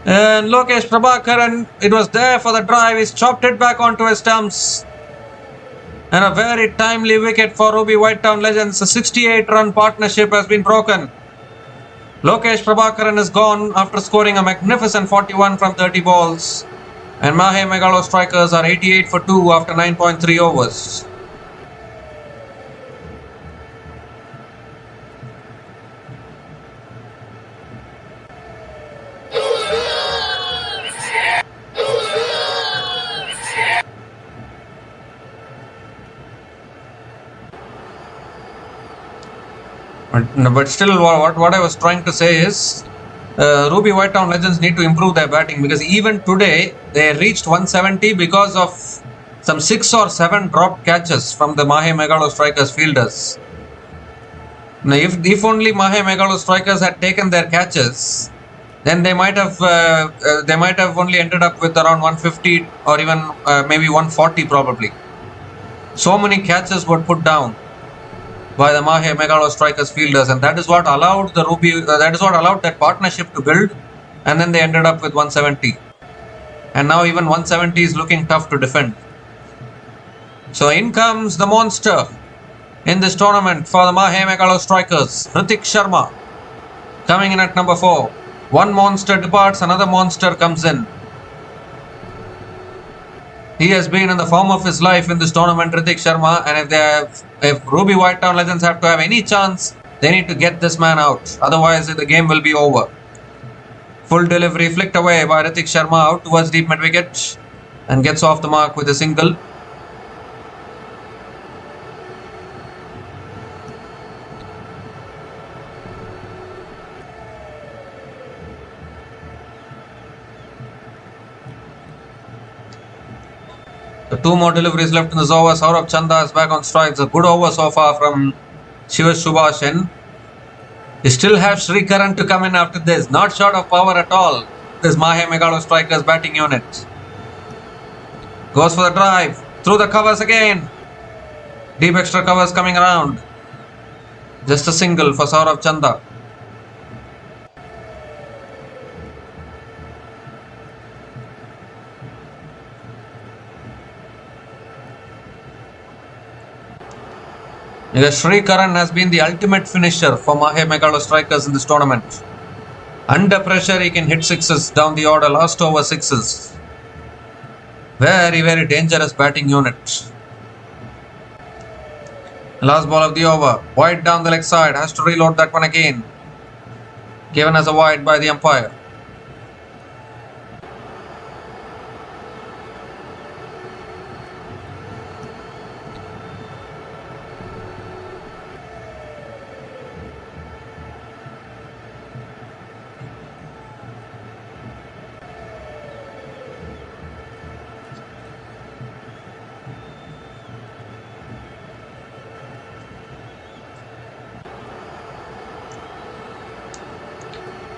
And Lokesh Prabhakaran, it was there for the drive. He's chopped it back onto his stumps. And a very timely wicket for Robbie Whitetown Legends. A 68-run partnership has been broken. Lokesh Prabhakaran is gone after scoring a magnificent 41 from 30 balls. And Mahe Megalo Strikers are 88 for 2 after 9.3 overs. But still, what I was trying to say is, Robbie Whitetown Legends need to improve their batting because even today they reached 170 because of some 6 or 7 dropped catches from the Mahe Megalo Strikers fielders. Now, if only Mahe Megalo Strikers had taken their catches, then they might have only ended up with around 150 or even maybe 140 probably. So many catches were put down by the Mahe Megalo Strikers fielders, and that is what allowed that partnership to build, and then they ended up with 170. And now even 170 is looking tough to defend. So in comes the monster in this tournament for the Mahe Megalo Strikers, Hrithik Sharma, coming in at number 4. One monster departs, another monster comes in. He has been in the form of his life in this tournament, Hrithik Sharma, and if Robbie Whitetown Legends have to have any chance, they need to get this man out. Otherwise, the game will be over. Full delivery flicked away by Hrithik Sharma out towards deep mid wicket and gets off the mark with a single. So 2 more deliveries left in this over. Saurabh Chanda is back on strike. It's a good over so far from Shiva Subhasen. You still have Sri Karan to come in after this. Not short of power at all. This Mahe Megalo Strikers batting unit. Goes for the drive. Through the covers again. Deep extra covers coming around. Just a single for Saurabh Chanda. Because Sri Karan has been the ultimate finisher for Mahe Megalo Strikers in this tournament. Under pressure, he can hit 6s down the order, last over 6s. Very, very dangerous batting unit. Last ball of the over. Wide down the leg side. Has to reload that one again. Given as a wide by the umpire.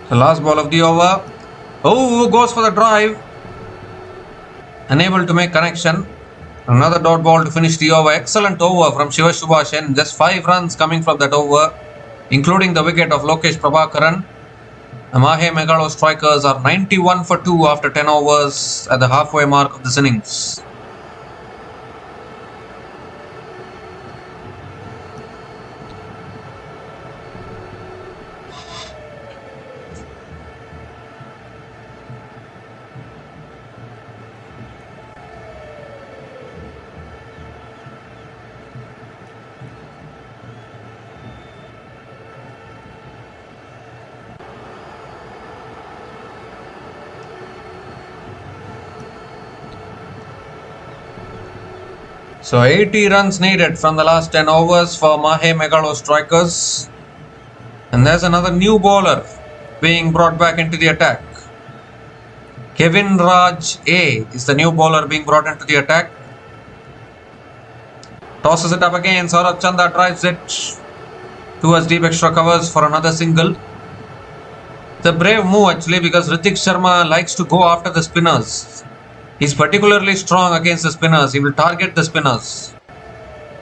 The last ball of the over. Oh, goes for the drive. Unable to make connection. Another dot ball to finish the over. Excellent over from Shiva Subhashan. Just 5 runs coming from that over, including the wicket of Lokesh Prabhakaran. The Mahe Megalo Strikers are 91 for 2 after 10 overs at the halfway mark of this innings. So 80 runs needed from the last 10 overs for Mahe Megalo Strikers. And there's another new bowler being brought back into the attack. Kevin Raj A is the new bowler being brought into the attack. Tosses it up again. Saurabh Chanda drives it towards deep extra covers for another single. It's a brave move actually, because Hrithik Sharma likes to go after the spinners. He's particularly strong against the spinners. He will target the spinners.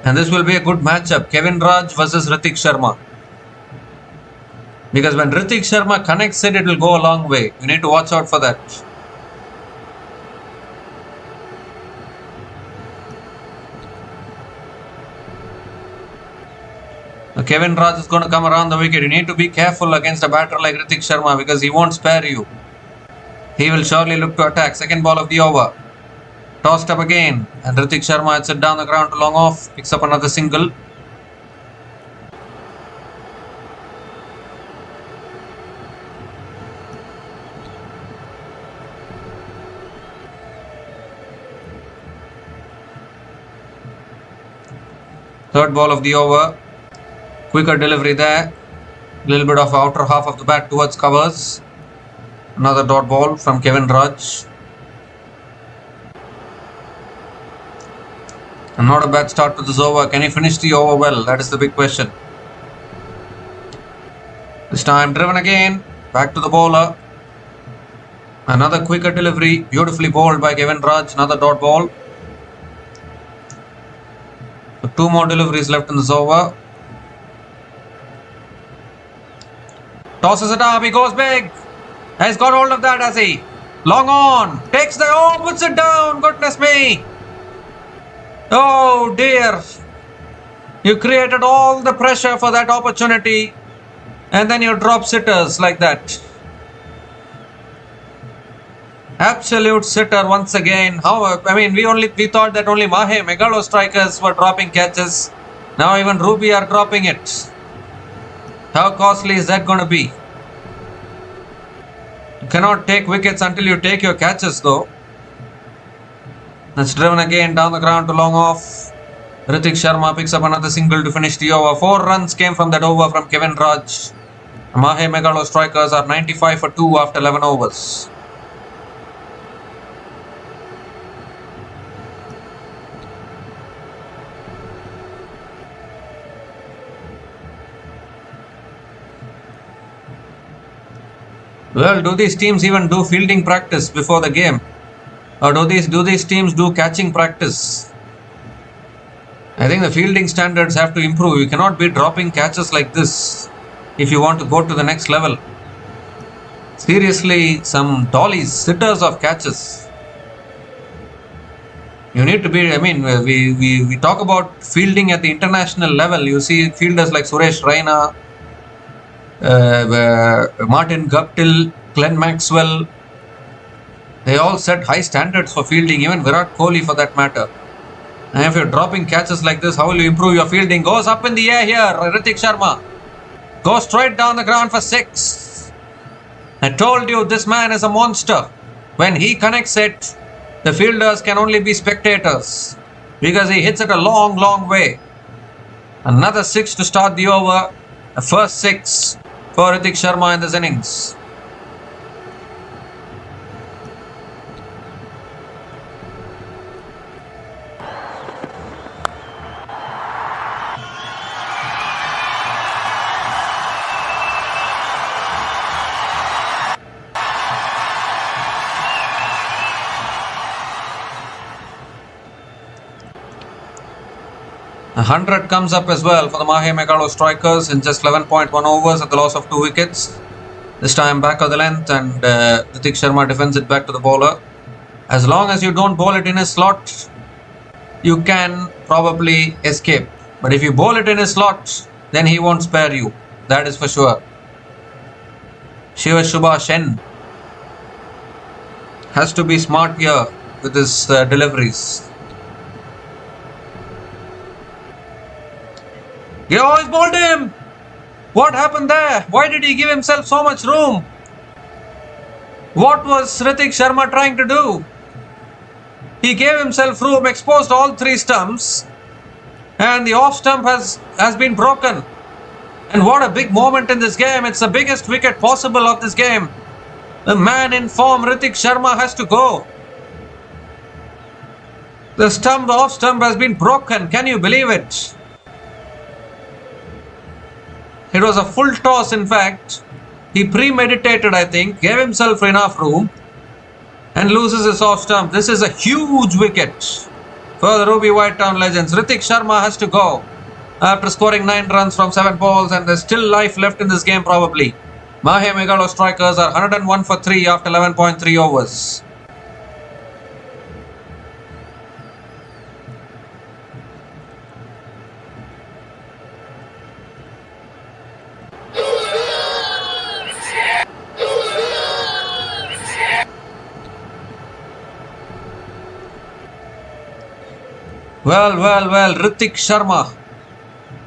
And this will be a good matchup. Kevin Raj versus Hrithik Sharma. Because when Hrithik Sharma connects it, it will go a long way. You need to watch out for that. Now Kevin Raj is going to come around the wicket. You need to be careful against a batter like Hrithik Sharma, because he won't spare you. He will surely look to attack. Second ball of the over. Tossed up again. And Hrithik Sharma hits it down the ground to long off. Picks up another single. Third ball of the over. Quicker delivery there. Little bit of outer half of the bat towards covers. Another dot ball from Kevin Raj. And not a bad start to this over. Can he finish the over well? That is the big question. This time driven again. Back to the bowler. Another quicker delivery. Beautifully bowled by Kevin Raj. Another dot ball. So 2 more deliveries left in this over. Tosses it up. He goes big. Has got hold of that, has he? Long on. Takes the... Oh, puts it down. Goodness me. Oh, dear. You created all the pressure for that opportunity. And then you drop sitters like that. Absolute sitter once again. We thought that only Mahe Megalo Strikers were dropping catches. Now even Ruby are dropping it. How costly is that going to be? You cannot take wickets until you take your catches though. That's driven again down the ground to long off. Hrithik Sharma picks up another single to finish the over. 4 runs came from that over from Kevin Raj. Mahe Megalo Strikers are 95 for 2 after 11 overs. Well, do these teams even do fielding practice before the game? Or do these teams do catching practice? I think the fielding standards have to improve. You cannot be dropping catches like this if you want to go to the next level. Seriously, some dollies, sitters of catches. You need to be, we talk about fielding at the international level. You see fielders like Suresh Raina, Martin Guptill, Glenn Maxwell. They all set high standards for fielding, even Virat Kohli for that matter. And if you're dropping catches like this, how will you improve your fielding? Goes up in the air here, Hrithik Sharma. Goes straight down the ground for 6. I told you this man is a monster. When he connects it, the fielders can only be spectators, because he hits it a long, long way. Another 6 to start the over. The first 6 for Hrithik Sharma in this innings. 100 comes up as well for the Mahe Megalo Strikers in just 11.1 overs at the loss of 2 wickets. This time back of the length, and Ritik Sharma defends it back to the bowler. As long as you don't bowl it in his slot, you can probably escape. But if you bowl it in his slot, then he won't spare you. That is for sure. Shiva Shubha Shen has to be smart here with his deliveries. He always bowled him! What happened there? Why did he give himself so much room? What was Ritik Sharma trying to do? He gave himself room, exposed all 3 stumps, and the off stump has been broken. And what a big moment in this game. It's the biggest wicket possible of this game. The man in form, Ritik Sharma, has to go. The off stump has been broken. Can you believe it? It was a full toss, in fact. He premeditated, I think, gave himself enough room and loses his off stump. This is a huge wicket for the Ruby White Town Legends. Ritik Sharma has to go after scoring 9 runs from 7 balls, and there's still life left in this game probably. Mahe Megalo Strikers are 101 for 3 after 11.3 overs. Well, Ritik Sharma.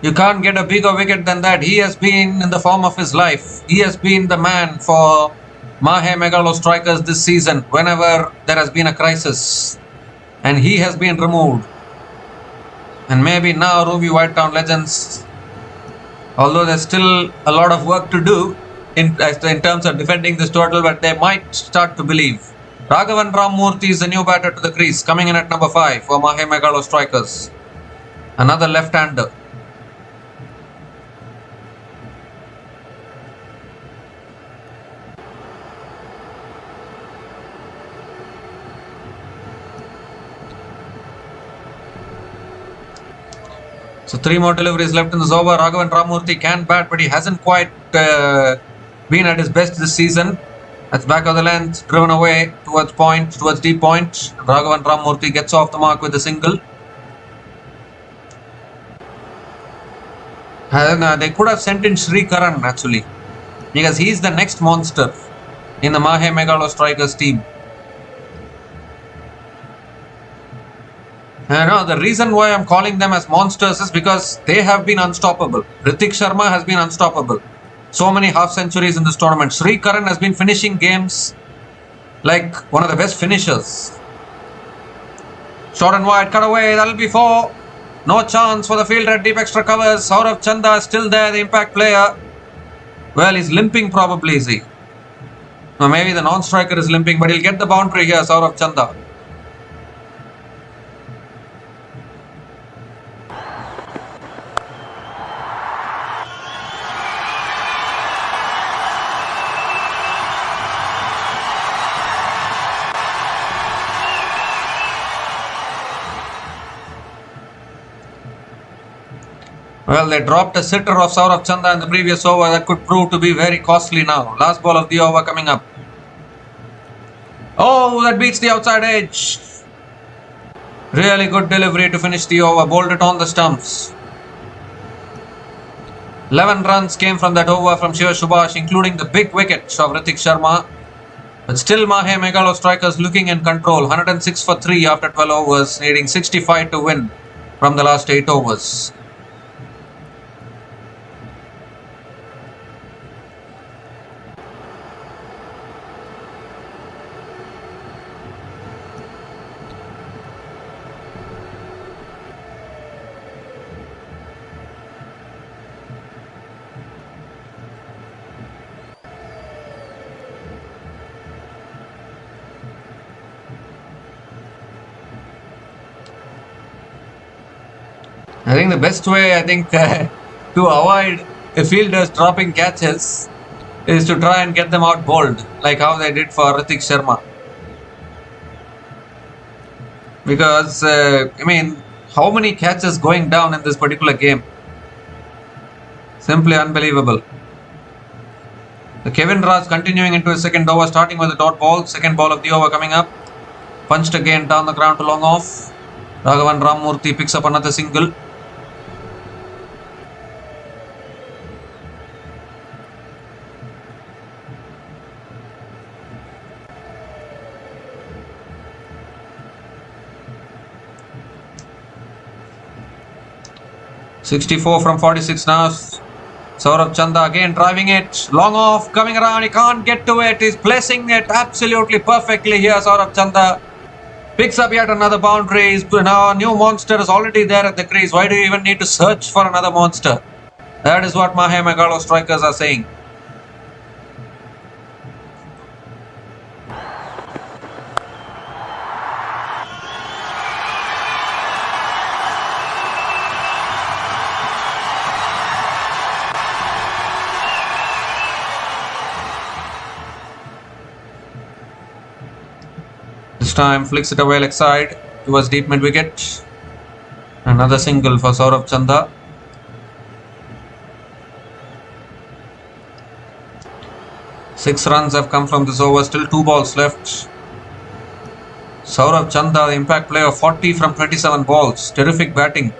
You can't get a bigger wicket than that. He has been in the form of his life. He has been the man for Mahe Megalo Strikers this season whenever there has been a crisis. And he has been removed. And maybe now Ruby White Town Legends, although there's still a lot of work to do in terms of defending this total, but they might start to believe. Raghavan Ramamurthy is the new batter to the crease, coming in at number 5 for Mahe Megalo Strikers. Another left-hander. So 3 more deliveries left in this over. Raghavan Ramamurthy can bat, but he hasn't quite been at his best this season. That's back of the length, driven away towards deep point. Raghavan Ramamurthy gets off the mark with a single. And they could have sent in Sri Karan actually, because he's the next monster in the Mahe Megalo Strikers team. The reason why I'm calling them as monsters is because they have been unstoppable. Ritik Sharma has been unstoppable. So many half centuries in this tournament. Sri Karan has been finishing games like one of the best finishers. Short and wide, cut away, that'll be 4. No chance for the fielder at deep extra covers. Saurav Chanda is still there, the impact player. Well, he's limping probably, is he? No, maybe the non-striker is limping, but he'll get the boundary here, Saurav Chanda. Well, they dropped a sitter of Saurav Chanda in the previous over. That could prove to be very costly now. Last ball of the over coming up. Oh, that beats the outside edge. Really good delivery to finish the over. Bowled it on the stumps. 11 runs came from that over from Shiva Subhash, including the big wicket of Ritik Sharma. But still Mahe Megalo Strikers looking in control. 106 for 3 after 12 overs, needing 65 to win from the last 8 overs. I think the best way, to avoid fielders dropping catches is to try and get them out bowled, like how they did for Ritik Sharma. Because, how many catches going down in this particular game. Simply unbelievable. The Kevin Raj continuing into his second over, starting with the dot ball. Second ball of the over coming up. Punched again down the ground to long off. Raghavan Ramamurthy picks up another single. .64 from 46 now. Saurabh Chanda again driving it. Long off, coming around. He can't get to it. He's placing it absolutely perfectly here. Saurabh Chanda picks up yet another boundary. Now a new monster is already there at the crease. Why do you even need to search for another monster? That is what Mahe Megalo strikers are saying. This time flicks it away leg side towards deep mid wicket. Another single for Saurabh Chanda. Six runs have come from this over, still 2 balls left. Saurabh Chanda, the impact play of 40 from 27 balls. Terrific batting.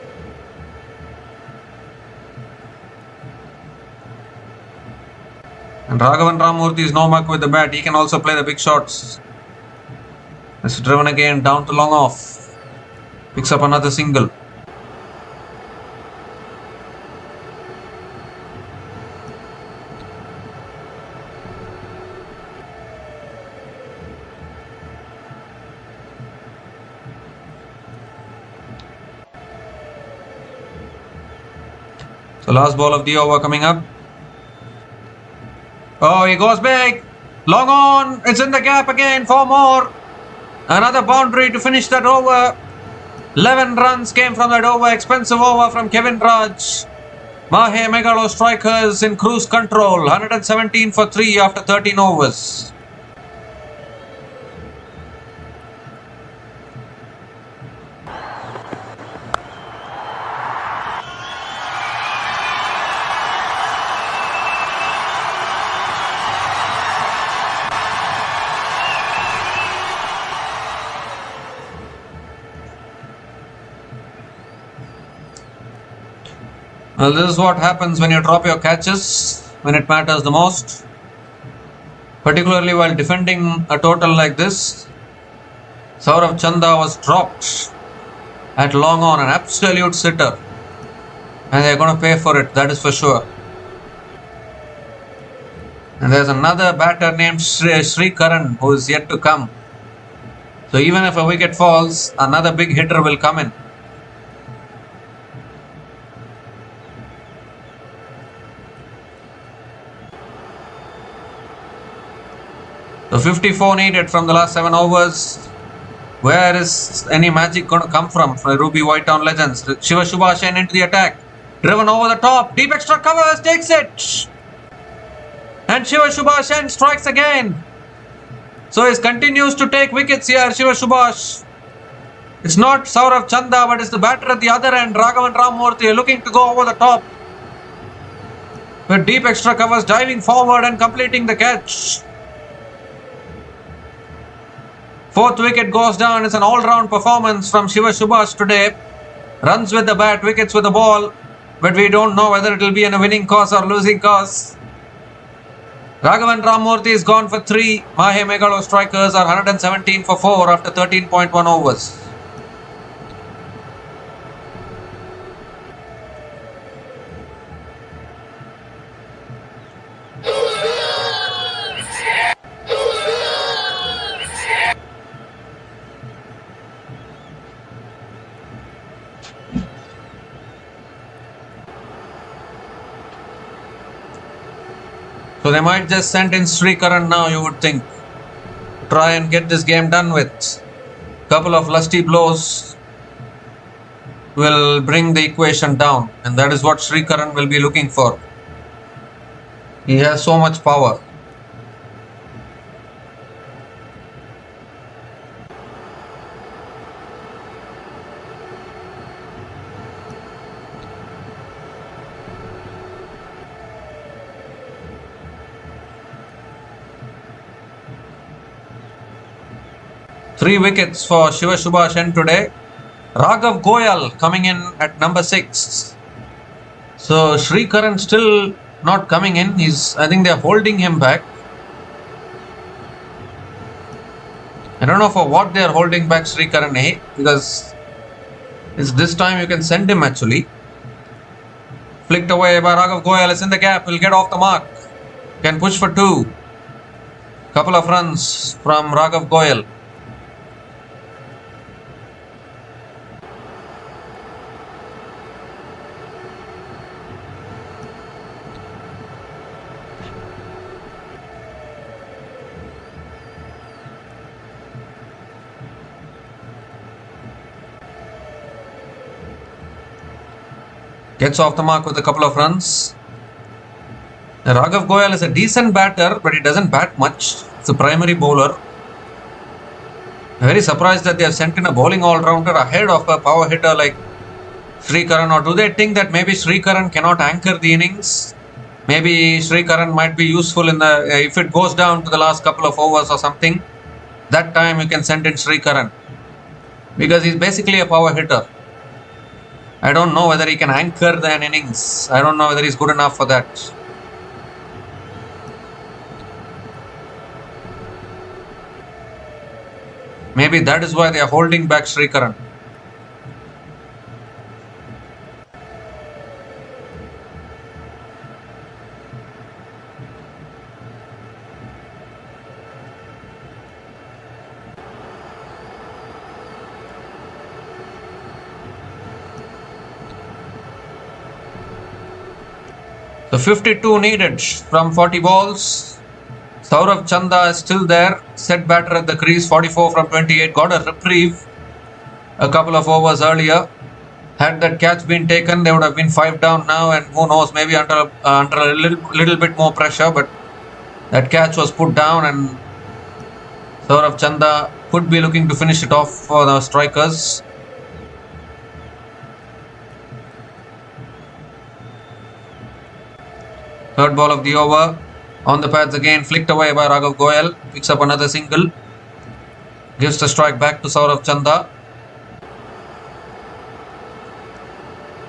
And Raghavan Ramamurthy is no muck with the bat. He can also play the big shots. It's driven again down to long off. Picks up another single. So last ball of the over coming up. Oh, he goes big. Long on. It's in the gap again. 4 more. Another boundary to finish that over. 11 runs came from that over. Expensive over from Kevin Raj. Mahe Megalo strikers in cruise control. 117 for 3 after 13 overs. Well, this is what happens when you drop your catches when it matters the most, particularly while defending a total like this. Saurabh Chanda was dropped at long on, an absolute sitter, and they're going to pay for it, that is for sure. And there's another batter named Sri Karan who is yet to come. So even if a wicket falls, another big hitter will come in. The 54 needed from the last 7 overs. Where is any magic going to come from for Ruby Whitetown Legends? Shiva Subhashen into the attack. Driven over the top. Deep extra covers. Takes it. And Shiva Subhashen strikes again. So he continues to take wickets here, Shiva Subhash. It's not Saurabh Chanda, but it's the batter at the other end, Raghavan Ramamurthy, looking to go over the top. With deep extra covers, diving forward and completing the catch. 4th wicket goes down. It's an all-round performance from Shiva Subhash today. Runs with the bat, wickets with the ball. But we don't know whether it will be in a winning cause or losing cause. Raghavan Ramamurthy is gone for 3. Mahe Megalo strikers are 117 for 4 after 13.1 overs. So they might just send in Sri Karan now, you would think. Try and get this game done with. Couple of lusty blows will bring the equation down. And that is what Sri Karan will be looking for. He has so much power. 3 wickets for Shiva Subhashan today. Raghav Goyal coming in at number 6. So Srikaran still not coming in. I think they are holding him back. I don't know for what they are holding back Srikaran, because it's this time you can send him actually. Flicked away by Raghav Goyal. Is in the gap. Will get off the mark. Can push for 2. Couple of runs from Raghav Goyal. Gets off the mark with a couple of runs. Raghav Goyal is a decent batter, but he doesn't bat much. It's a primary bowler. I'm very surprised that they have sent in a bowling all-rounder ahead of a power hitter like Srikaran. Or do they think that maybe Srikaran cannot anchor the innings? Maybe Srikaran might be useful in if it goes down to the last couple of overs or something. That time you can send in Srikaran, because he's basically a power hitter. I don't know whether he can anchor an innings. I don't know whether he's good enough for that. Maybe that is why they are holding back Srikaran. So 52 needed from 40 balls. Saurav Chanda is still there. Set batter at the crease. 44 from 28. Got a reprieve a couple of overs earlier. Had that catch been taken, they would have been 5 down now, and who knows, maybe under a little bit more pressure. But that catch was put down, and Saurav Chanda could be looking to finish it off for the strikers. Third ball of the over. On the pads again, flicked away by Raghav Goyal. Picks up another single. Gives the strike back to Saurav Chanda.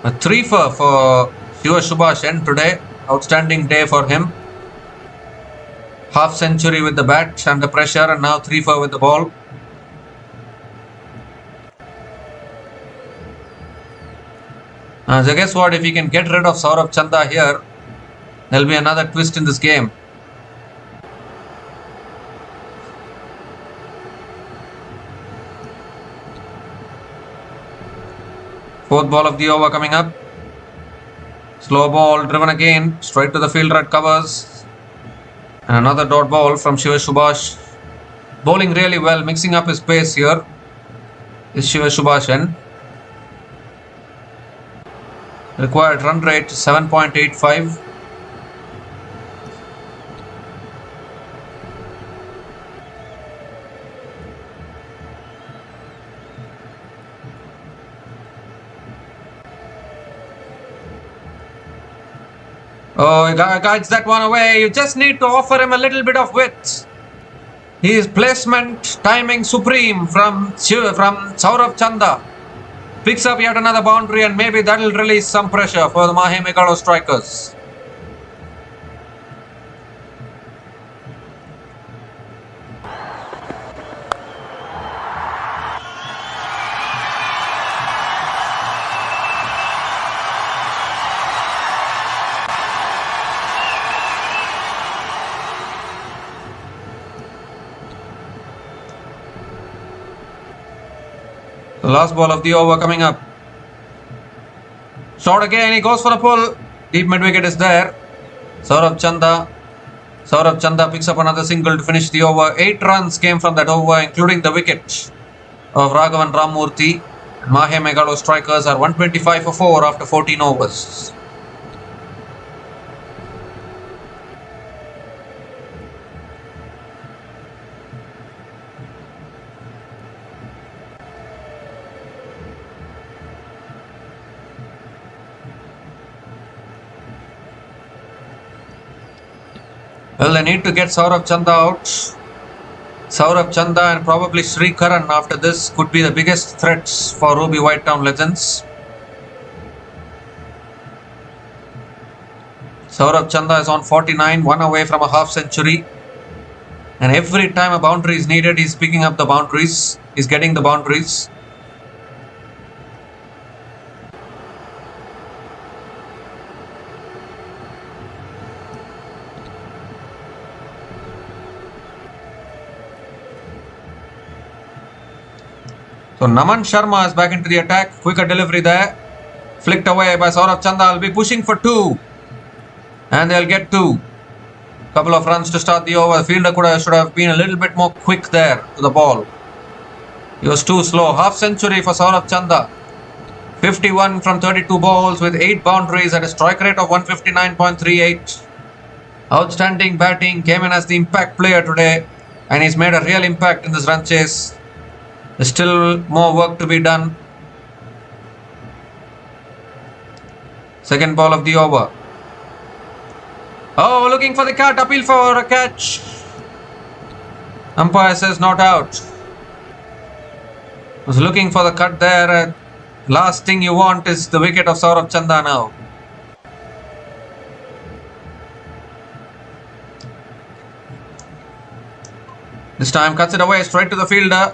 A 3-for for Shiva Subhashan today. Outstanding day for him. Half century with the bat under pressure, and now 3-for with the ball. So guess what? If he can get rid of Saurav Chanda here, there'll be another twist in this game. Fourth ball of the over coming up. Slow ball driven again. Straight to the fielder at covers. And another dot ball from Shiva Subhash. Bowling really well, mixing up his pace here is Shiva Subhashan. Required run rate 7.85. Oh, he guides that one away. You just need to offer him a little bit of width. His placement, timing supreme from Saurav Chanda. Picks up yet another boundary, and maybe that will release some pressure for the Mahe Megalo strikers. The last ball of the over coming up. Shot again, he goes for a pull. Deep mid wicket is there. Saurav Chanda picks up another single to finish the over. 8 runs came from that over, including the wicket of Raghavan Ramurthy. Mahe Megalo strikers are 125 for 4 after 14 overs. Well, they need to get Saurav Chanda out. Saurabh Chanda and probably Sri Karan after this could be the biggest threats for Ruby Whitetown Legends. Saurabh Chanda is on 49, one away from a half century. And every time a boundary is needed, he's picking up the boundaries. He's getting the boundaries. So Naman Sharma is back into the attack. Quicker delivery there. Flicked away by Saurabh Chanda. Will be pushing for 2. And they'll get 2. Couple of runs to start the over. The fielder should have been a little bit more quick there to the ball. He was too slow. Half century for Saurabh Chanda. 51 from 32 balls with 8 boundaries at a strike rate of 159.38. Outstanding batting. Came in as the impact player today. And he's made a real impact in this run chase. There's still more work to be done. Second ball of the over. Oh, looking for the cut. Appeal for a catch. Umpire says not out. Was looking for the cut there. Last thing you want is the wicket of Saurabh Chanda now. This time cuts it away straight to the fielder.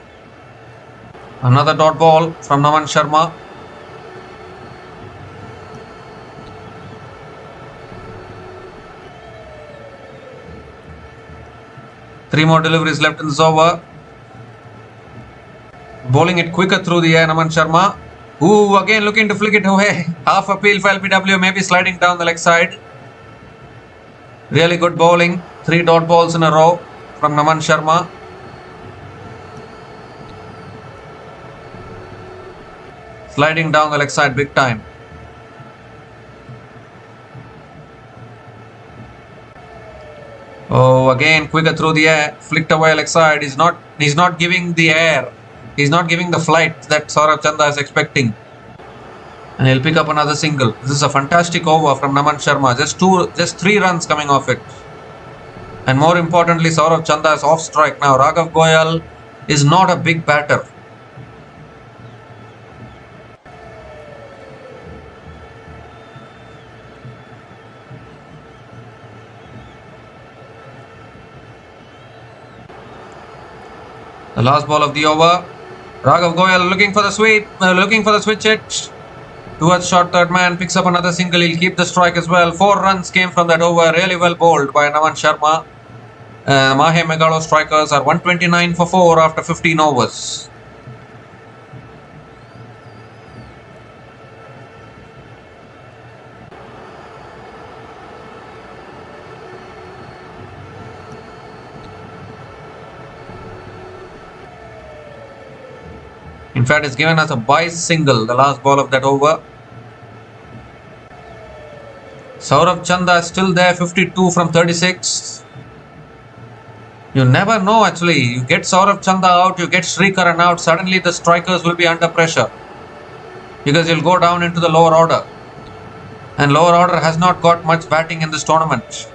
Another dot ball from Naman Sharma. Three more deliveries left in this over. Bowling it quicker through the air, Naman Sharma. Ooh, again looking to flick it away. Half appeal for LBW, maybe sliding down the leg side. Really good bowling. 3 dot balls in a row from Naman Sharma. Sliding down the leg side big time. Oh, again quicker through the air, flicked away leg side. He's not giving the air. He's not giving the flight that Saurabh Chanda is expecting. And he'll pick up another single. This is a fantastic over from Naman Sharma. Just 3 runs coming off it. And more importantly, Saurabh Chanda is off strike now. Raghav Goyal is not a big batter. The last ball of the over. Raghav Goyal looking for the sweep, looking for the switch hit towards short third man. Picks up another single. He'll keep the strike as well. 4 runs came from that over. Really well bowled by Naman Sharma. Mahe Megalostrikers are 129 for 4 after 15 overs. In fact, it's given us a Bice single, the last ball of that over. Saurabh Chanda is still there, 52 from 36. You never know actually. You get Saurabh Chanda out, you get Sri Karan out, suddenly the strikers will be under pressure. Because you'll go down into the lower order. And lower order has not got much batting in this tournament.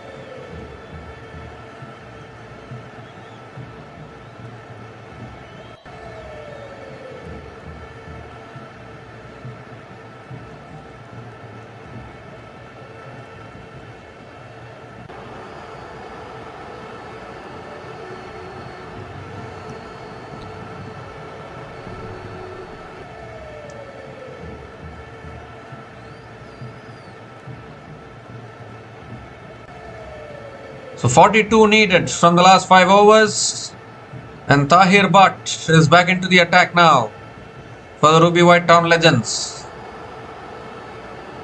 So 42 needed from the last 5 overs. And Tahir Butt is back into the attack now for the Ruby Whitetown Legends.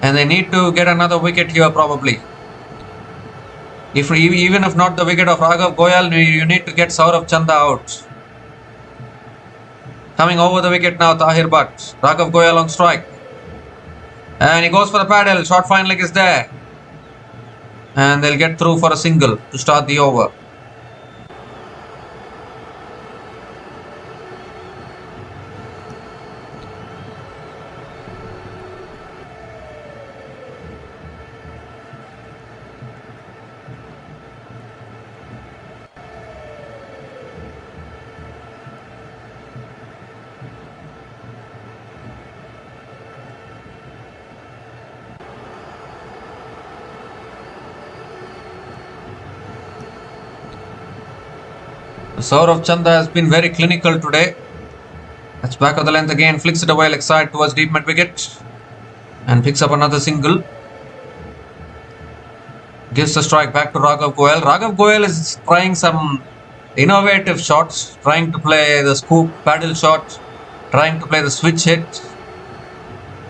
And they need to get another wicket here probably. Even if not the wicket of Raghav Goyal, you need to get Saurabh Chanda out. Coming over the wicket now, Tahir Butt. Raghav Goyal on strike. And he goes for the paddle. Short fine leg is there. And they'll get through for a single to start the over. Saurav Chanda has been very clinical today. That's back of the length again, flicks it away leg side towards deep mid wicket and picks up another single. Gives the strike back to Raghav Goyal. Raghav Goyal is trying some innovative shots, trying to play the scoop paddle shot, trying to play the switch hit.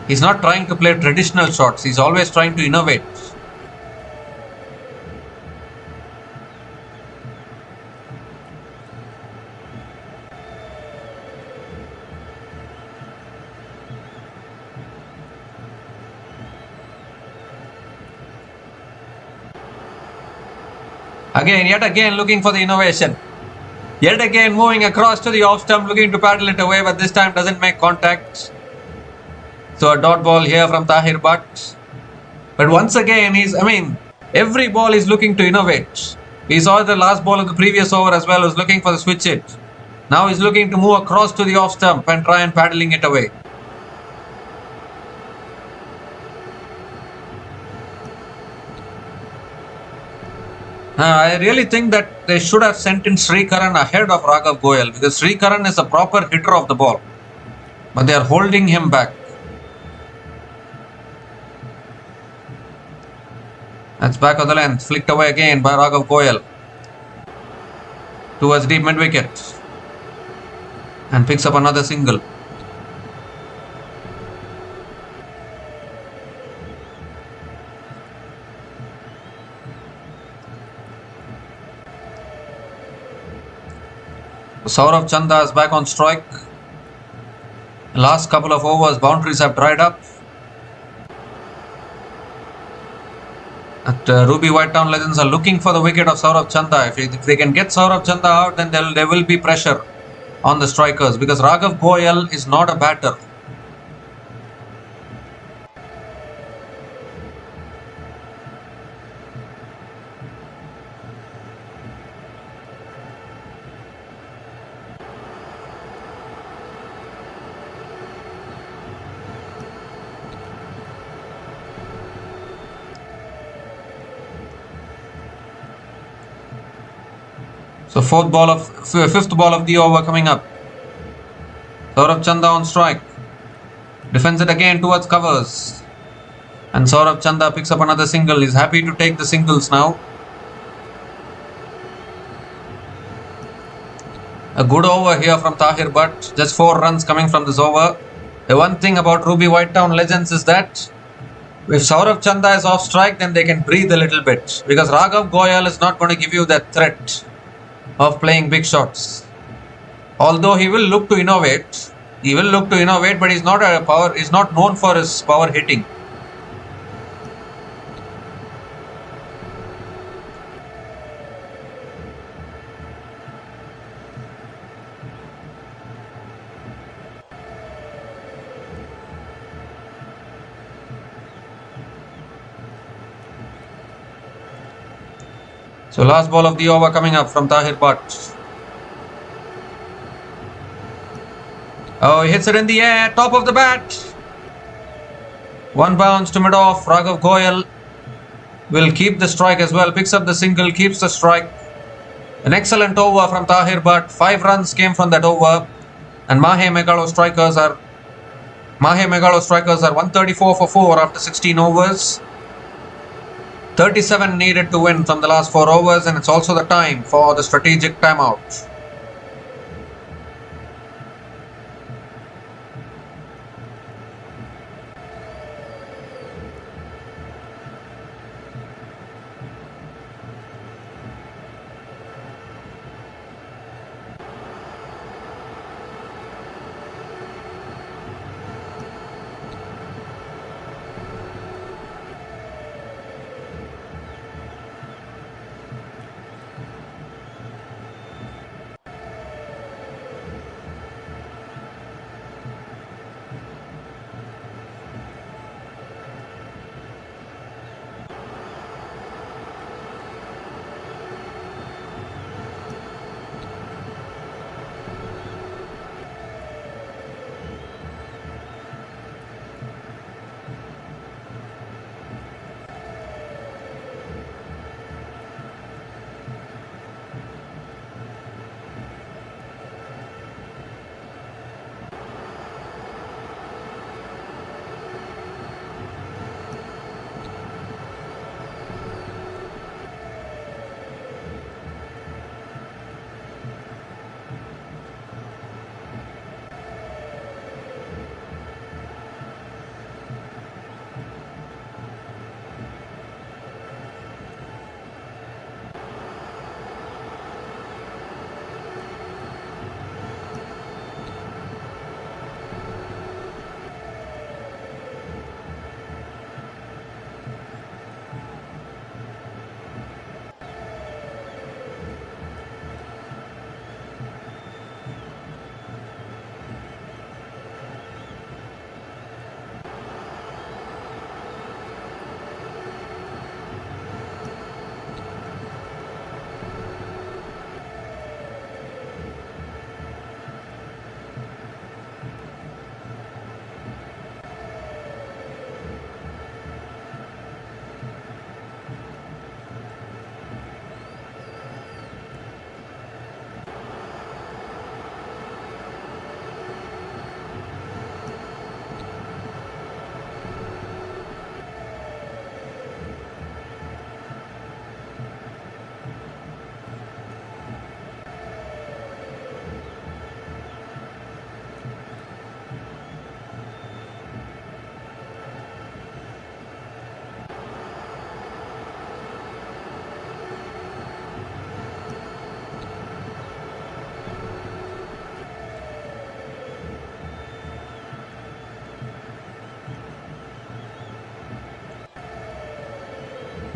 He's not trying to play traditional shots, he's always trying to innovate. Yet again looking for the innovation. Yet again moving across to the off stump, looking to paddle it away, but this time doesn't make contact. So a dot ball here from Tahir Butt. But once again, every ball is looking to innovate. We saw the last ball of the previous over as well, was looking for the switch hit. Now he's looking to move across to the off stump and try and paddling it away. I really think that they should have sent in Sri Karan ahead of Raghav Goyal, because Sri Karan is a proper hitter of the ball. But they are holding him back. That's back of the length, flicked away again by Raghav Goyal towards deep mid wicket and picks up another single. Saurav Chanda is back on strike. Last couple of overs, boundaries have dried up. Ruby White Town Legends are looking for the wicket of Saurav Chanda. If they can get Saurav Chanda out, then there will be pressure on the strikers, because Raghav Goyal is not a batter. So fifth ball of the over coming up. Saurav Chanda on strike. Defends it again towards covers. And Saurav Chanda picks up another single. He's happy to take the singles now. A good over here from Tahir Butt. Just 4 runs coming from this over. The one thing about Ruby White Town Legends is that if Saurav Chanda is off strike, then they can breathe a little bit, because Raghav Goyal is not going to give you that threat of playing big shots. Although he will look to innovate, but he's not known for his power hitting. So last ball of the over coming up from Tahir Butt. Oh, he hits it in the air, top of the bat. One bounce to mid-off. Raghav Goyal will keep the strike as well. Picks up the single, keeps the strike. An excellent over from Tahir Butt. 5 runs came from that over. And Mahe Megalo Strikers are 134 for 4 after 16 overs. 37 needed to win from the last 4 overs, and it's also the time for the strategic timeout.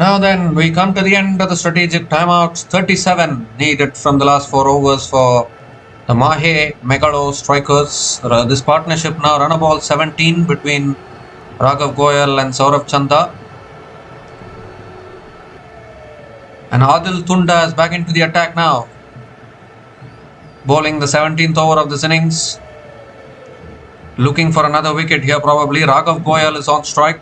Now then, we come to the end of the strategic timeouts. 37 needed from the last 4 overs for the Mahe Megalo Strikers. This partnership now run a ball 17 between Raghav Goyal and Saurabh Chanda. And Adil Tunda is back into the attack now, bowling the 17th over of this innings. Looking for another wicket here probably. Raghav Goyal is on strike.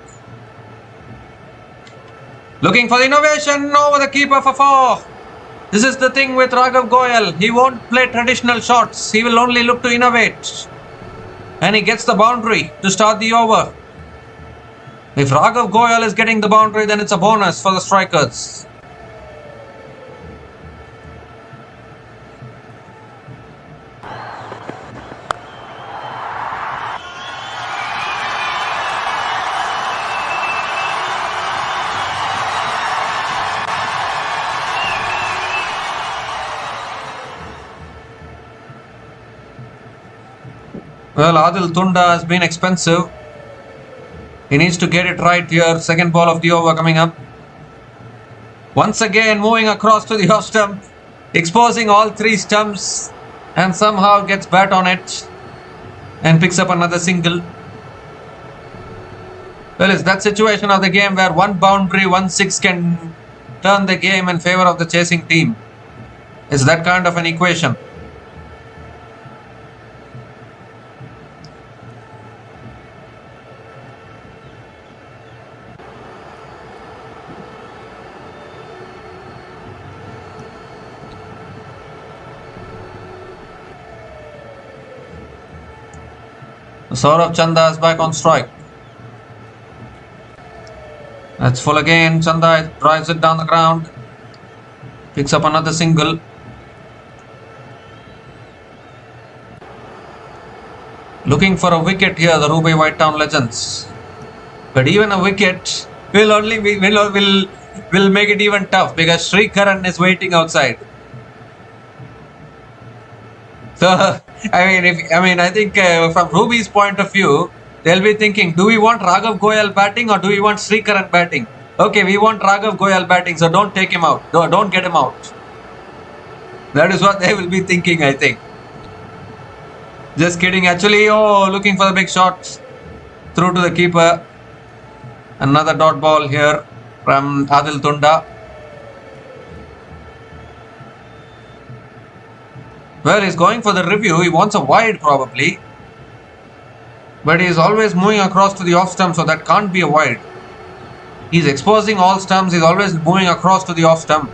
Looking for the innovation over the keeper for 4. This is the thing with Raghav Goyal. He won't play traditional shots. He will only look to innovate. And he gets the boundary to start the over. If Raghav Goyal is getting the boundary, then it's a bonus for the strikers. Well, Adil Tunda has been expensive. He needs to get it right here. Second ball of the over coming up. Once again moving across to the off stump, exposing all 3 stumps, and somehow gets bat on it and picks up another single. Well, it's that situation of the game where one boundary, 1 6 can turn the game in favor of the chasing team. It's that kind of an equation. Saurabh Chanda is back on strike. That's full again. Chanda drives it down the ground. Picks up another single. Looking for a wicket here, the Ruby White Town Legends. But even a wicket will make it even tough because Sri Karan is waiting outside. So I think from Ruby's point of view, they'll be thinking, do we want Raghav Goyal batting or do we want Sri Karan batting? Okay, we want Raghav Goyal batting, so don't take him out. Don't get him out. That is what they will be thinking, I think. Just kidding. Actually, looking for the big shot through to the keeper. Another dot ball here from Adil Tunda. Well, he's going for the review. He wants a wide probably. But he's always moving across to the off stump, so that can't be a wide. He's exposing all stumps. He's always moving across to the off stump.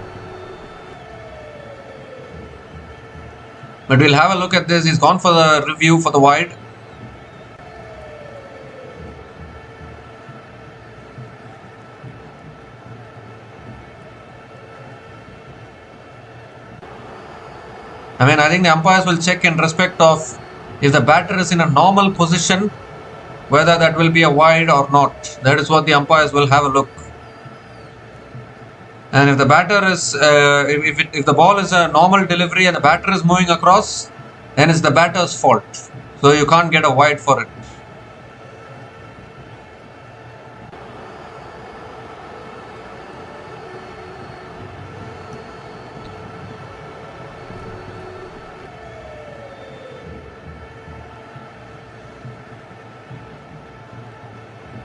But we'll have a look at this. He's gone for the review for the wide. I think the umpires will check in respect of if the batter is in a normal position, whether that will be a wide or not. That is what the umpires will have a look. And if the batter is, if the ball is a normal delivery and the batter is moving across, then it's the batter's fault. So you can't get a wide for it.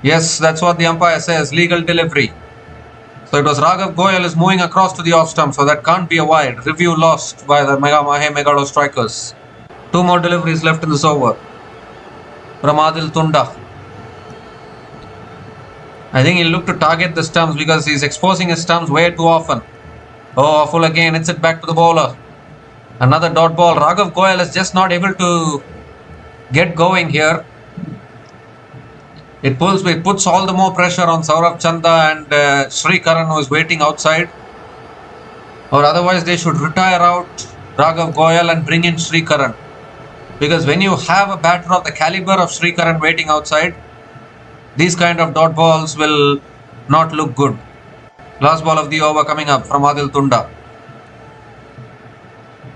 Yes, that's what the umpire says, legal delivery. So it was Raghav Goyal is moving across to the off stump, so that can't be a wide. Review lost by the Mahe Megalo Strikers. 2 more deliveries left in this over. From Adil Tunda. I think he'll look to target the stumps because he's exposing his stumps way too often. Oh, full again, hits it back to the bowler. Another dot ball. Raghav Goyal is just not able to get going here. It puts all the more pressure on Saurabh Chanda and Sri Karan, who is waiting outside. Or otherwise they should retire out Raghav Goyal and bring in Sri Karan. Because when you have a batter of the caliber of Sri Karan waiting outside, these kind of dot balls will not look good. Last ball of the over coming up from Adil Tunda.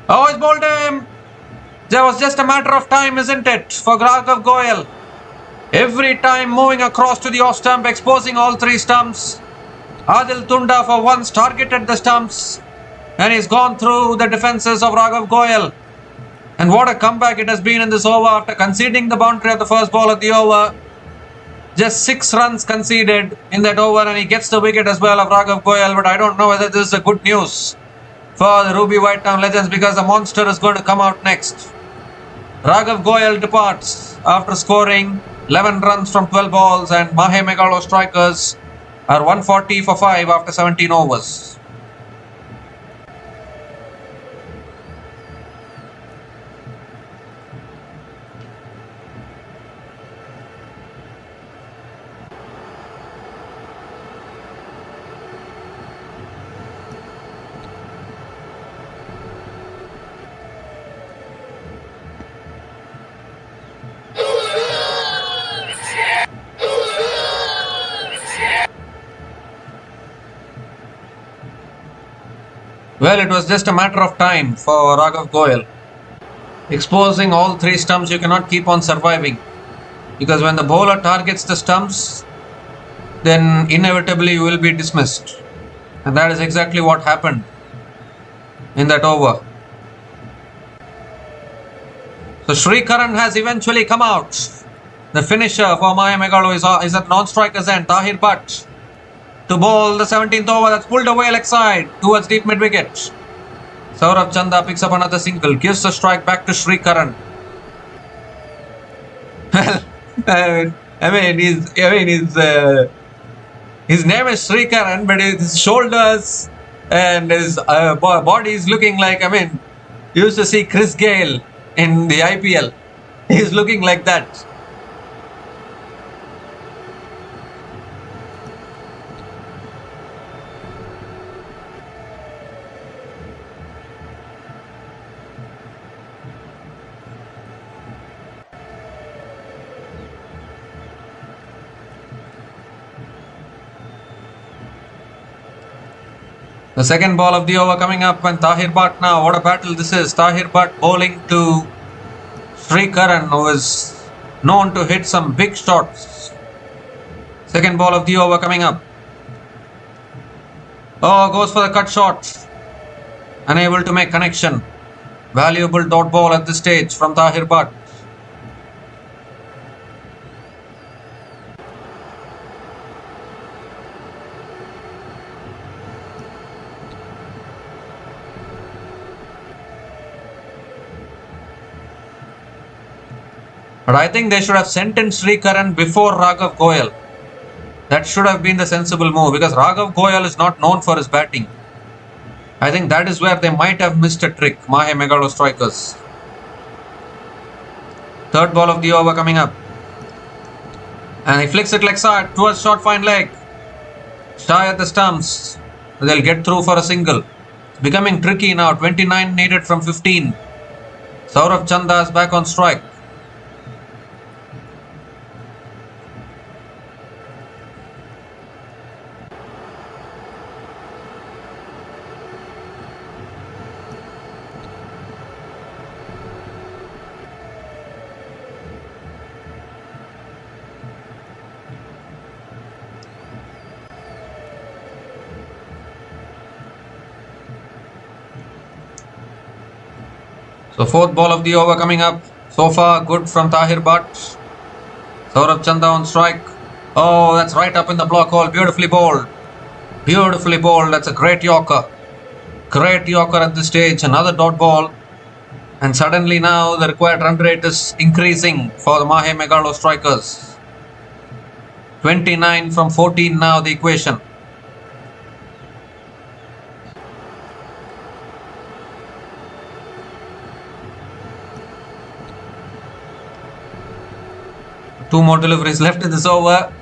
Oh, he's bowled him! There was just a matter of time, isn't it, for Raghav Goyal? Every time moving across to the off stump, exposing all 3 stumps. Adil Tunda for once targeted the stumps and he's gone through the defenses of Raghav Goyal. And what a comeback it has been in this over after conceding the boundary of the first ball of the over. Just 6 runs conceded in that over and he gets the wicket as well of Raghav Goyal. But I don't know whether this is a good news for the Ruby White Town Legends because the monster is going to come out next. Raghav Goyal departs after scoring 11 runs from 12 balls and Mahe Megalostrikers are 140 for 5 after 17 overs. Well, it was just a matter of time for Raghav Goyal. Exposing all 3 stumps, you cannot keep on surviving. Because when the bowler targets the stumps, then inevitably you will be dismissed. And that is exactly what happened in that over. So Srikaran has eventually come out. The finisher for Mahe Megalo is at non-striker's end, Tahir Bhatt. To bowl the 17th over, that's pulled away leg side towards deep mid wicket. Saurabh Chanda picks up another single, gives the strike back to Srikaran. His name is Srikaran, but his shoulders and his body is looking like, you used to see Chris Gale in the IPL. He's looking like that. The second ball of the over coming up and Tahir Bhatt now. What a battle this is. Tahir Bhatt bowling to Srikaran, who is known to hit some big shots. Second ball of the over coming up. Oh, goes for the cut shot. Unable to make connection. Valuable dot ball at this stage from Tahir Bhatt. But I think they should have sent in Srikaran before Raghav Goyal. That should have been the sensible move because Raghav Goyal is not known for his batting. I think that is where they might have missed a trick, Mahe Megalostrikers. Third ball of the over coming up. And he flicks it leg side towards short fine leg. Shy at the stumps. They'll get through for a single. It's becoming tricky now. 29 needed from 15. Saurabh Chanda is back on strike. So fourth ball of the over coming up. So far good from Tahir Bhatt. Saurabh Chanda on strike. Oh, that's right up in the block hole. Beautifully bowled. Beautifully bowled. That's a great Yorker. Great Yorker at this stage. Another dot ball. And suddenly now the required run rate is increasing for the Mahe Megalostrikers. 29 from 14 now the equation. Two more deliveries left in this over.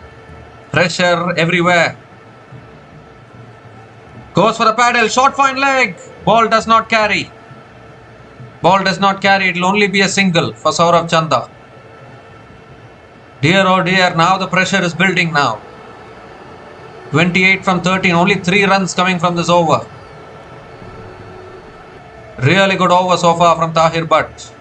Pressure everywhere. Goes for the paddle. Short fine leg. Ball does not carry. Ball does not carry. It will only be a single for Saurabh Chanda. Dear oh dear. Now the pressure is building now. 28 from 13. Only 3 runs coming from this over. Really good over so far from Tahir Bhatt.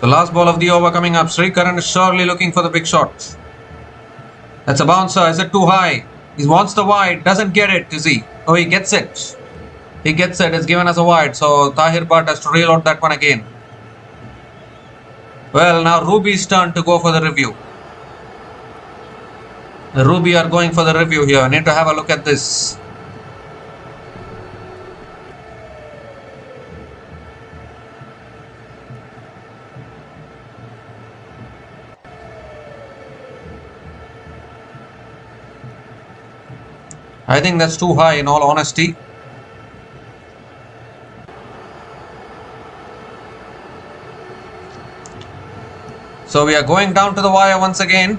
The last ball of the over coming up. Srikaran is surely looking for the big shot. That's a bouncer. Is it too high? He wants the wide. Doesn't get it, is he? Oh, he gets it. He gets it. It's given as a wide. So Tahir Bhatt has to reload that one again. Well, now Ruby's turn to go for the review. The Ruby are going for the review here. I need to have a look at this. I think that's too high in all honesty. So we are going down to the wire once again.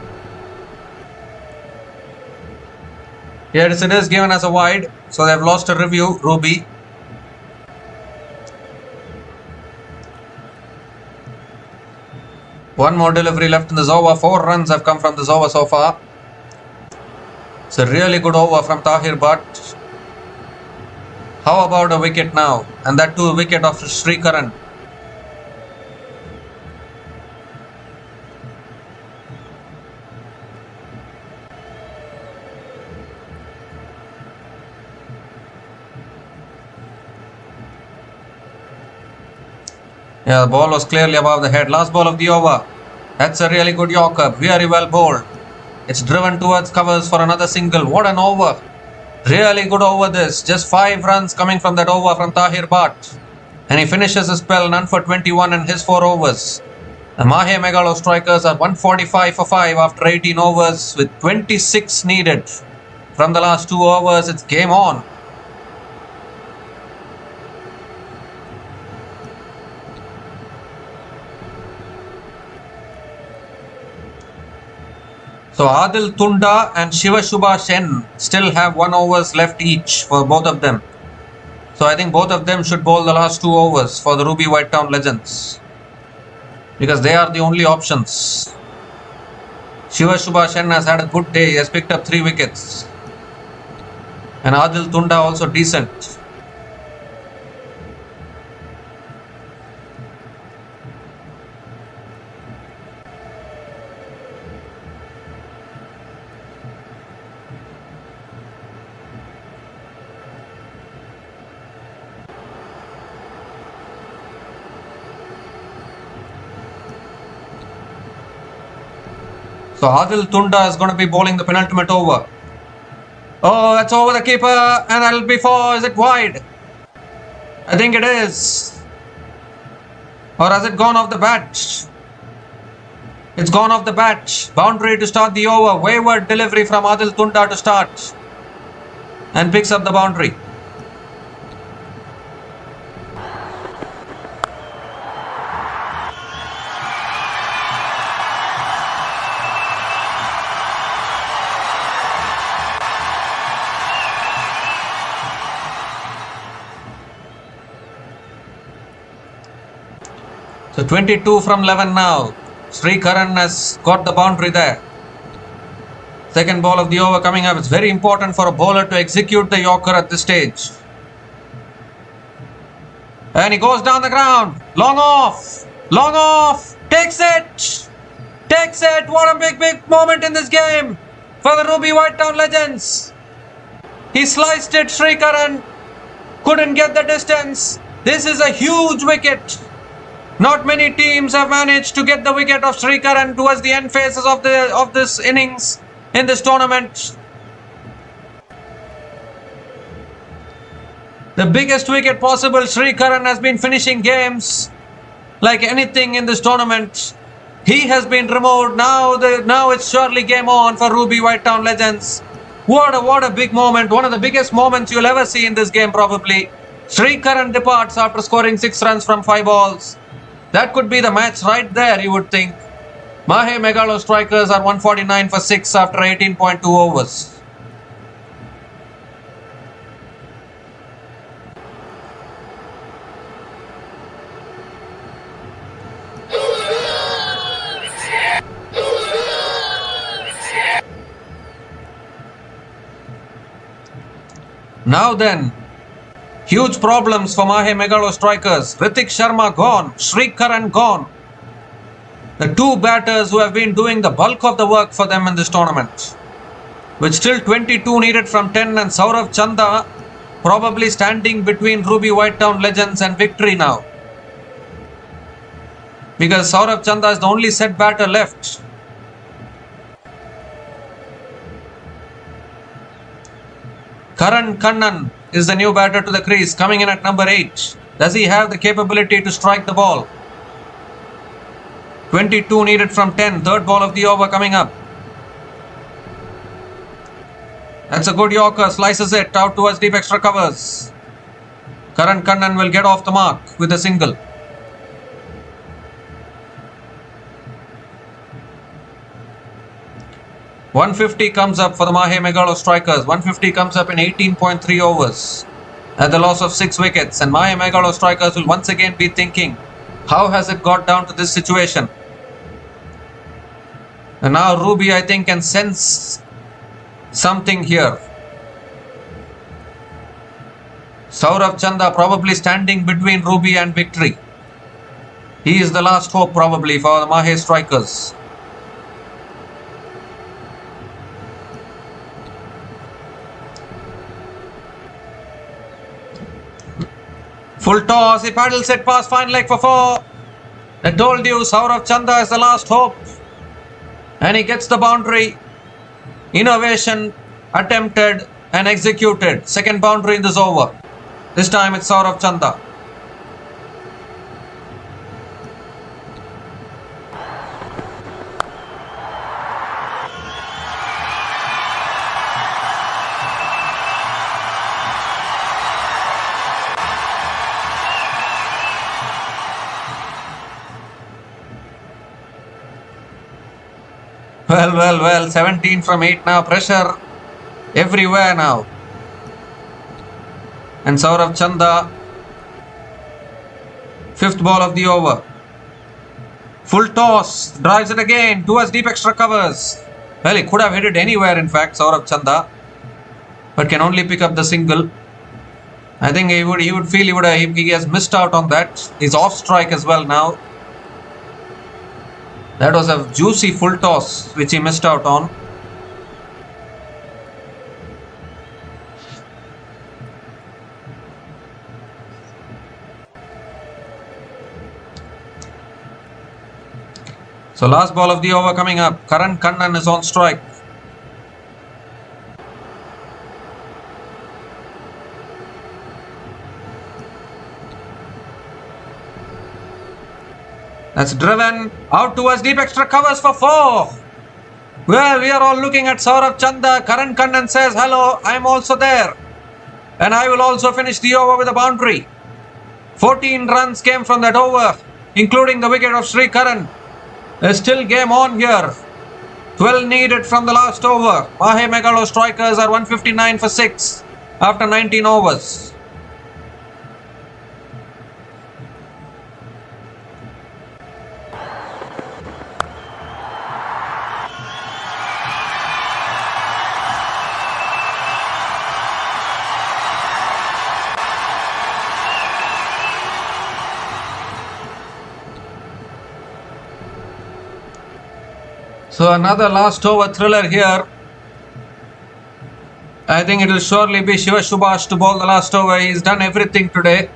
Yes, it is given as a wide. So they have lost a review, Ruby. One more delivery left in this over. 4 runs have come from this over so far. It's a really good over from Tahir Bhatt. How about a wicket now? And that too, a wicket of Srikaran. Yeah, the ball was clearly above the head. Last ball of the over. That's a really good Yorker. Very well bowled. It's driven towards covers for another single. What an over. Really good over this. Just 5 runs coming from that over from Tahir Bhatt. And he finishes his spell, none for 21 in his 4 overs. The Mahe Megalo strikers are 145 for 5 after 18 overs with 26 needed. From the last 2 overs, it's game on. So Adil Tunda and Shiva Shubha Sen still have 1 overs left each for both of them. So I think both of them should bowl the last 2 overs for the Ruby White Town Legends. Because they are the only options. Shiva Shubha Sen has had a good day. He has picked up 3 wickets. And Adil Tunda also decent. So Adil Tunda is going to be bowling the penultimate over. Oh, that's over the keeper and that'll be 4. Is it wide? I think it is. Or has it gone off the bat? It's gone off the bat. Boundary to start the over. Wayward delivery from Adil Tunda to start. And picks up the boundary. So 22 from 11 now. Srikaran has got the boundary there. Second ball of the over coming up. It's very important for a bowler to execute the Yorker at this stage. And he goes down the ground. Long off. Long off. Takes it. Takes it. What a big moment in this game for the Ruby White Town Legends. He sliced it. Srikaran couldn't get the distance. This is a huge wicket. Not many teams have managed to get the wicket of Srikaran towards the end phases of this innings in this tournament. The biggest wicket possible. Srikaran has been finishing games like anything in this tournament. He has been removed. Now it's surely game on for Ruby White Town Legends. What a big moment. One of the biggest moments you'll ever see in this game probably. Srikaran departs after scoring 6 runs from 5 balls. That could be the match right there, you would think. Mahe Megalo strikers are 149 for 6 after 18.2 overs. Now then, huge problems for Mahe Megalo strikers. Hrithik Sharma gone. Srikaran gone. The two batters who have been doing the bulk of the work for them in this tournament. With still 22 needed from 10, and Saurav Chanda probably standing between Ruby Whitetown Legends and victory now. Because Saurav Chanda is the only set batter left. Karan Kannan is the new batter to the crease, coming in at number 8. Does he have the capability to strike the ball? 22 needed from 10. Third ball of the over coming up. That's a good Yorker. Slices it out towards deep extra covers. Karan Kannan will get off the mark with a single. $150 comes up for the Mahe Megalo Strikers. $150 comes up in 18.3 overs at the loss of 6 wickets. And Mahe Megalo Strikers will once again be thinking, how has it got down to this situation? And now Ruby, I think, can sense something here. Saurav Chanda probably standing between Ruby and victory. He is the last hope probably for the Mahe Strikers. Full toss, he paddles it past fine leg for 4. I told you Saurav Chanda is the last hope. And he gets the boundary. Innovation attempted and executed. Second boundary in this over. This time it's Saurav Chanda. Well, 17 from 8 now. Pressure everywhere now. And Saurav Chanda, 5th ball of the over. Full toss, drives it again towards deep extra covers. Well, he could have hit it anywhere, in fact, Saurav Chanda, but can only pick up the single. I think he would feel he has missed out on that. He's off strike as well now. That was a juicy full toss which he missed out on. So last ball of the over coming up. Karan Kannan is on strike. That's driven out towards deep extra covers for 4. Well, we are all looking at Saurav Chanda. Karan Kannan says, hello, I am also there. And I will also finish the over with a boundary. 14 runs came from that over, including the wicket of Sri Karan. There's still game on here. 12 needed from the last over. Mahe Megalo Strikers are 159 for 6 after 19 overs. So another last over thriller here. I think it will surely be Shiva Subhash to bowl the last over. He's done everything today.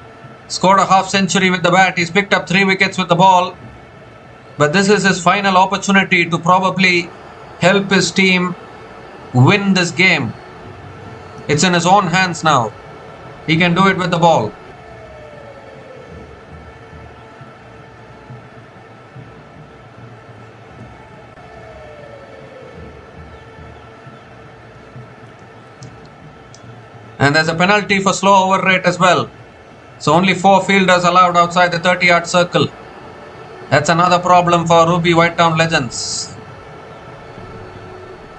Scored a half century with the bat. He's picked up 3 wickets with the ball. But this is his final opportunity to probably help his team win this game. It's in his own hands now. He can do it with the ball. And there's a penalty for slow over rate as well. So only 4 fielders allowed outside the 30-yard circle. That's another problem for Ruby Whitetown Legends.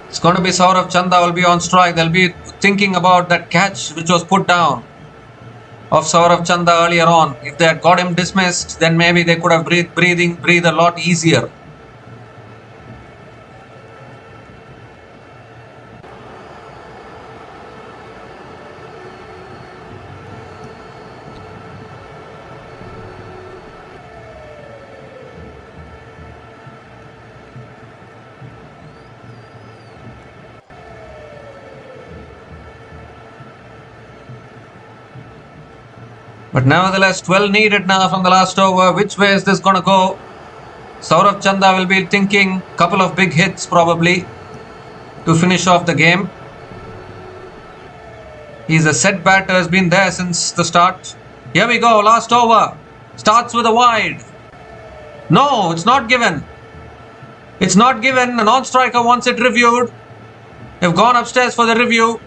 It's going to be Saurav Chanda will be on strike. They'll be thinking about that catch which was put down of Saurav Chanda earlier on. If they had got him dismissed, then maybe they could have breathe a lot easier. But nevertheless, 12 needed now from the last over. Which way is this going to go? Saurabh Chanda will be thinking couple of big hits probably to finish off the game. He's a set batter, has been there since the start. Here we go, last over. Starts with a wide. No, it's not given. It's not given. A non-striker wants it reviewed. They've gone upstairs for the review.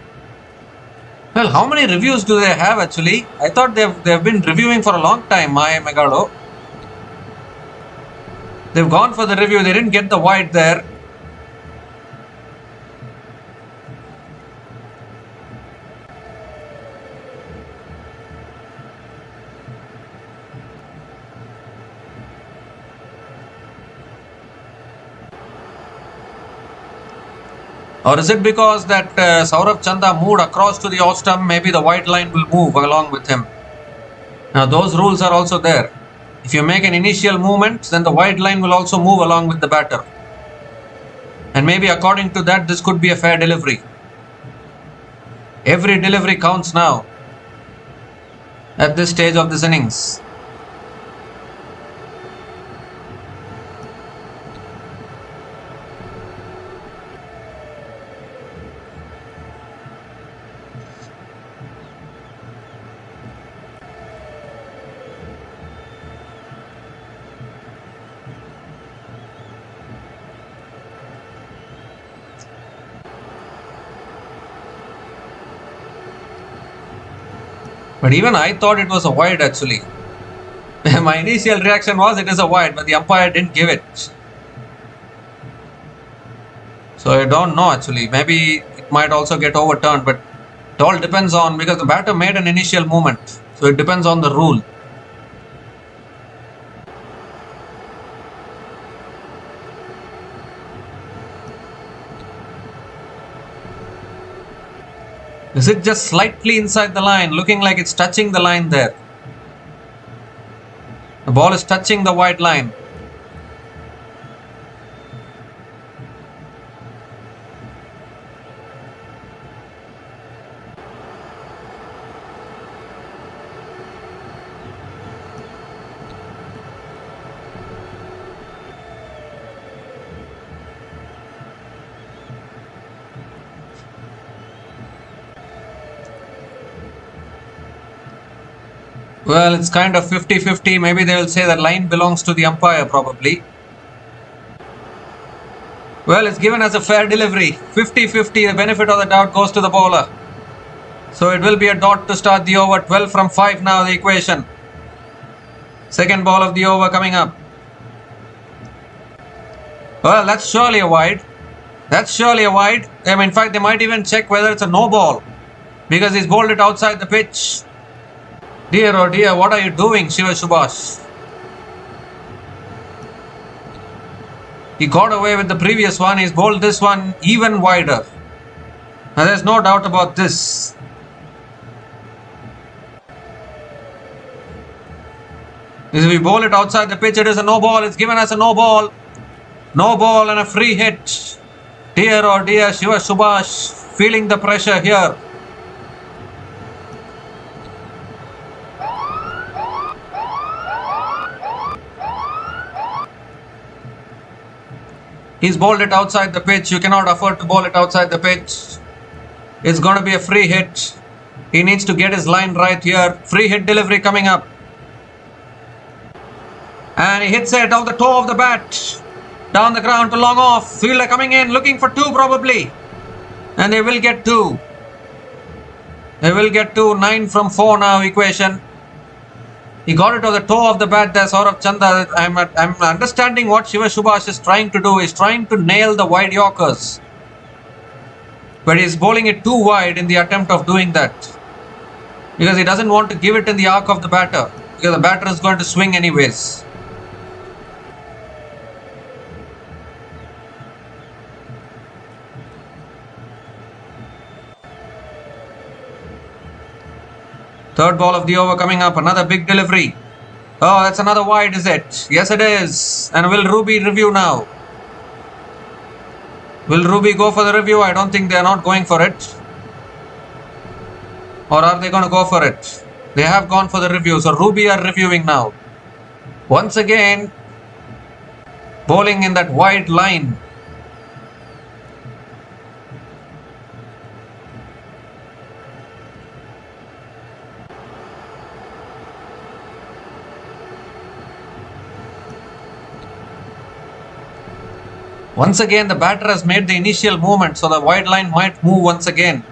Well, how many reviews do they have actually? I thought they've been reviewing for a long time, Mahe Megalo. They've gone for the review. They didn't get the wide there. Or is it because that Saurabh Chanda moved across to the off stump? Maybe the white line will move along with him. Now those rules are also there. If you make an initial movement, then the white line will also move along with the batter. And maybe according to that, this could be a fair delivery. Every delivery counts now at this stage of this innings. But even I thought it was a wide actually. My initial reaction was it is a wide, but the umpire didn't give it. So I don't know actually. Maybe it might also get overturned, but it all depends on, because the batter made an initial movement. So it depends on the rule. Is it just slightly inside the line, looking like it's touching the line there? The ball is touching the white line. Well, it's kind of 50-50. Maybe they will say that line belongs to the umpire probably. Well, it's given as a fair delivery. 50-50, the benefit of the doubt goes to the bowler. So it will be a dot to start the over. 12 from 5 now, the equation. Second ball of the over coming up. Well, that's surely a wide. That's surely a wide. In fact, they might even check whether it's a no ball, because he's bowled it outside the pitch. Dear oh dear, what are you doing, Shiva Subhash? He got away with the previous one. He's bowled this one even wider. Now, there's no doubt about this. If we bowl it outside the pitch, it is a no ball. It's given as a no ball. No ball and a free hit. Dear oh dear, Shiva Subhash feeling the pressure here. He's bowled it outside the pitch. You cannot afford to bowl it outside the pitch. It's going to be a free hit. He needs to get his line right here. Free hit delivery coming up. And he hits it off the toe of the bat. Down the ground to long off. Fielder coming in, looking for 2 probably. And they will get 2. They will get 2. 9 from 4 now equation. He got it on the toe of the bat there, Saurabh Chanda. I'm understanding what Shiva Subhash is trying to do. He's trying to nail the wide Yorkers. But he's bowling it too wide in the attempt of doing that. Because he doesn't want to give it in the arc of the batter. Because the batter is going to swing anyways. Third ball of the over coming up. Another big delivery. Oh, that's another wide, is it? Yes, it is. And will Ruby review now? Will Ruby go for the review? I don't think they are not going for it. Or are they going to go for it? They have gone for the review. So Ruby are reviewing now. Once again, bowling in that wide line. Once again, the batter has made the initial movement, so the wide line might move once again.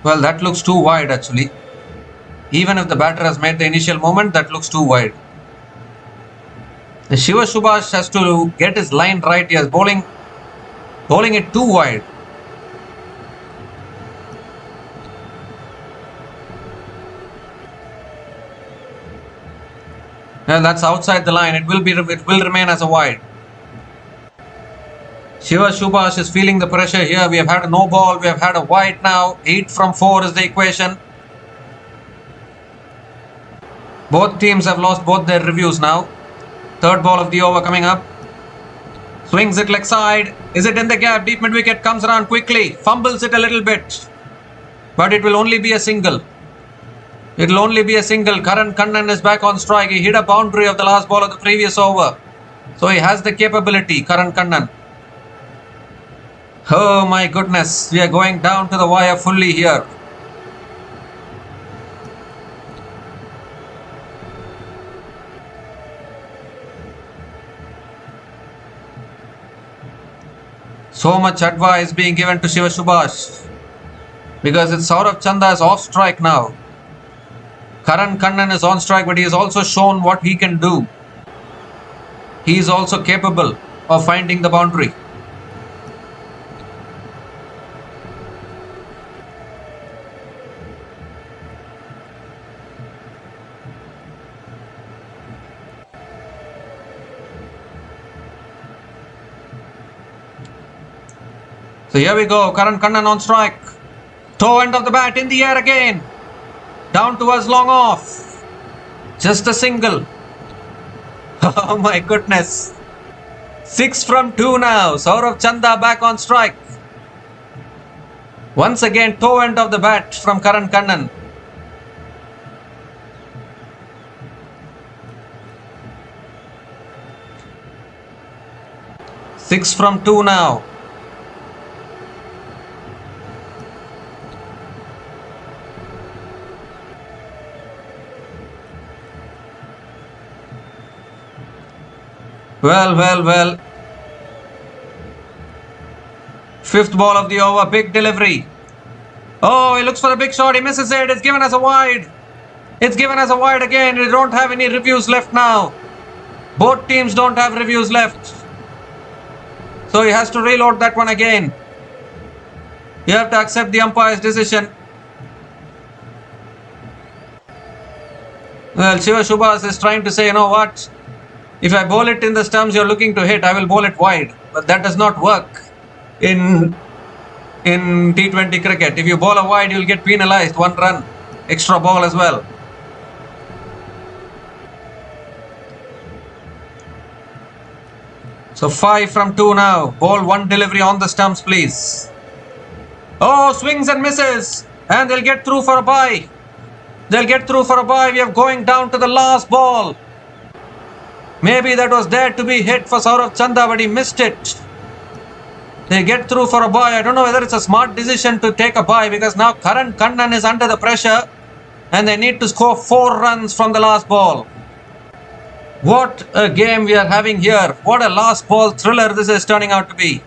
Well, that looks too wide actually. Even if the batter has made the initial movement, that looks too wide. The Shiva Subhash has to get his line right. He is bowling it too wide. Well, that's outside the line. It will remain as a wide. Shiva Subhash is feeling the pressure here. We have had a no ball. We have had a wide now. 8 from 4 is the equation. Both teams have lost both their reviews now. Third ball of the over coming up. Swings it leg side. Is it in the gap? Deep mid wicket, comes around quickly. Fumbles it a little bit. But it will only be a single. It will only be a single. Karan Kannan is back on strike. He hit a boundary of the last ball of the previous over. So he has the capability, Karan Kannan. Oh my goodness. We are going down to the wire fully here. So much advice being given to Shiva Subhash. Because it's Saurabh Chanda is off strike now. Karan Kannan is on strike, but he has also shown what he can do. He is also capable of finding the boundary. So here we go, Karan Kannan on strike. Toe end of the bat in the air again. Down towards long off. Just a single. Oh my goodness. 6 from 2 now. Saurabh Chanda back on strike. Once again, toe end of the bat from Karan Kannan. Six from 2 now. Well. Fifth ball of the over, big delivery. Oh, he looks for the big shot, he misses it, it's given as a wide. It's given as a wide again, we don't have any reviews left now. Both teams don't have reviews left. So he has to reload that one again. You have to accept the umpire's decision. Well, Shiva Subhash is trying to say, you know what? If I bowl it in the stumps you're looking to hit, I will bowl it wide. But that does not work in T20 cricket. If you bowl a wide, you'll get penalized. 1 run. Extra ball as well. So 5 from 2 now. Bowl 1 delivery on the stumps, please. Oh, swings and misses. And they'll get through for a bye. They'll get through for a bye. We are going down to the last ball. Maybe that was there to be hit for Saurabh Chanda, but he missed it. They get through for a bye. I don't know whether it's a smart decision to take a bye because now Karan Kannan is under the pressure and they need to score 4 runs from the last ball. What a game we are having here. What a last ball thriller this is turning out to be.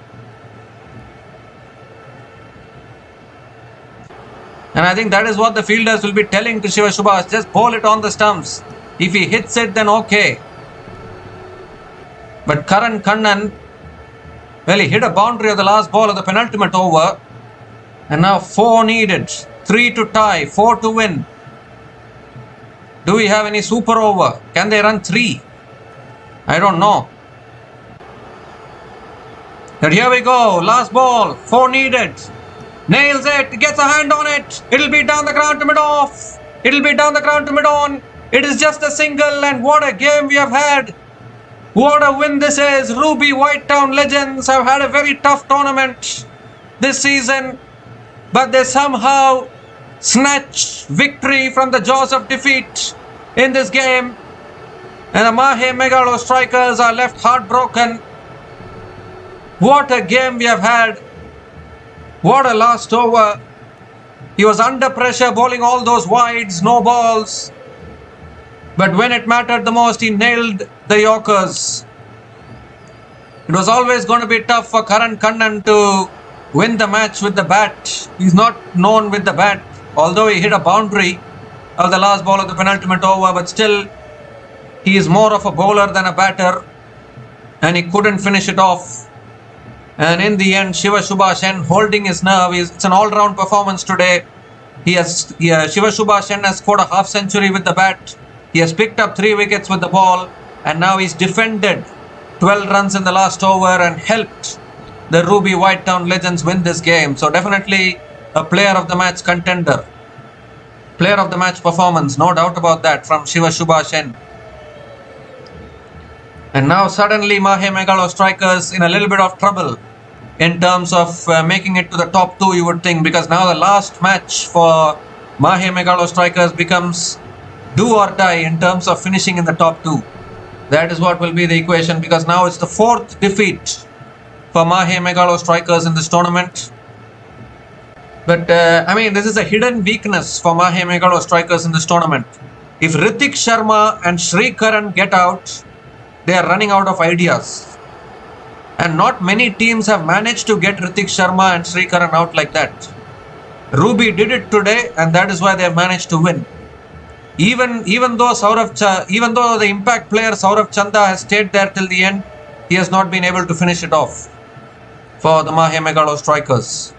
And I think that is what the fielders will be telling to Shiva Subhash. Just bowl it on the stumps. If he hits it, then okay. But Karan Kannan, well, he hit a boundary of the last ball of the penultimate over. And now 4 needed. 3 to tie, 4 to win. Do we have any super over? Can they run 3? I don't know. But here we go. Last ball. 4 needed. Nails it. Gets a hand on it. It'll be down the ground to mid-off. It'll be down the ground to mid-on. It is just a single. And what a game we have had. What a win this is. Ruby Whitetown Legends have had a very tough tournament this season. But they somehow snatch victory from the jaws of defeat in this game. And the Mahe Megalo Strikers are left heartbroken. What a game we have had. What a last over. He was under pressure, bowling all those wides, no balls. But when it mattered the most, he nailed the Yorkers. It was always going to be tough for Karaikalknights to win the match with the bat. He's not known with the bat, although he hit a boundary of the last ball of the penultimate over, but still he is more of a bowler than a batter, and he couldn't finish it off. And in the end, Shiva Shubha Sen holding his nerve. It's an all-round performance today. Shiva Shubha Sen has scored a half century with the bat. He has picked up 3 wickets with the ball, and now he's defended 12 runs in the last over and helped the Ruby White Town Legends win this game. So definitely a player of the match contender. Player of the match performance, no doubt about that, from Shiva Shubha Sen. And now suddenly Mahe Megalo Strikers in a little bit of trouble in terms of making it to the top 2, you would think, because now the last match for Mahe Megalo Strikers becomes do or die in terms of finishing in the top 2. That is what will be the equation, because now it's the 4th defeat for Mahe Megalo Strikers in this tournament. But this is a hidden weakness for Mahe Megalo Strikers in this tournament. If Hrithik Sharma and Srikaran get out, they are running out of ideas. And not many teams have managed to get Hrithik Sharma and Srikaran out like that. Ruby did it today, and that is why they have managed to win. Even though the impact player Saurav Chanda has stayed there till the end, he has not been able to finish it off for the Mahe Megalo Strikers.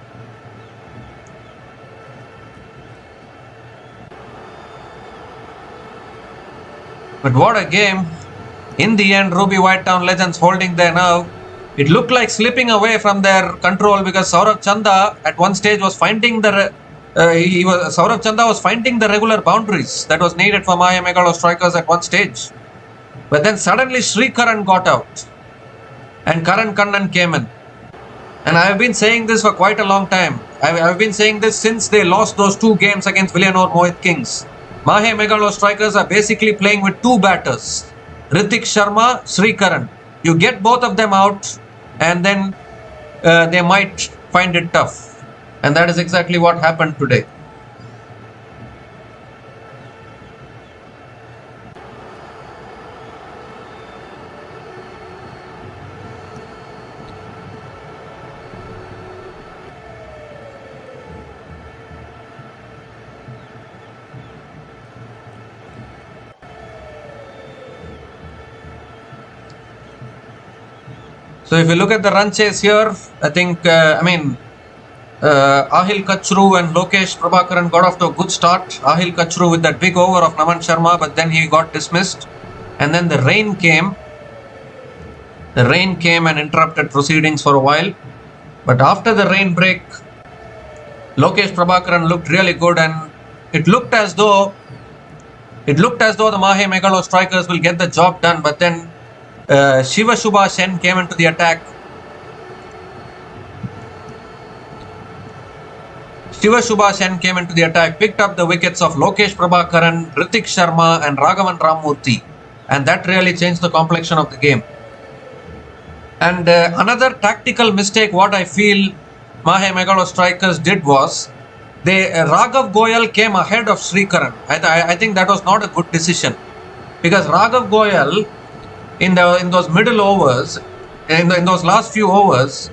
But what a game. In the end, Ruby White Town Legends holding their nerve. It looked like slipping away from their control, because Saurav Chanda at one stage was finding Saurav Chanda was finding the regular boundaries that was needed for Mahe Megalo Strikers at one stage. But then suddenly Srikaran got out and Karaikalknights came in. And I have been saying this for quite a long time. I have been saying this since they lost those 2 games against Villinurmohitkings. Mahe Megalo Strikers are basically playing with 2 batters. Hrithik Sharma, Srikaran. You get both of them out and then they might find it tough. And that is exactly what happened today. So if you look at the run chase here, I think, Ahil Kachru and Lokesh Prabhakaran got off to a good start. Ahil Kachru with that big over of Naman Sharma, but then he got dismissed. And then the rain came. The rain came and interrupted proceedings for a while. But after the rain break, Lokesh Prabhakaran looked really good, and it looked as though the Mahe Megalo Strikers will get the job done. But then Shiva Shubha Sen came into the attack. Shiva Shubha Sen came into the attack, picked up the wickets of Lokesh Prabhakaran, Hrithik Sharma and Raghavan Ramamurthy, and that really changed the complexion of the game. And another tactical mistake what I feel Mahe Megalo Strikers did was Raghav Goyal came ahead of Srikaran. I think that was not a good decision, because Raghav Goyal in those middle overs, in those last few overs,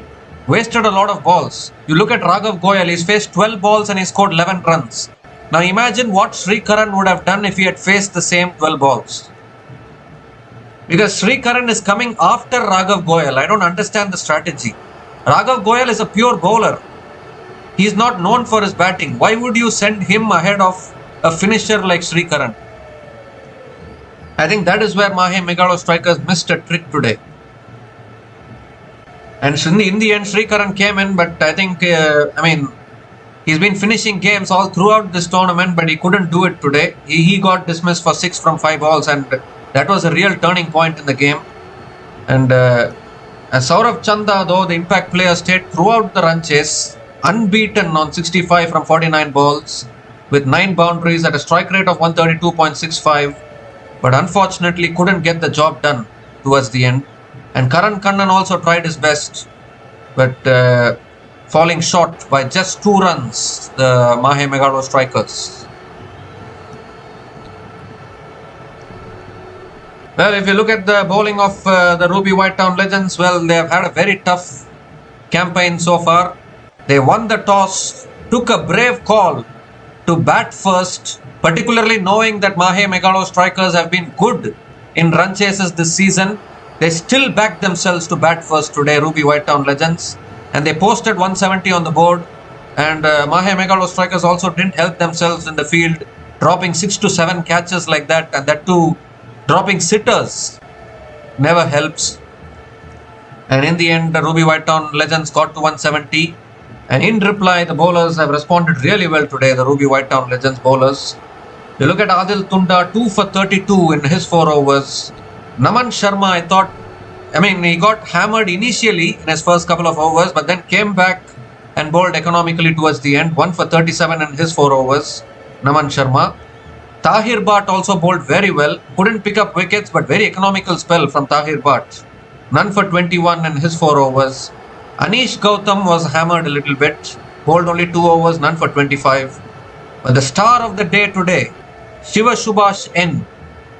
wasted a lot of balls. You look at Raghav Goyal, he's faced 12 balls and he scored 11 runs. Now imagine what Srikaran would have done if he had faced the same 12 balls. Because Srikaran is coming after Raghav Goyal. I don't understand the strategy. Raghav Goyal is a pure bowler. He is not known for his batting. Why would you send him ahead of a finisher like Srikaran? I think that is where Mahe Megalo Strikers missed a trick today. And in the end, Srikaran came in, but I think, he's been finishing games all throughout this tournament, but he couldn't do it today. He got dismissed for 6 from 5 balls, and that was a real turning point in the game. And Saurav Chanda, though, the impact player, stayed throughout the run chase, unbeaten on 65 from 49 balls. with 9 boundaries at a strike rate of 132.65, but unfortunately couldn't get the job done towards the end. And Karan Kannan also tried his best, but falling short by just 2 runs, the Mahe Megalo strikers. Well, if you look at the bowling of the Ruby White Town Legends, well, they have had a very tough campaign so far. They won the toss, took a brave call to bat first, particularly knowing that Mahe Megalo strikers have been good in run chases this season. They still backed themselves to bat first today, Ruby White Town Legends, and they posted 170 on the board. And Mahe Megalo strikers also didn't help themselves in the field, dropping 6 to 7 catches like that, and that too dropping sitters never helps. And in the end, the Ruby White Town Legends got to 170. And in reply, the bowlers have responded really well today, the Ruby White Town Legends bowlers. You look at Adil Tunda, 2 for 32 in his 4 overs. Naman Sharma, he got hammered initially in his first couple of overs, but then came back and bowled economically towards the end. 1 for 37 in his 4 overs, Naman Sharma. Tahir Bhatt also bowled very well. Couldn't pick up wickets, but very economical spell from Tahir Bhatt. None for 21 in his 4 overs. Anish Gautam was hammered a little bit. Bowled only 2 overs, none for 25. But the star of the day today, Shiva Subhash N.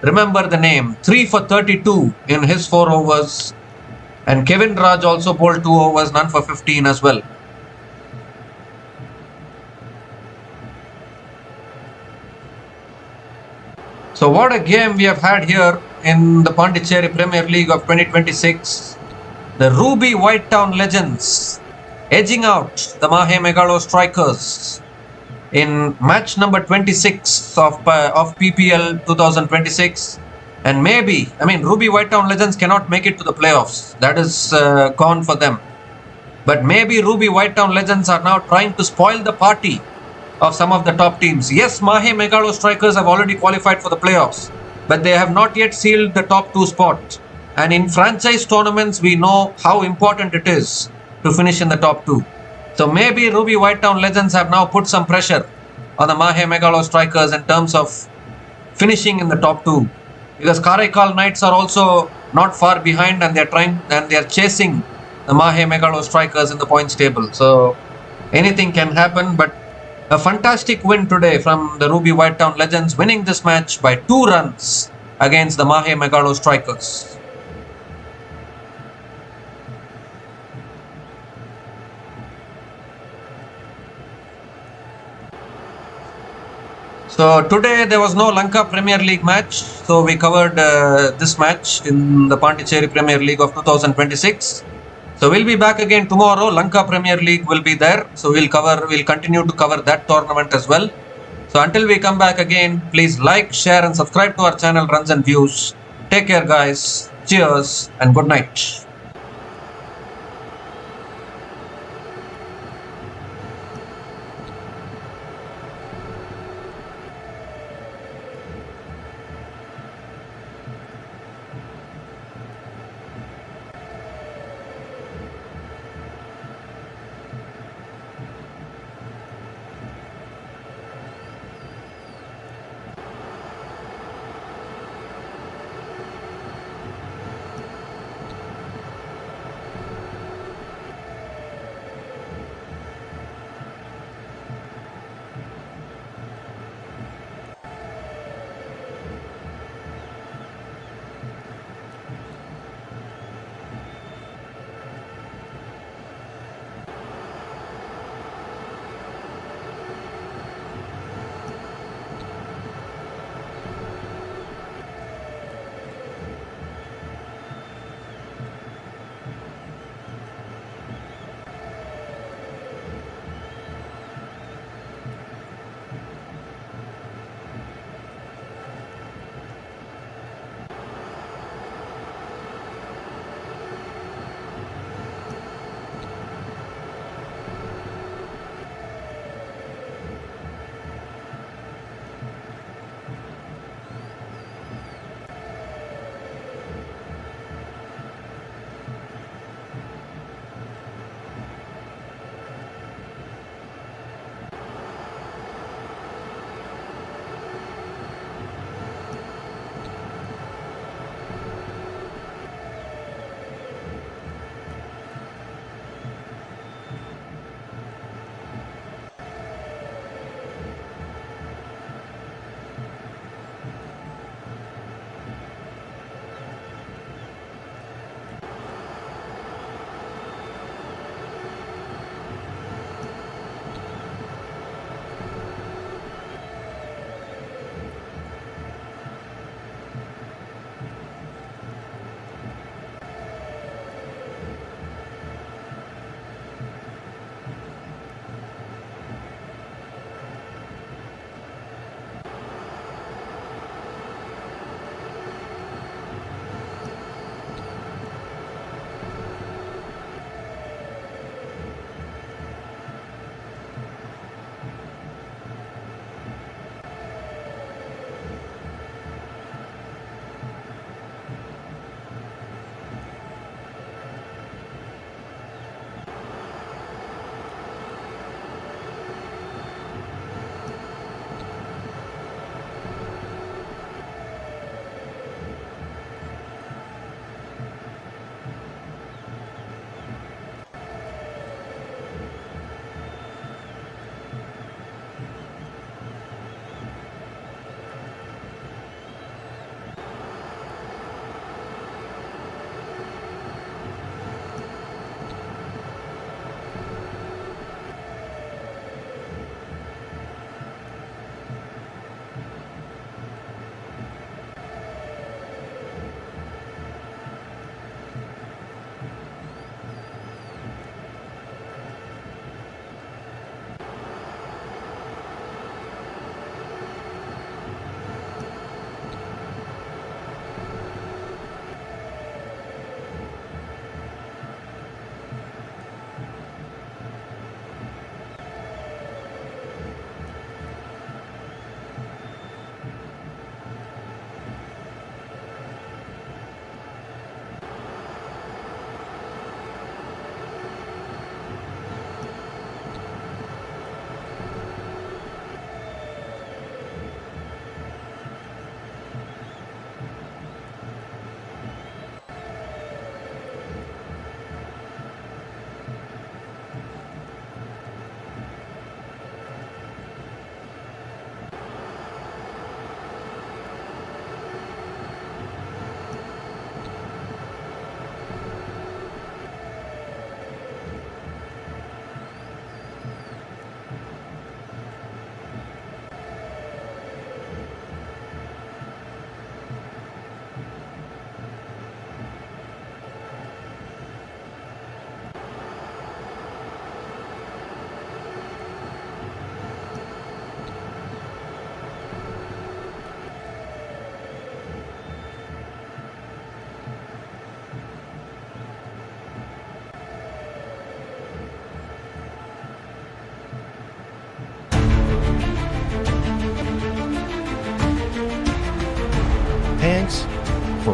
Remember the name. 3 for 32 in his 4 overs. And Kevin Raj also bowled 2 overs, none for 15 as well. So what a game we have had here in the Pondicherry Premier League of 2026. The Ruby White Town Legends edging out the Mahe Megalo Strikers in match number 26 of PPL 2026. And Ruby White Town Legends cannot make it to the playoffs. That is gone for them. But maybe Ruby White Town Legends are now trying to spoil the party of some of the top teams. Yes, Mahe Megalo Strikers have already qualified for the playoffs, but they have not yet sealed the top 2 spot. And in franchise tournaments, we know how important it is to finish in the top 2. So maybe Ruby White Town Legends have now put some pressure on the Mahe Megalo Strikers in terms of finishing in the top 2. Because Karaikalknights are also not far behind, and they are chasing the Mahe Megalo Strikers in the points table. So anything can happen, but a fantastic win today from the Ruby White Town Legends, winning this match by 2 runs against the Mahe Megalo Strikers. So today there was no Lanka Premier League match, so we covered this match in the Pondicherry Premier League of 2026. So we'll be back again tomorrow. Lanka Premier League will be there, so we'll continue to cover that tournament as well. So until we come back again, please like, share and subscribe to our channel Runs and Views. Take care guys, cheers and good night.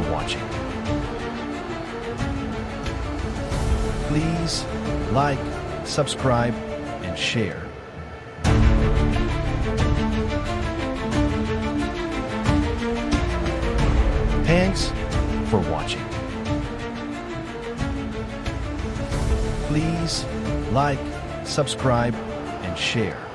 for watching. Please like, subscribe, and share. Thanks for watching. Please like, subscribe, and share.